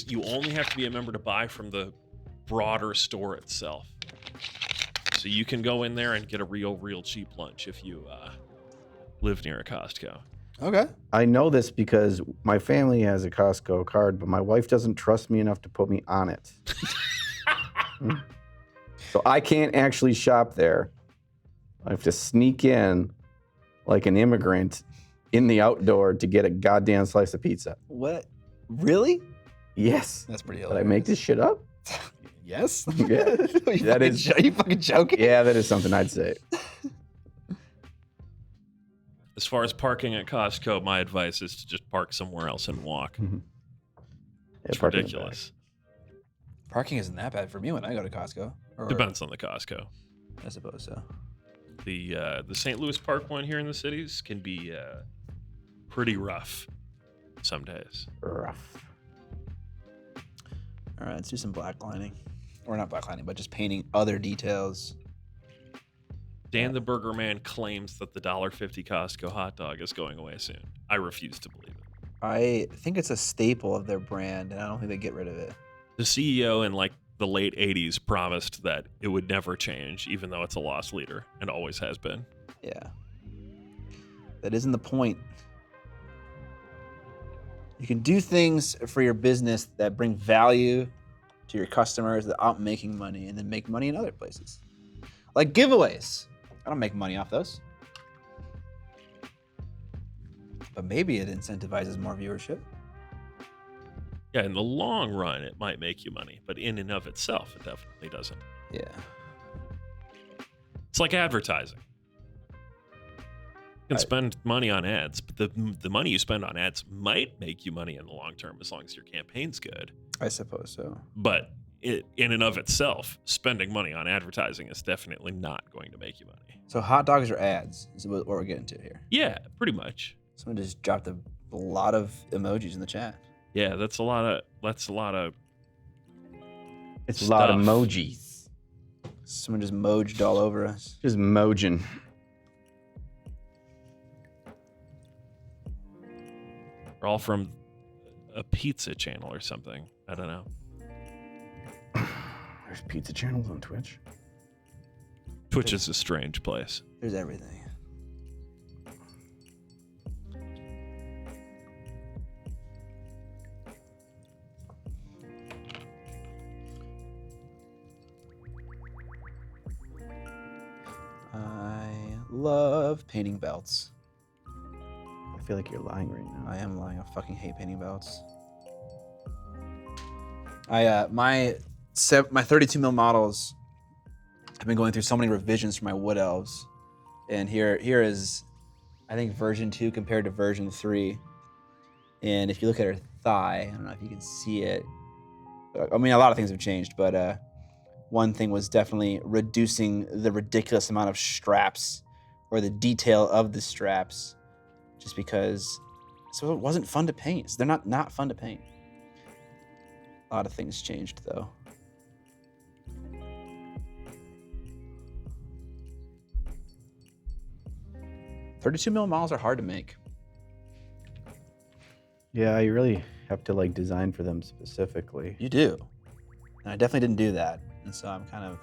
You only have to be a member to buy from the broader store itself. So you can go in there and get a real cheap lunch if you live near a Costco. Okay. I know this because my family has a Costco card, but my wife doesn't trust me enough to put me on it. So I can't actually shop there. I have to sneak in like an immigrant in the outdoor to get a goddamn slice of pizza. What? Really? Yes. That's pretty Did hilarious. I make this shit up? Yes. Yeah. That is- Are you fucking joking? Yeah, that is something I'd say. As far as parking at Costco, my advice is to just park somewhere else and walk. Yeah, It's park in the back. ridiculous. Parking isn't that bad for me when I go to Costco. Or, Depends on the Costco. I suppose so. The St. Louis Park one here in the cities can be pretty rough some days. Rough. All right, let's do some black lining. Or not black lining, but just painting other details. Dan the Burger Man claims that the $1.50 Costco hot dog is going away soon. I refuse to believe it. I think it's a staple of their brand, and I don't think they get rid of it. The CEO in like the late 80s promised that it would never change, even though it's a lost leader and always has been. Yeah. That isn't the point. You can do things for your business that bring value to your customers without making money, and then make money in other places. Like giveaways. I don't make money off those. But maybe it incentivizes more viewership. Yeah, in the long run, it might make you money, but in and of itself, it definitely doesn't. Yeah. It's like advertising. You can spend money on ads, but the money you spend on ads might make you money in the long term as long as your campaign's good. I suppose so. But in and of itself, spending money on advertising is definitely not going to make you money. So hot dogs are ads is what we're getting to here. Yeah, pretty much. Someone just dropped a lot of emojis in the chat. Yeah, that's a lot of It's a lot of Stuff. emojis. Someone just mojed all over us. Just mojing. They're all from a pizza channel or something. I don't know. There's pizza channels on Twitch. Twitch is a strange place. There's everything. I love painting belts. I feel like you're lying right now. I am lying. I fucking hate painting belts. My 32 mil models. I've been going through so many revisions for my wood elves, and here is, I think, version 2 compared to version 3. And if you look at her thigh, I don't know if you can see it. I mean, a lot of things have changed, but one thing was definitely reducing the ridiculous amount of straps or the detail of the straps, just because so it wasn't fun to paint. So they're not fun to paint. A lot of things changed though. .32 mil models are hard to make. Yeah, you really have to like design for them specifically. You do. And I definitely didn't do that. And so I'm kind of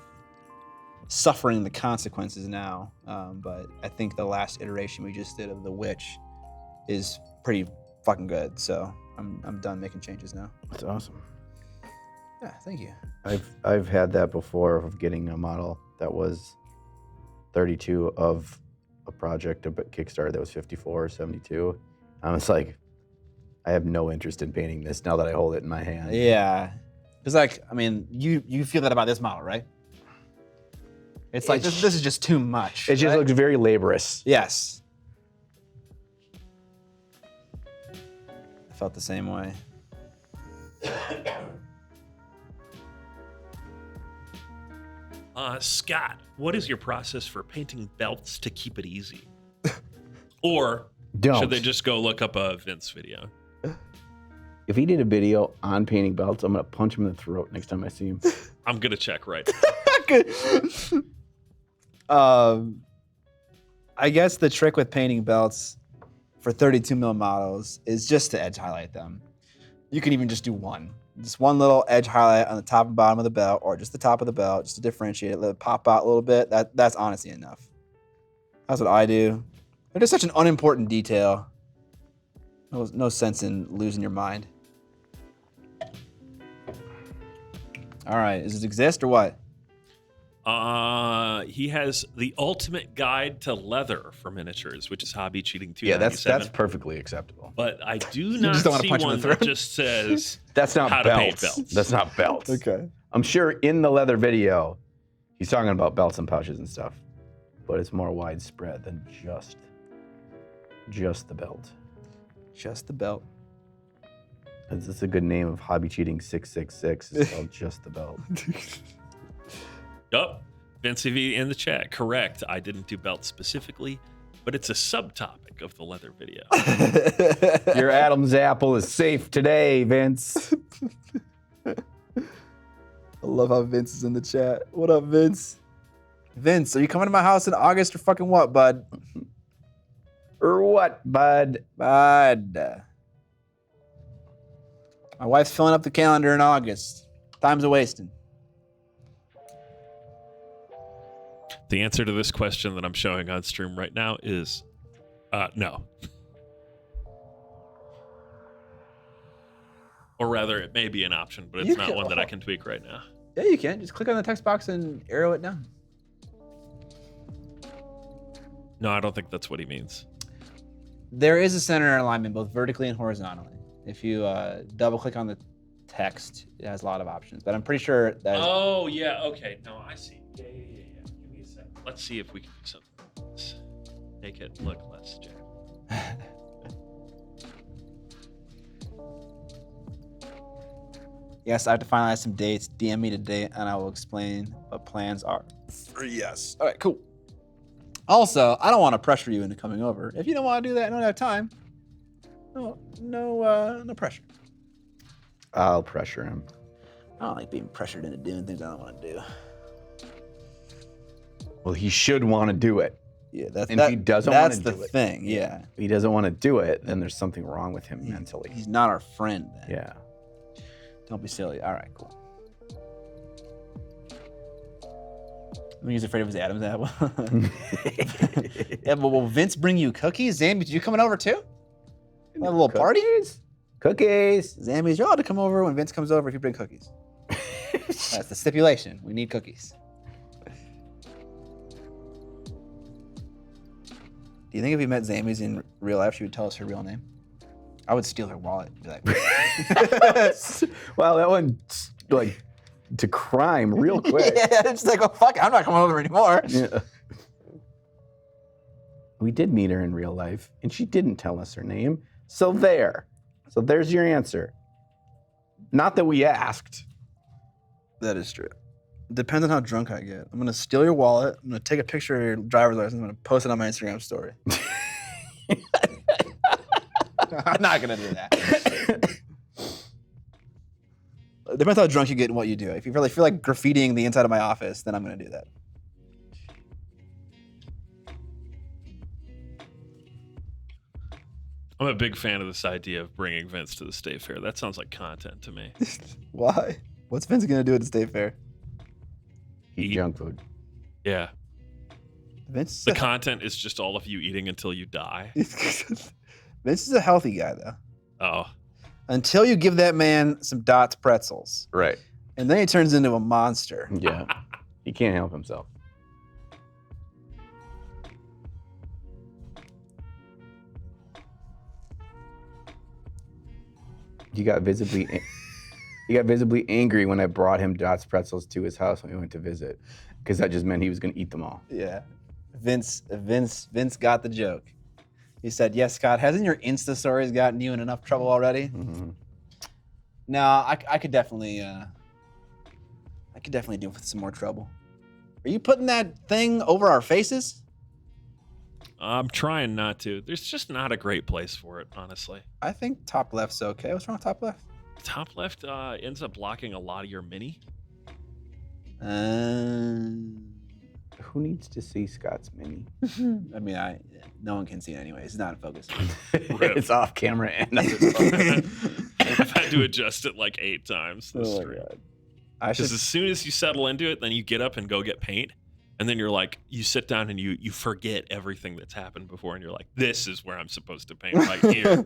suffering the consequences now. But I think the last iteration we just did of the Witch is pretty fucking good. So I'm done making changes now. That's awesome. Yeah, thank you. I've had that before of getting a model that was 32 of a project, a Kickstarter that was 54 or 72. I was like, I have no interest in painting this now that I hold it in my hand. Yeah, because like I mean, you feel that about this model, right? It's like this is just too much. It just right? looks very laborious. Yes. I felt the same way. Scott, what is your process for painting belts to keep it easy? Or Don't. should they just go look up a Vince video? If he did a video on painting belts, I'm gonna punch him in the throat next time I see him. I'm gonna check right. I guess the trick with painting belts for 32 mil models is just to edge highlight them. You can even just do just one little edge highlight on the top and bottom of the belt, or just the top of the belt, just to differentiate it, let it pop out a little bit. That's honestly enough. That's what I do. They're just such an unimportant detail. No sense in losing your mind. All right, does it exist or what? He has the ultimate guide to leather for miniatures, which is Hobby Cheating 297. Yeah, that's perfectly acceptable. But I do not just don't wanna see punch him in one the that throat? just says That's not how to paint belts. belts. That's not belts. Okay. I'm sure in the leather video, he's talking about belts and pouches and stuff, but it's more widespread than just the belt. Just the belt. It's a good name of Hobby Cheating 666. It's called Just the Belt. Yup. Vince V in the chat. Correct. I didn't do belts specifically, but it's a subtopic of the leather video. Your Adam's apple is safe today, Vince. I love how Vince is in the chat. What up, Vince? Vince, are you coming to my house in August or fucking what, bud? Or what, bud? Bud. My wife's filling up the calendar in August. Time's a wasting. The answer to this question that I'm showing on stream right now is no. Or rather, it may be an option, but it's You not can- one that I can tweak right now. Yeah, you can. Just click on the text box and arrow it down. No, I don't think that's what he means. There is a center alignment both vertically and horizontally. If you double click on the text, it has a lot of options. But I'm pretty sure that is Oh, yeah. Okay. No, I see. Yeah. Give me a second. Let's see if we can do something. Let's make it look less jacked. Yes, I have to finalize some dates. DM me today, and I will explain what plans are for yes. All right, cool. Also, I don't want to pressure you into coming over. If you don't want to do that and don't have time, no pressure. I'll pressure him. I don't like being pressured into doing things I don't want to do. Well, he should want to do it. Yeah, that's And if he doesn't wanna do that's the it- thing. Yeah, If he doesn't want to do it, then there's something wrong with him mentally. he's not our friend. Then. Yeah. Don't be silly. All right, cool. I mean, he's afraid of his Adam's apple. Yeah, but will Vince bring you cookies? Zambies, you coming over too? A little party? Cookies. Zambies, you're allowed to come over when Vince comes over if you bring cookies. That's the stipulation. We need cookies. Do you think if we met Zambies in real life, she would tell us her real name? I would steal her wallet and be like, Well, that went like to crime real quick. yeah, it's like, oh, fuck it, I'm not coming over anymore. Yeah. We did meet her in real life, and she didn't tell us her name. So there's your answer. Not that we asked. That is true. Depends on how drunk I get. I'm gonna steal your wallet. I'm gonna take a picture of your driver's license. I'm gonna post it on my Instagram story. I'm not gonna do that. Depends how drunk you get and what you do. If you really feel like graffitiing the inside of my office, then I'm gonna do that. I'm a big fan of this idea of bringing Vince to the state fair. That sounds like content to me. Why? What's Vince gonna do at the state fair? Eat junk food. Yeah. Vince. The content is just all of you eating until you die. Vince is a healthy guy, though. Oh. Until you give that man some Dots pretzels. Right. And then he turns into a monster. Yeah. He can't help himself. He got visibly angry when I brought him Dots pretzels to his house when we went to visit, because that just meant he was going to eat them all. Yeah. Vince got the joke. He said, "Yes, Scott, hasn't your Insta stories gotten you in enough trouble already?" Mm-hmm. No, I could definitely do with some more trouble. Are you putting that thing over our faces? I'm trying not to. There's just not a great place for it, honestly. I think top left's okay. What's wrong with top left? Top left ends up blocking a lot of your mini. Who needs to see Scott's mini? I mean, no one can see it anyways. It's not in focus. It's off camera and on his phone. I've had to adjust it like 8 times this Oh my stream. God. I should. Because as soon as you settle into it, then you get up and go get paint. And then you're like, you sit down and you forget everything that's happened before. And you're like, this is where I'm supposed to paint right here.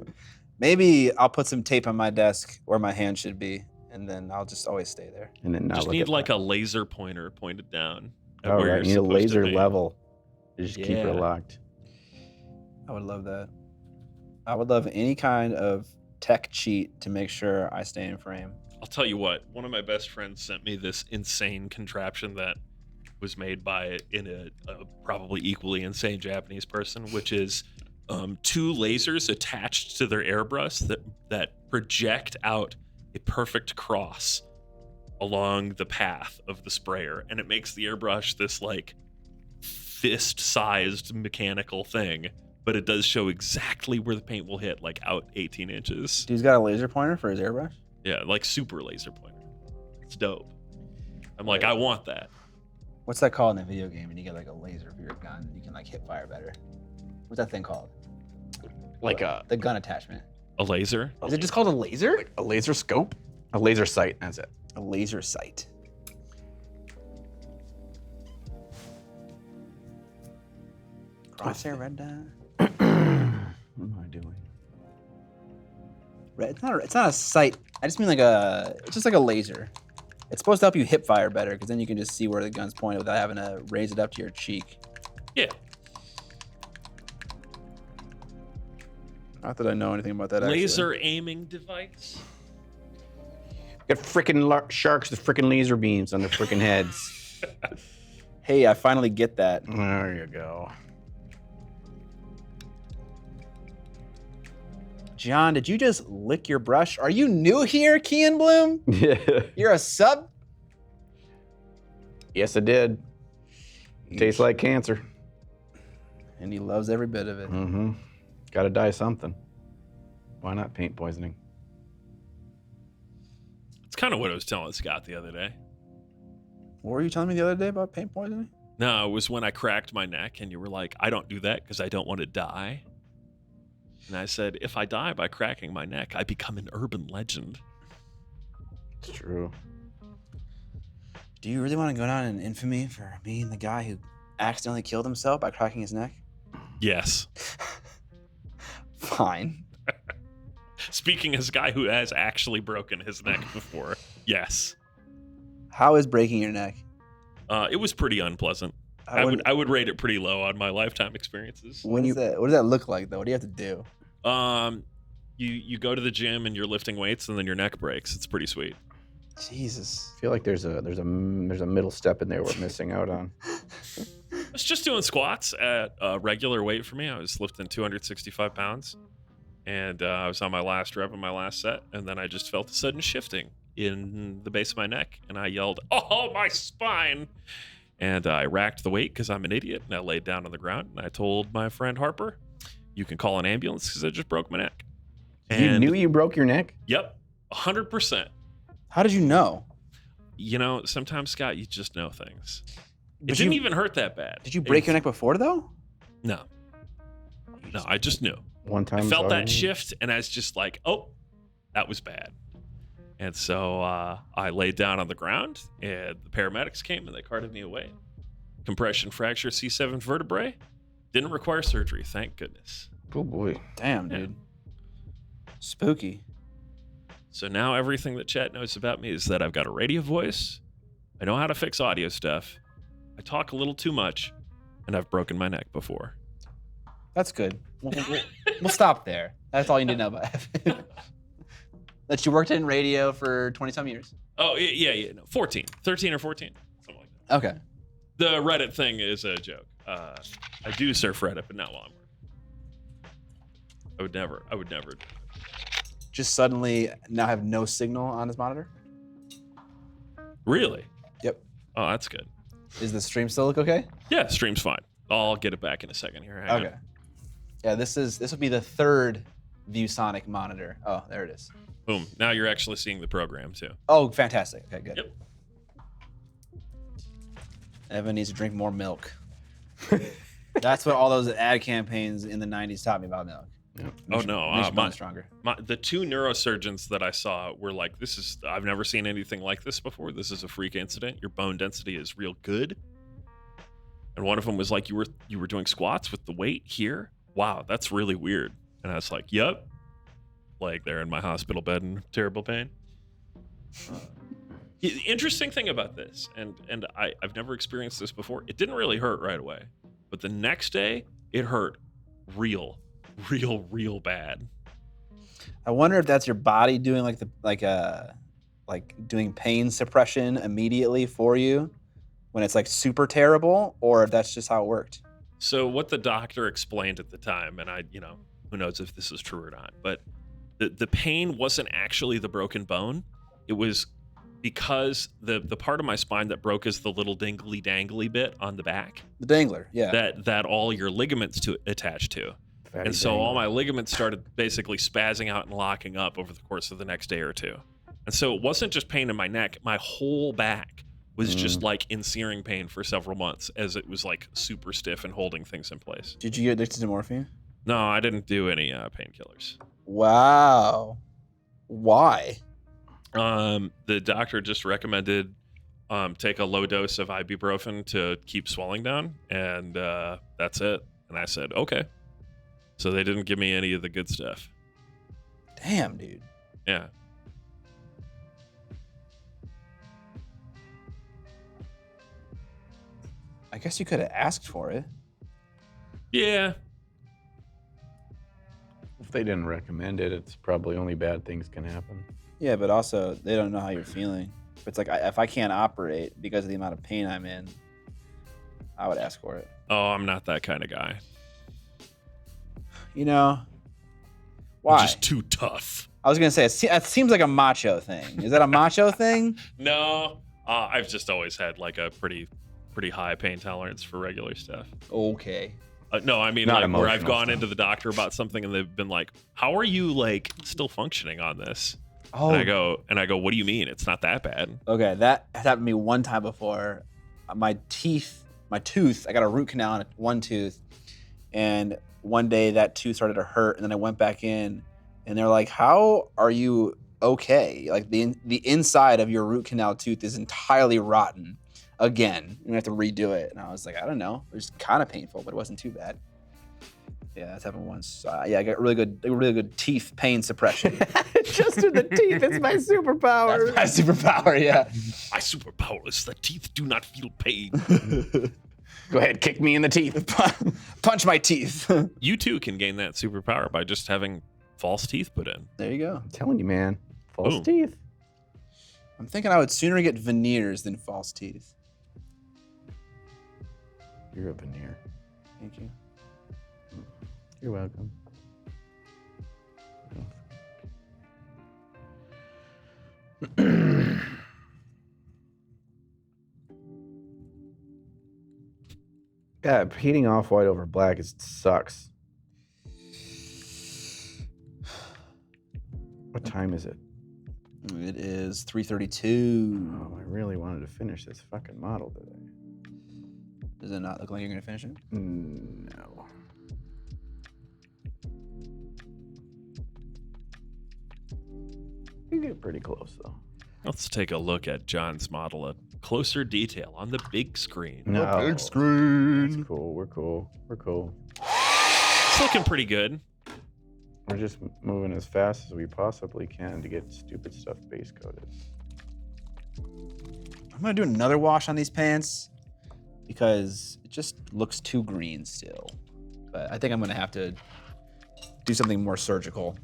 Maybe I'll put some tape on my desk where my hand should be, and then I'll just always stay there. And then now Just look need at like that. a laser pointer pointed down. At All where right, you you're need a supposed to laser be. level. Just keep Yeah. it locked. I would love that. I would love any kind of tech cheat to make sure I stay in frame. I'll tell you what, one of my best friends sent me this insane contraption that was made by a probably equally insane Japanese person, which is 2 lasers attached to their airbrush that project out a perfect cross along the path of the sprayer, and it makes the airbrush this like fist-sized mechanical thing, but it does show exactly where the paint will hit, like out 18 inches. Dude's got a laser pointer for his airbrush? Yeah, like super laser pointer. It's dope. I'm like, I want that. What's that called in a video game? And you get like a laser for your gun. You can like hit fire better. What's that thing called? Like The gun attachment. A laser? Is it just called a laser? a laser scope? A laser sight, that's it. A laser sight. Crosshair, red dot. What am I doing? Red. It's not a sight. I just mean it's just like a laser. It's supposed to help you hip fire better, because then you can just see where the gun's pointed without having to raise it up to your cheek. Yeah. Not that I know anything about that. Laser aiming device. Got freaking sharks with freaking laser beams on their freaking heads. Actually. Hey, I finally get that. There you go. John, did you just lick your brush? Are you new here, Kean Bloom? Yeah. You're a sub? Yes, I did. Tastes like cancer. And he loves every bit of it. Mm-hmm. Gotta die something. Why not paint poisoning? It's kind of what I was telling Scott the other day. What were you telling me the other day about paint poisoning? No, it was when I cracked my neck and you were like, I don't do that because I don't want to die. And I said, if I die by cracking my neck, I become an urban legend. It's true. Do you really want to go down in infamy for being the guy who accidentally killed himself by cracking his neck? Yes. Fine. Speaking as a guy who has actually broken his neck before, yes. How is breaking your neck? It was pretty unpleasant. I would rate it pretty low on my lifetime experiences. What does that look like, though? What do you have to do? You go to the gym and you're lifting weights and then your neck breaks. It's pretty sweet. Jesus. I feel like there's a middle step in there we're missing out on. I was just doing squats at a regular weight for me. I was lifting 265 pounds. And I was on my last rep of my last set. And then I just felt a sudden shifting in the base of my neck. And I yelled, "Oh, my spine!" And I racked the weight because I'm an idiot. And I laid down on the ground. And I told my friend Harper, you can call an ambulance because I just broke my neck. You And knew you broke your neck? Yep, 100%. How did you know? You know, sometimes, Scott, you just know things. It But didn't even hurt that bad. Did you break your neck before, though? No. No, I just knew. One time. I felt saw that you. shift, and I was just like, oh, that was bad. And so I laid down on the ground, and the paramedics came, and they carted me away. Compression fracture, C7 vertebrae. Didn't require surgery, thank goodness. Oh boy. Damn, Yeah. dude. Spooky. So now everything that chat knows about me is that I've got a radio voice. I know how to fix audio stuff. I talk a little too much, and I've broken my neck before. That's good. We'll stop there. That's all you need to know about Evan. That you worked in radio for 20-some years. Oh, yeah. No, 14. 13 or 14. Something like that. Okay. The Reddit thing is a joke. I do surf Reddit, but not while I'm working. I would never. Just suddenly now have no signal on his monitor? Really? Yep. Oh, that's good. Is the stream still look okay? Yeah, stream's fine. I'll get it back in a second here. Hang on. Okay. Yeah, this will be the third ViewSonic monitor. Oh, there it is. Boom. Now you're actually seeing the program too. Oh, fantastic. Okay, good. Yep. Evan needs to drink more milk. That's what all those ad campaigns in the 90s taught me about milk. Yep. Oh no, Makes your bones stronger. the two neurosurgeons that I saw were like, I've never seen anything like this before. This is a freak incident. Your bone density is real good. And one of them was like, you were doing squats with the weight here? Wow, that's really weird. And I was like, yep. Like they're in my hospital bed in terrible pain. The interesting thing about this, and I've never experienced this before, it didn't really hurt right away. But the next day, it hurt real bad. I wonder if that's your body doing like doing pain suppression immediately for you when it's like super terrible, or if that's just how it worked. So what the doctor explained at the time, and who knows if this is true or not, but the pain wasn't actually the broken bone. It was because the part of my spine that broke is the little dingly dangly bit on the back. The dangler, yeah. That all your ligaments attach to. Fatty And so dangler. all my ligaments started basically spazzing out and locking up over the course of the next day or two. And so it wasn't just pain in my neck, my whole back was just like in searing pain for several months as it was like super stiff and holding things in place. Did you get addicted to morphine? No, I didn't do any painkillers. Wow. Why? The doctor just recommended take a low dose of ibuprofen to keep swelling down, and that's it. And I said, okay. So they didn't give me any of the good stuff. Damn, dude. Yeah. I guess you could have asked for it. Yeah. If they didn't recommend it, it's probably only bad things can happen. Yeah, but also they don't know how you're feeling. It's like if I can't operate because of the amount of pain I'm in, I would ask for it. Oh, I'm not that kind of guy. You know, I'm why? just too tough. I was gonna say it seems like a macho thing. Is that a macho thing? No, I've just always had like a pretty high pain tolerance for regular stuff. Okay. No, I mean Not like where I've emotional gone stuff. into the doctor about something and they've been like, "How are you like still functioning on this?" Oh, And I go, "What do you mean? It's not that bad." okay. That has happened to me one time before. My tooth, I got a root canal on one tooth, and one day that tooth started to hurt, and then I went back in, and they're like, "How are you okay? Like the inside of your root canal tooth is entirely rotten. Again, you have to redo it." And I was like, "I don't know. It was kind of painful, but it wasn't too bad." Yeah, that's happened once. Yeah, I got really good teeth pain suppression. Just in the teeth, it's my superpower. That's my superpower. Yeah. My superpower is that teeth do not feel pain. Go ahead, kick me in the teeth. Punch my teeth. You too can gain that superpower by just having false teeth put in. There you go. I'm telling you, man. False Boom. teeth. I'm thinking I would sooner get veneers than false teeth. You're a veneer. Thank you. You're welcome. Yeah, painting off-white over black sucks. What time is it? It is 3:32. Oh, I really wanted to finish this fucking model today. Does it not look like you're gonna finish it? No. You get pretty close though. Let's take a look at John's model at closer detail on the big screen. No. big screen. That's cool. We're cool. We're cool. It's looking pretty good. We're just moving as fast as we possibly can to get stupid stuff base coated. I'm gonna do another wash on these pants because it just looks too green still. But I think I'm gonna have to do something more surgical.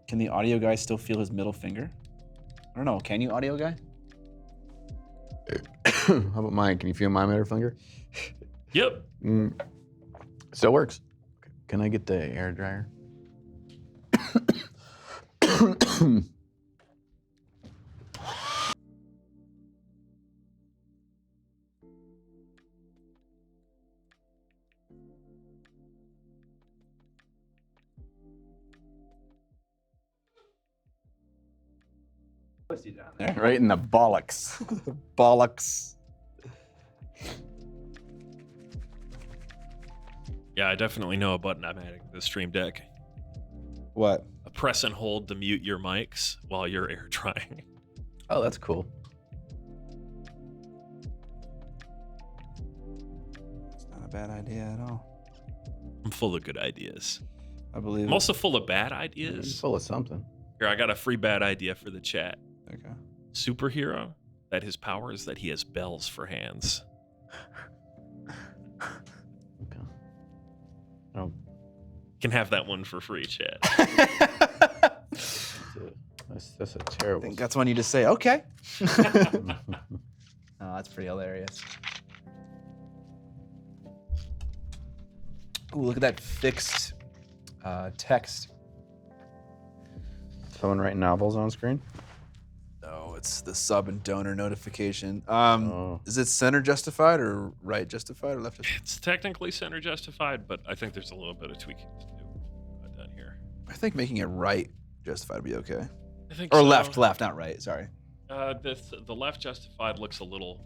Can the audio guy still feel his middle finger? I don't know. Can you, audio guy? How about mine? Can you feel my middle finger? Yep. Still works. Can I get the air dryer? Pussy down there. Right in the bollocks. Bollocks. Yeah, I definitely know a button I'm adding to the Stream Deck. What? A press and hold to mute your mics while you're air drying. Oh, that's cool. It's not a bad idea at all. I'm full of good ideas. I believe I'm it. also full of bad You're ideas. full of something. Here, I got a free bad idea for the chat. Okay. Superhero that his power is that he has bells for hands. Okay. Oh, Can have that one for free, chat. that's a I terrible. think that's when you just say, okay. Oh, that's pretty hilarious. Ooh, look at that fixed text. Someone writing novels on screen? Oh, it's the sub and donor notification. Oh. Is it center justified or right justified or left justified? It's technically center justified, but I think there's a little bit of tweaking to do done here. I think making it right justified would be okay. I think Or so. left, not right. Sorry. The left justified looks a little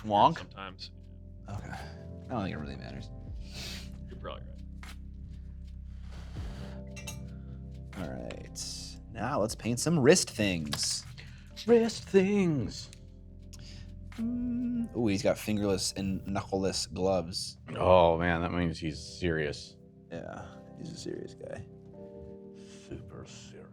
Wonk? sometimes. Okay. I don't think it really matters. You're probably right. All right. Now let's paint some wrist things. Wrist things. Ooh, he's got fingerless and knuckleless gloves. Oh man, that means he's serious. Yeah, he's a serious guy. Super serious.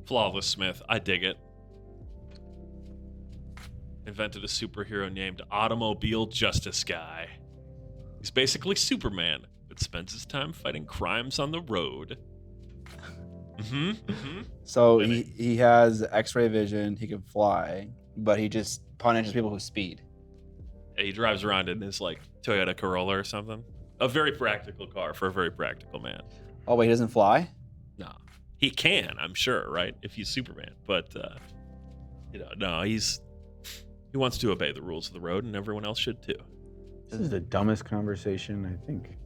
Flawless Smith. I dig it. Invented a superhero named Automobile Justice Guy. He's basically Superman, but spends his time fighting crimes on the road. So Living. he has X-ray vision. He can fly, but he just punishes people who speed. Yeah, he drives around in his like Toyota Corolla or something. A very practical car for a very practical man. Oh wait, he doesn't fly? No, he can, I'm sure, right? If he's Superman, but no, he wants to obey the rules of the road, and everyone else should too. This is the dumbest conversation I think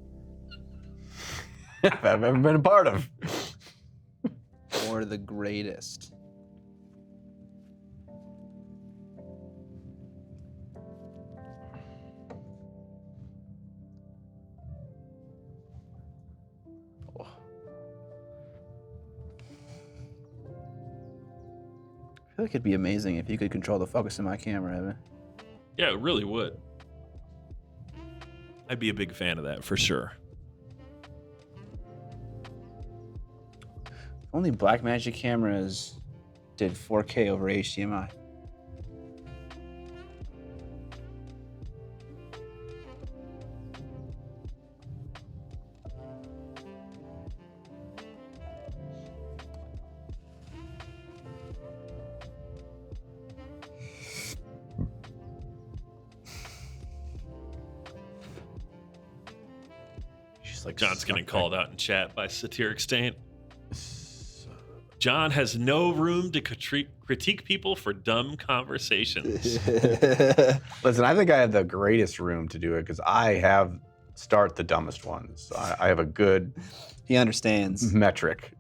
I've ever been a part of. Or the greatest? Oh. I feel like it'd be amazing if you could control the focus of my camera, Evan. Yeah, it really would. I'd be a big fan of that for sure. Only Blackmagic cameras did 4K over HDMI. She's like John's getting sucked called out in chat by Satiric Stain. John has no room to critique people for dumb conversations. Listen, I think I have the greatest room to do it because I have start the dumbest ones. I have a good He understands. metric.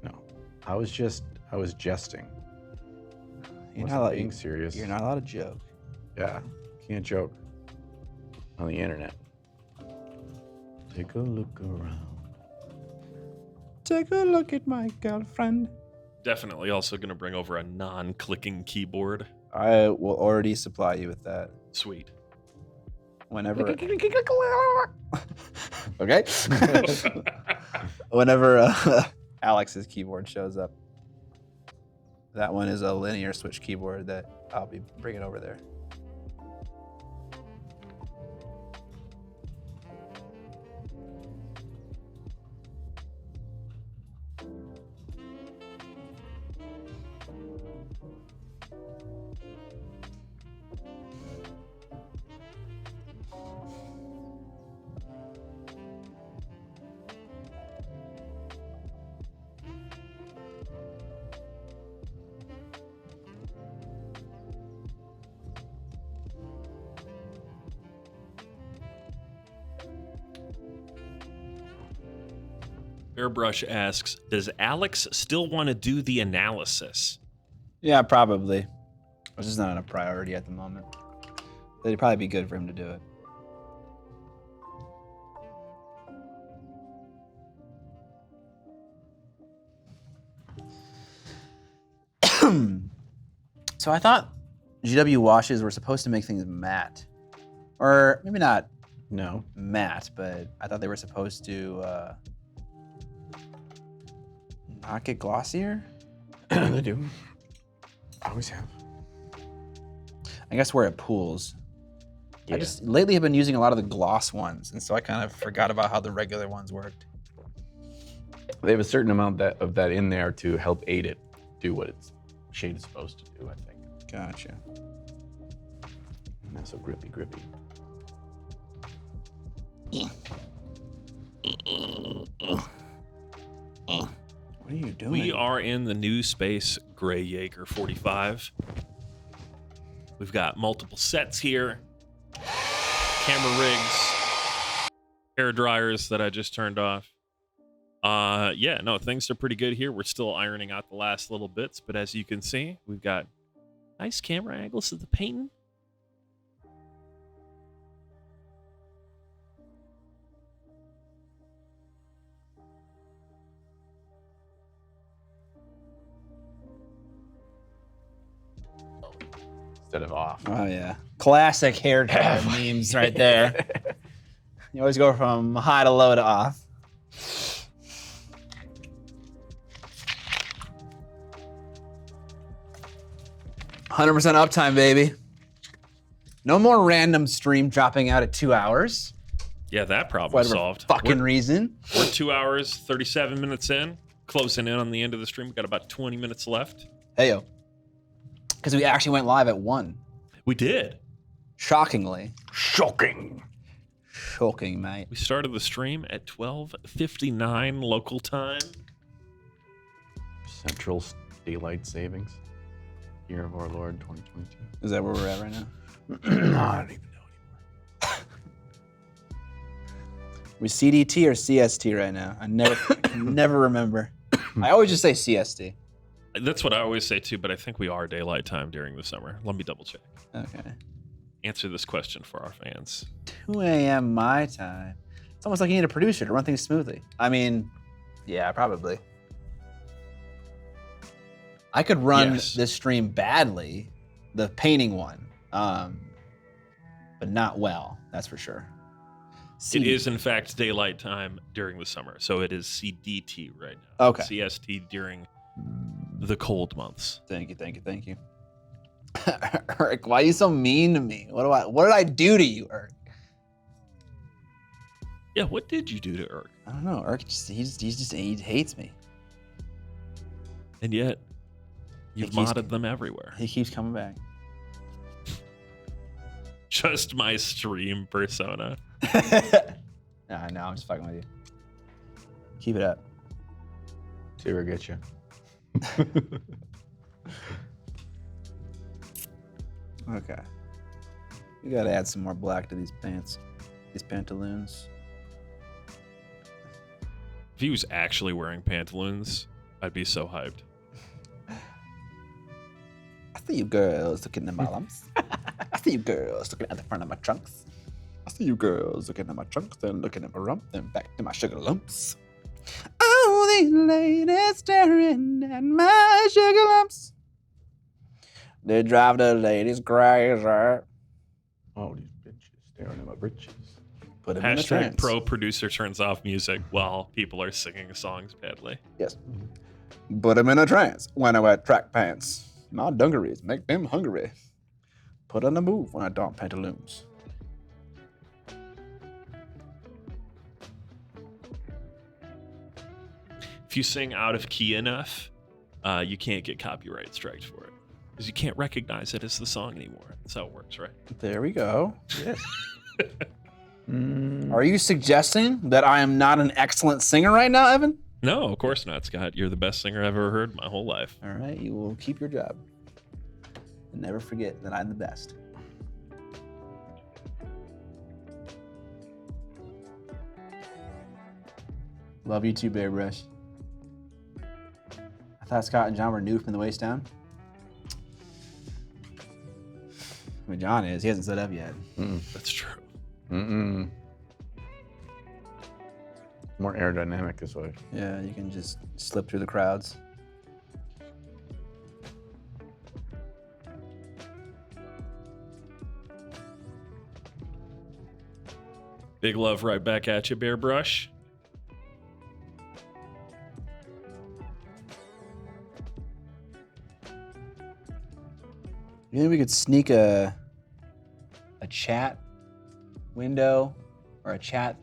No, I was jesting. You're Wasn't not allowed, being serious. You're not allowed to joke. Yeah, can't joke. on the internet. Take a look around. Take a look at my girlfriend. Definitely also going to bring over a non-clicking keyboard. I will already supply you with that Sweet. whenever. Okay. Whenever Alex's keyboard shows up. That one is a linear switch keyboard that I'll be bringing over there. Airbrush asks, does Alex still want to do the analysis? Yeah, probably. It's just not a priority at the moment. It'd probably be good for him to do it. So I thought GW washes were supposed to make things matte. Or maybe not No. matte, but I thought they were supposed to not get glossier. They do. Always have. I guess where it pools. Yeah. I just lately have been using a lot of the gloss ones, and so I kind of forgot about how the regular ones worked. They have a certain amount of that in there to help aid it do what its shade is supposed to do, I think. Gotcha. Not so grippy. What are you doing? We are in the new space Gray Jaeger 45. We've got multiple sets here. Camera rigs. Hair dryers that I just turned off. Yeah, no, things are pretty good here. We're still ironing out the last little bits, but as you can see, we've got nice camera angles of the painting. Instead of off. Oh yeah, classic hair dryer memes right there. You always go from high to low to off. $100% uptime, baby. No more random stream dropping out at 2 hours. Yeah, that problem Whatever solved. fucking reason. We're 2 hours, 37 minutes in, closing in on the end of the stream. We've got about 20 minutes left. Hey yo. Because we actually went live at 1. We did. Shockingly. Shocking. Shocking, mate. We started the stream at 12:59 local time. Central Daylight Savings. Year of our Lord 2022. Is that where we're at right now? I don't even know We CDT or CST right now? I never remember. I always just say CST. That's what I always say too, but I think we are daylight time during the summer. Let me double check. Okay. Answer this question for our fans. 2 a.m. my time. It's almost like you need a producer to run things smoothly. I mean, yeah, probably. I could run Yes. this stream badly, the painting one, but not well. That's for sure. It is, in fact, daylight time during the summer, so it is CDT right now. Okay. CST during the cold months. Thank you. Eric, why are you so mean to me? What did I do to you, Eric? Yeah, what did you do to Erk? I don't know. Eric he hates me. And yet, you've He keeps- modded them everywhere. He keeps coming back. Just my stream persona. Nah, no, I'm just fucking with you. Keep it up. See where it gets you. Okay. We gotta add some more black to these pants. These pantaloons. If he was actually wearing pantaloons, I'd be so hyped. I see you girls looking at my lumps. I see you girls looking at the front of my trunks. I see you girls looking at my trunks, then looking at my rump, then back to my sugar lumps. Oh, these ladies staring at my sugar lumps. They drive the ladies crazy. Oh, these bitches staring at my britches. Put them in a Hashtag trance. pro producer turns off music while people are singing songs badly. Yes. Put them in a trance when I wear track pants. My dungarees make them hungry. Put on the move when I don pantaloons. If you sing out of key enough, you can't get copyright strikes for it because you can't recognize it as the song anymore. That's how it works, right? There we go. Yes. Are you suggesting that I am not an excellent singer right now, Evan? No, of course not, Scott. You're the best singer I've ever heard my whole life. All right, you will keep your job. And never forget that I'm the best. Love you too, Bear Brush. I thought Scott and John were nude from the waist down. I mean, John is. He hasn't set up yet. That's true. More aerodynamic this way. Yeah, you can just slip through the crowds. Big love right back at you, Bear Brush. You think we could sneak a chat window or a chat?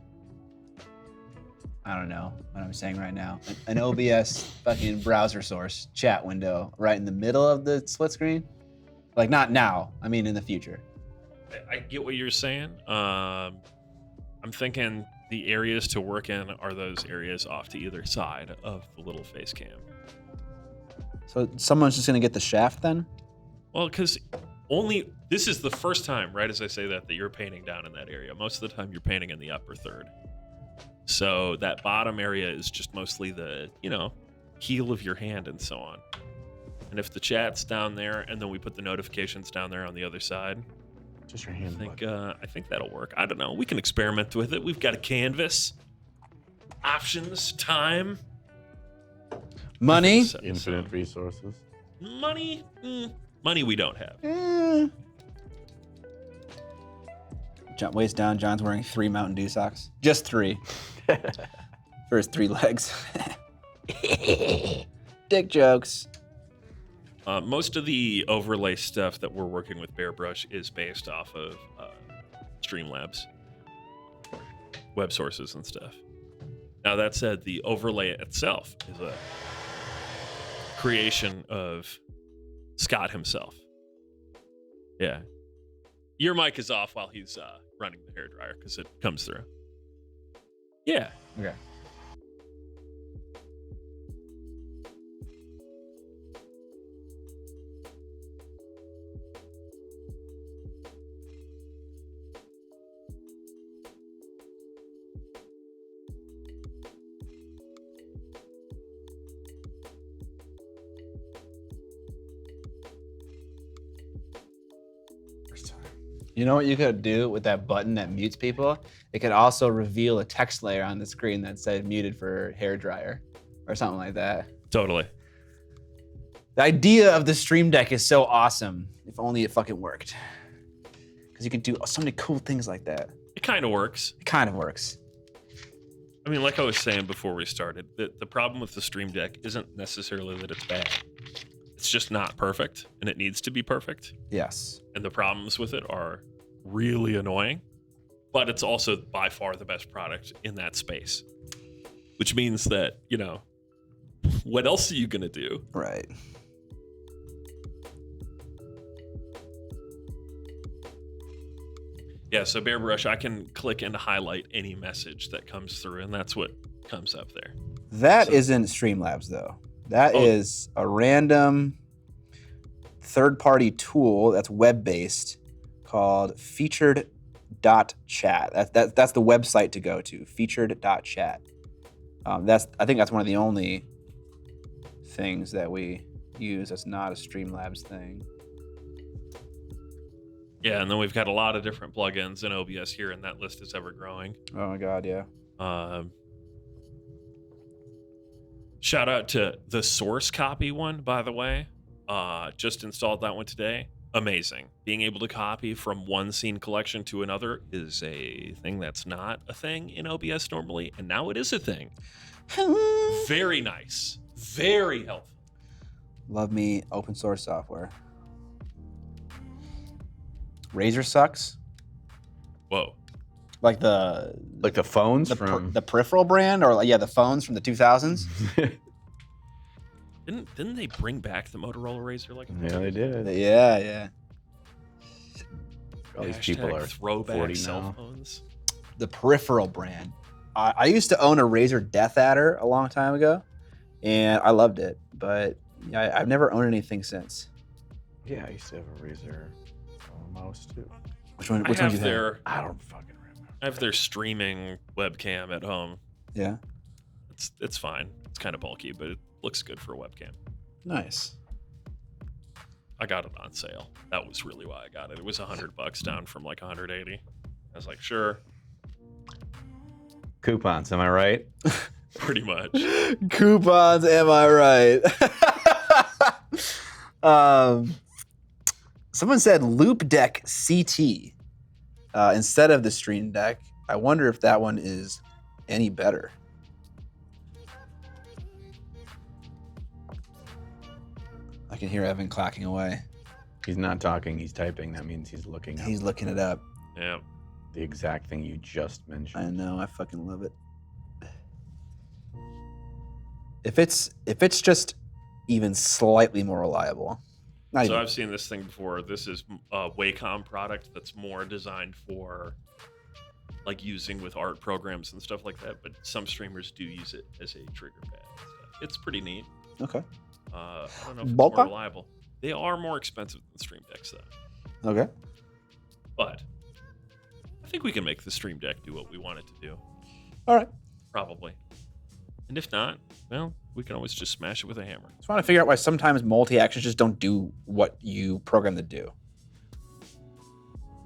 I don't know what I'm saying right now. An OBS fucking browser source chat window right in the middle of the split screen? Like not now, I mean in the future. I get what you're saying. I'm thinking the areas to work in are those areas off to either side of the little face cam. So someone's just gonna get the shaft then? Well, because this is the first time, right as I say that you're painting down in that area. Most of the time you're painting in the upper third. So that bottom area is just mostly the, heel of your hand and so on. And if the chat's down there and then we put the notifications down there on the other side, Just your hand. I think that'll work. I don't know. We can experiment with it. We've got a canvas, options, time, Money? Infinite resources. money. Money we don't have. John, waist down, John's wearing 3 Mountain Dew socks. Just 3. For his 3 legs. Dick jokes. Most of the overlay stuff that we're working with Bear Brush is based off of Streamlabs, web sources and stuff. Now that said, the overlay itself is a creation of Scott himself. Yeah. Your mic is off while he's running the hairdryer because it comes through. Yeah. Okay. You know what you could do with that button that mutes people? It could also reveal a text layer on the screen that said muted for hair dryer or something like that. Totally. The idea of the Stream Deck is so awesome. If only it fucking worked. Because you can do so many cool things like that. It kind of works. It kind of works. I mean, like I was saying before we started, the problem with the Stream Deck isn't necessarily that it's bad. It's just not perfect, and it needs to be perfect. Yes. And the problems with it are really annoying, but it's also by far the best product in that space. Which means that, what else are you going to do? Right. Yeah, so Bear Brush, I can click and highlight any message that comes through, and that's what comes up there. That isn't Streamlabs, though. That is a random third-party tool that's web-based called featured.chat. That's the website to go to, featured.chat. I think that's one of the only things that we use that's not a Streamlabs thing. Yeah, and then we've got a lot of different plugins in OBS here, and that list is ever growing. Oh my god, yeah. Shout out to the source copy one, by the way. Just installed that one today. Amazing. Being able to copy from one scene collection to another is a thing that's not a thing in OBS normally, and now it is a thing. Very nice. Very helpful. Love me open source software. Razer sucks. Whoa. Like the phones the the peripheral brand, or like, yeah, the phones from the 2000s. Didn't they bring back the Motorola Razr like? Yeah, they did. Yeah. All these people are throwback 40 cell now. phones. The peripheral brand. I used to own a Razer Death Adder a long time ago, and I loved it. But yeah, I've never owned anything since. Yeah, I used to have a Razer mouse too. Which one? I Which one have do you have? their I don't fucking remember. I have their streaming webcam at home. Yeah. It's fine. It's kind of bulky, but it looks good for a webcam. Nice. I got it on sale. That was really why I got it. It was $100 down from like 180. I was like, sure, Coupons, am I right? pretty much. Coupons, am I right? Someone said Loop Deck CT instead of the Stream Deck. I wonder if that one is any better. I can hear Evan clacking away. He's not talking, he's typing. That means he's looking up He's looking it up. Yeah. the exact thing you just mentioned. I know, I fucking love it. If it's just even slightly more reliable. Not So even. I've seen this thing before. This is a Wacom product that's more designed for like using with art programs and stuff like that. But some streamers do use it as a trigger pad. And stuff. It's pretty neat. Okay. I don't know if it's Boca? more reliable. They are more expensive than Stream Decks though. Okay. But I think we can make the Stream Deck do what we want it to do. All right. Probably. And if not, well, we can always just smash it with a hammer. Just want to figure out why sometimes multi-actions just don't do what you program to do.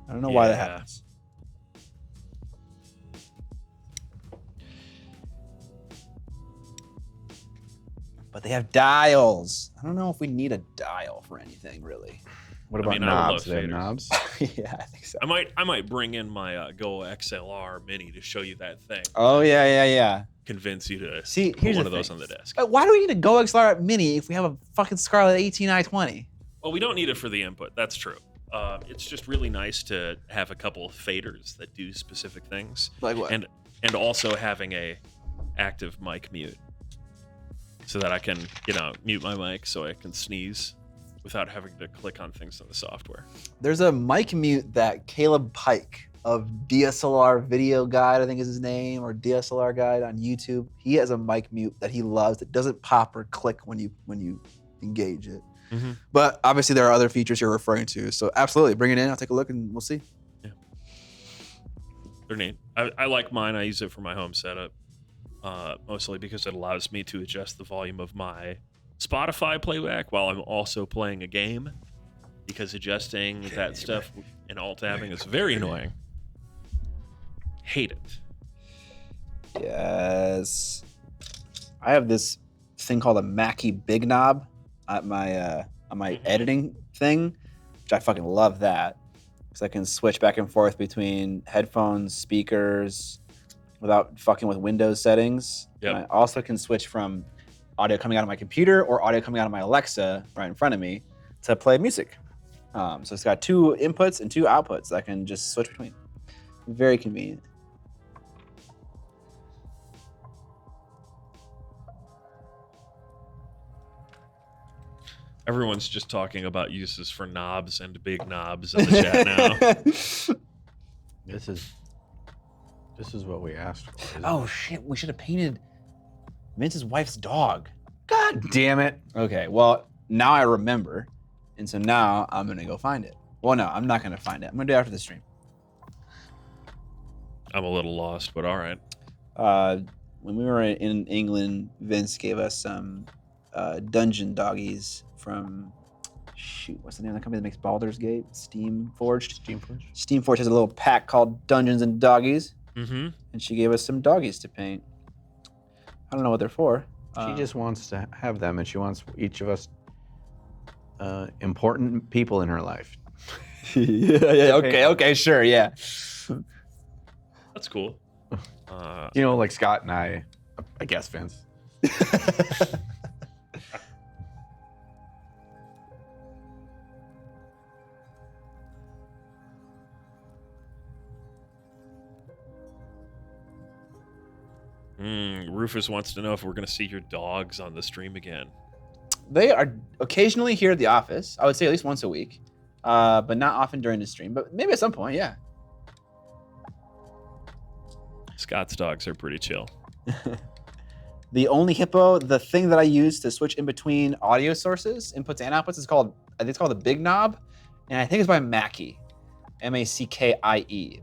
I don't know why that Yeah. happens. But they have dials. I don't know if we need a dial for anything, really. What I about mean, I would knobs? love They have faders. knobs? Yeah, I think so. I might bring in my Go XLR Mini to show you that thing. Oh, yeah. Convince you to See, put here's one the of those thing. on the desk. Why do we need a Go XLR Mini if we have a fucking Scarlett 18i20? Well, we don't need it for the input. That's true. It's just really nice to have a couple of faders that do specific things, Like what? and also having a active mic mute, so that I can mute my mic so I can sneeze without having to click on things in the software. There's a mic mute that Caleb Pike of DSLR Video Guide, I think is his name, or DSLR Guide on YouTube. He has a mic mute that he loves that doesn't pop or click when you engage it. Mhm. But obviously there are other features you're referring to. So absolutely, bring it in. I'll take a look and we'll see. They're neat. I like mine. I use it for my home setup, mostly because it allows me to adjust the volume of my Spotify playback while I'm also playing a game, because adjusting that stuff in alt-tabbing is very annoying. Hate it. Yes. I have this thing called a Mackie Big Knob on my editing thing, which I fucking love that. Because I can switch back and forth between headphones, speakers, without fucking with Windows settings. Yep. And I also can switch from audio coming out of my computer or audio coming out of my Alexa right in front of me to play music. So it's got 2 inputs and 2 outputs that I can just switch between. Very convenient. Everyone's just talking about uses for knobs and big knobs in the chat now. This is what we asked for. isn't Oh it? shit, we should have painted Vince's wife's dog. God damn it. Okay, well, now I remember. And so now I'm going to go find it. Well, no, I'm not going to find it. I'm going to do it after the stream. I'm a little lost, but all right. When we were in England, Vince gave us some dungeon doggies from shoot, what's the name of the company that makes Baldur's Gate? Steam Forged. Steamforge. Steam Forge has a little pack called Dungeons and Doggies, Mm-hmm. and she gave us some doggies to paint. I don't know what they're for. She just wants to have them, and she wants each of us important people in her life. yeah. Okay, sure, yeah. That's cool. You know, like Scott and I guess, Vince. Rufus wants to know if we're going to see your dogs on the stream again. They are occasionally here at the office. I would say at least once a week, but not often during the stream. But maybe at some point, yeah. Scott's dogs are pretty chill. The only hippo, the thing that I use to switch in between audio sources, inputs and outputs, I think it's called the Big Knob, and I think it's by Mackie, Mackie.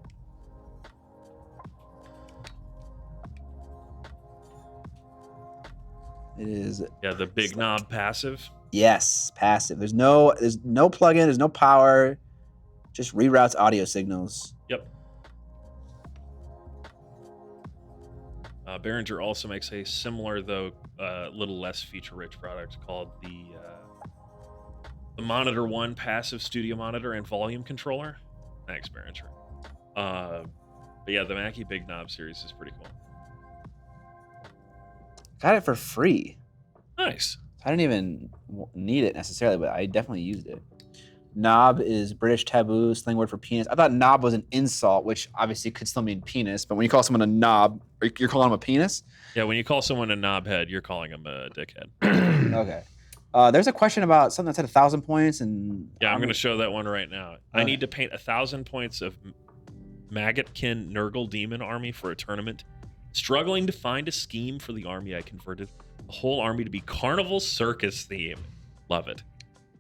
It is. Yeah, the big knob passive. Yes, passive. There's no plugin. There's no power. Just reroutes audio signals. Yep. Behringer also makes a similar, though little less feature-rich product called the Monitor One passive studio monitor and volume controller. Thanks, Behringer. But yeah, the Mackie Big Knob series is pretty cool. Got it for free. Nice. I didn't even need it necessarily, but I definitely used it. Knob is British taboo, slang word for penis. I thought knob was an insult, which obviously could still mean penis, but when you call someone a knob, you're calling them a penis? Yeah, when you call someone a knobhead, you're calling them a dickhead. Okay. There's a question about something that said 1,000 points, and Yeah, I'm going to show that one right now. I need to paint 1,000 points of Maggotkin Nurgle Demon army for a tournament. Struggling to find a scheme for the army, I converted the whole army to be Carnival Circus theme. Love it.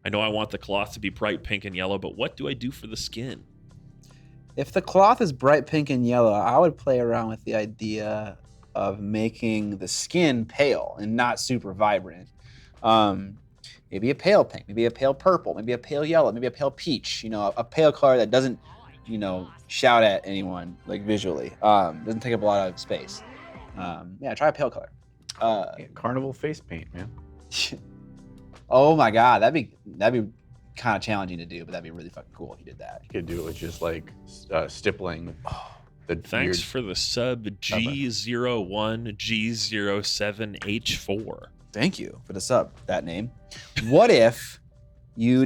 I know I want the cloth to be bright pink and yellow, but what do I do for the skin? If the cloth is bright pink and yellow, I would play around with the idea of making the skin pale and not super vibrant. Maybe a pale pink, maybe a pale purple, maybe a pale yellow, maybe a pale peach. You know, a pale color that doesn't, shout at anyone like visually. Doesn't take up a lot of space. Yeah, try a pale color. Carnival face paint, man. Oh my God, that'd be kind of challenging to do, but that'd be really fucking cool if you did that. You could do it with just like stippling. Thanks for the sub G01G07H4. Thank you for the sub, that name. What if you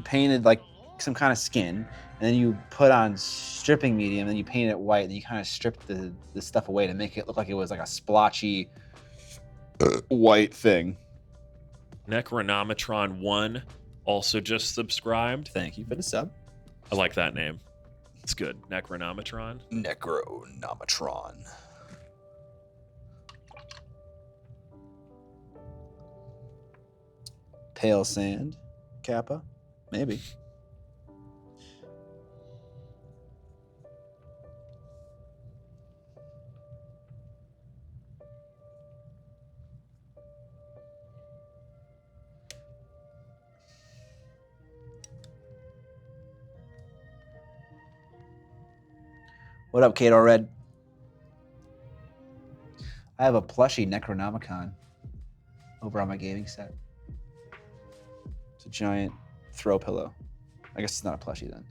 painted like some kind of skin, and then you put on stripping medium, and then you painted it white, and you kind of stripped the stuff away to make it look like it was like a splotchy white thing. Necronometron 1 also just subscribed. Thank you for the sub. I like that name. It's good. Necronometron. Necronometron. Pale sand. Kappa. Maybe. What up, Kato Red? I have a plushie Necronomicon over on my gaming set. It's a giant throw pillow. I guess it's not a plushie then.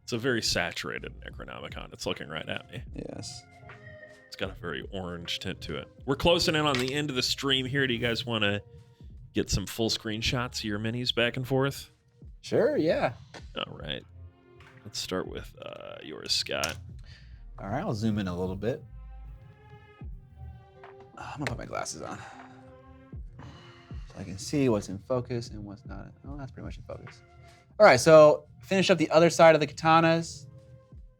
It's a very saturated Necronomicon. It's looking right at me. Yes. It's got a very orange tint to it. We're closing in on the end of the stream here. Do you guys want to get some full screen shots of your minis back and forth? Sure, yeah. All right. Let's start with yours, Scott. All right, I'll zoom in a little bit. I'm gonna put my glasses on so I can see what's in focus and what's not. Oh, that's pretty much in focus. All right, so finished up the other side of the katanas.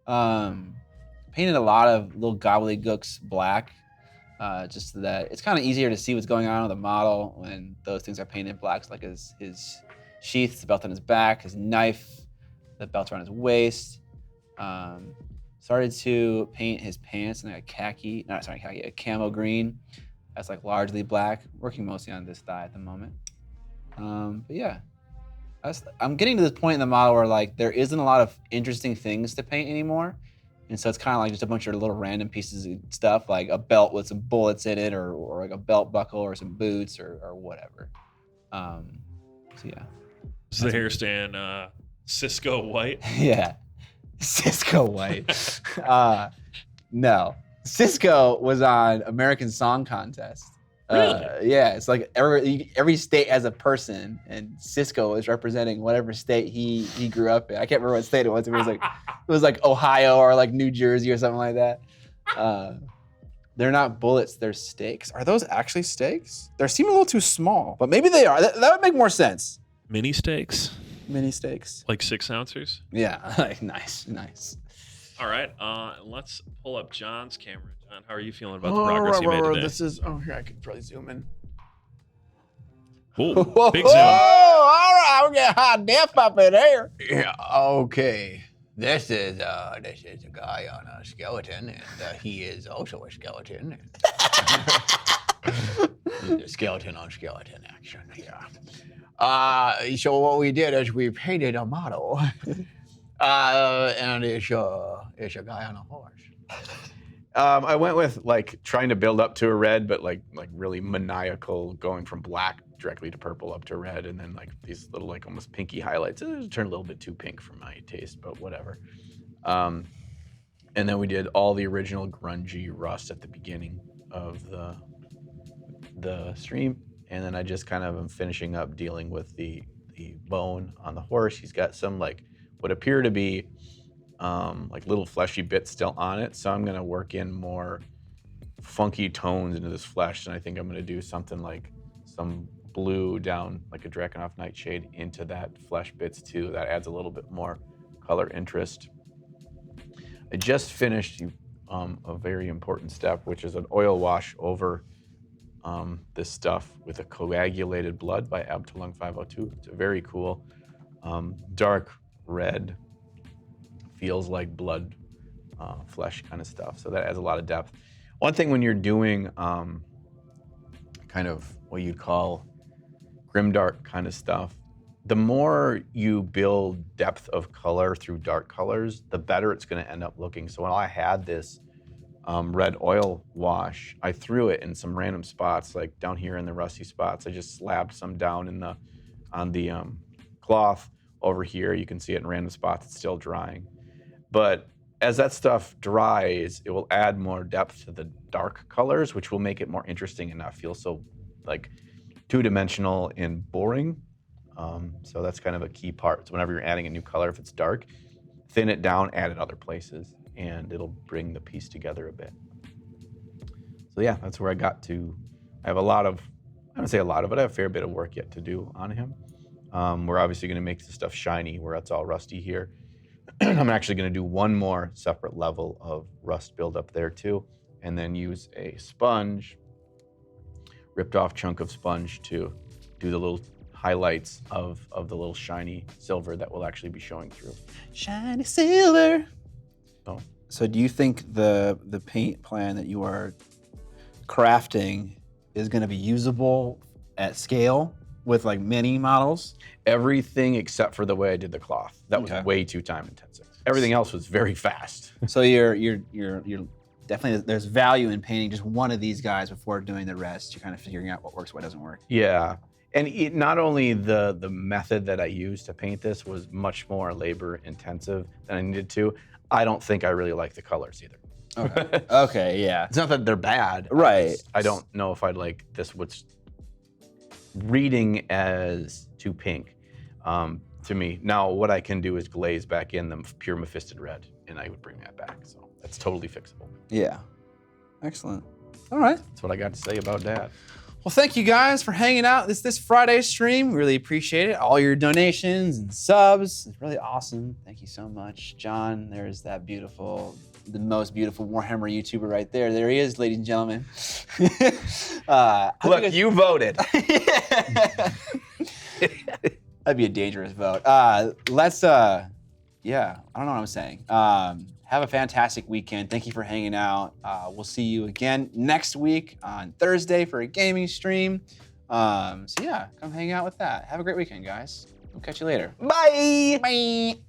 Painted a lot of little gobbledygooks black, just so that it's kind of easier to see what's going on with the model when those things are painted black. So like his sheath, the belt on his back, his knife, the belt around his waist. Started to paint his pants in like a camo green. That's like largely black. Working mostly on this dye at the moment. But yeah, I'm getting to this point in the model where like there isn't a lot of interesting things to paint anymore. And so it's kind of like just a bunch of little random pieces of stuff, like a belt with some bullets in it, or like a belt buckle, or some boots, or whatever. So yeah. Is the hair stand Cisco white? Yeah, Cisco White. No, Cisco was on American Song Contest. Really? Yeah, it's like every state has a person, and Cisco is representing whatever state he grew up in. I can't remember what state it was. It was like Ohio or like New Jersey or something like that. They're not bullets, they're stakes. Are those actually stakes? They seem a little too small, but maybe they are. That would make more sense. Mini steaks? Mini stakes. Like 6 ounces? Yeah, like nice. All right, let's pull up John's camera. John, how are you feeling about the progress you made today? This is, here, I could probably zoom in. Ooh, Whoa, big zoom. all right, we're getting hot def up in here. Yeah, okay. This is a guy on a skeleton, and he is also a skeleton. Skeleton on skeleton action, yeah. So what we did is we painted a model, and it's a guy on a horse. I went with like trying to build up to a red, but like really maniacal, going from black directly to purple up to red, and then like these little like almost pinky highlights. It turned a little bit too pink for my taste, but whatever. And then we did all the original grungy rust at the beginning of the stream, and then I just kind of am finishing up dealing with the bone on the horse. He's got some like what appear to be like little fleshy bits still on it, so I'm gonna work in more funky tones into this flesh, and I think I'm gonna do something like some blue down like a Drakenhof Nightshade into that flesh bits too. That adds a little bit more color interest. I just finished a very important step, which is an oil wash over this stuff with a coagulated blood by Abtalung 502. It's a very cool dark red, feels like blood, flesh kind of stuff. So that adds a lot of depth. One thing when you're doing kind of what you'd call grimdark kind of stuff, the more you build depth of color through dark colors, the better it's going to end up looking. So when I had this red oil wash, I threw it in some random spots, like down here in the rusty spots. I just slapped some down on the cloth. Over here, you can see it in random spots. It's still drying. But as that stuff dries, it will add more depth to the dark colors, which will make it more interesting and not feel so like two-dimensional and boring. So that's kind of a key part. So whenever you're adding a new color, if it's dark, thin it down, add it other places, and it'll bring the piece together a bit. So yeah, that's where I got to. I have a lot of, I don't say a lot of it, I have a fair bit of work yet to do on him. We're obviously gonna make the stuff shiny where it's all rusty here. I'm actually gonna do one more separate level of rust buildup there too, and then use a sponge, ripped off chunk of sponge to do the little highlights of the little shiny silver that will actually be showing through. Shiny silver. So, So do you think the paint plan that you are crafting is going to be usable at scale with like mini models? everything except for the way I did the cloth. That was Okay. way too time intensive. Everything else was very fast. So you're definitely, there's value in painting just one of these guys before doing the rest. You're kind of figuring out what works, what doesn't work. Yeah. And not only the method that I used to paint this was much more labor intensive than I needed to, I don't think I really like the colors either. Okay. Okay, yeah. It's not that they're bad. Right. I don't know if I'd like this, what's reading as too pink to me. Now, what I can do is glaze back in the pure Mephisted red, and I would bring that back. So that's totally fixable. Yeah. Excellent. All right. That's what I got to say about that. Well, thank you guys for hanging out this Friday stream. Really appreciate it. All your donations and subs. It's really awesome. Thank you so much. John, there's that beautiful, the most beautiful Warhammer YouTuber right there. There he is, ladies and gentlemen. Look, you voted. That'd be a dangerous vote. Yeah, I don't know what I'm saying. have a fantastic weekend. Thank you for hanging out. We'll see you again next week on Thursday for a gaming stream. So yeah, come hang out with that. Have a great weekend, guys. We'll catch you later. Bye. Bye.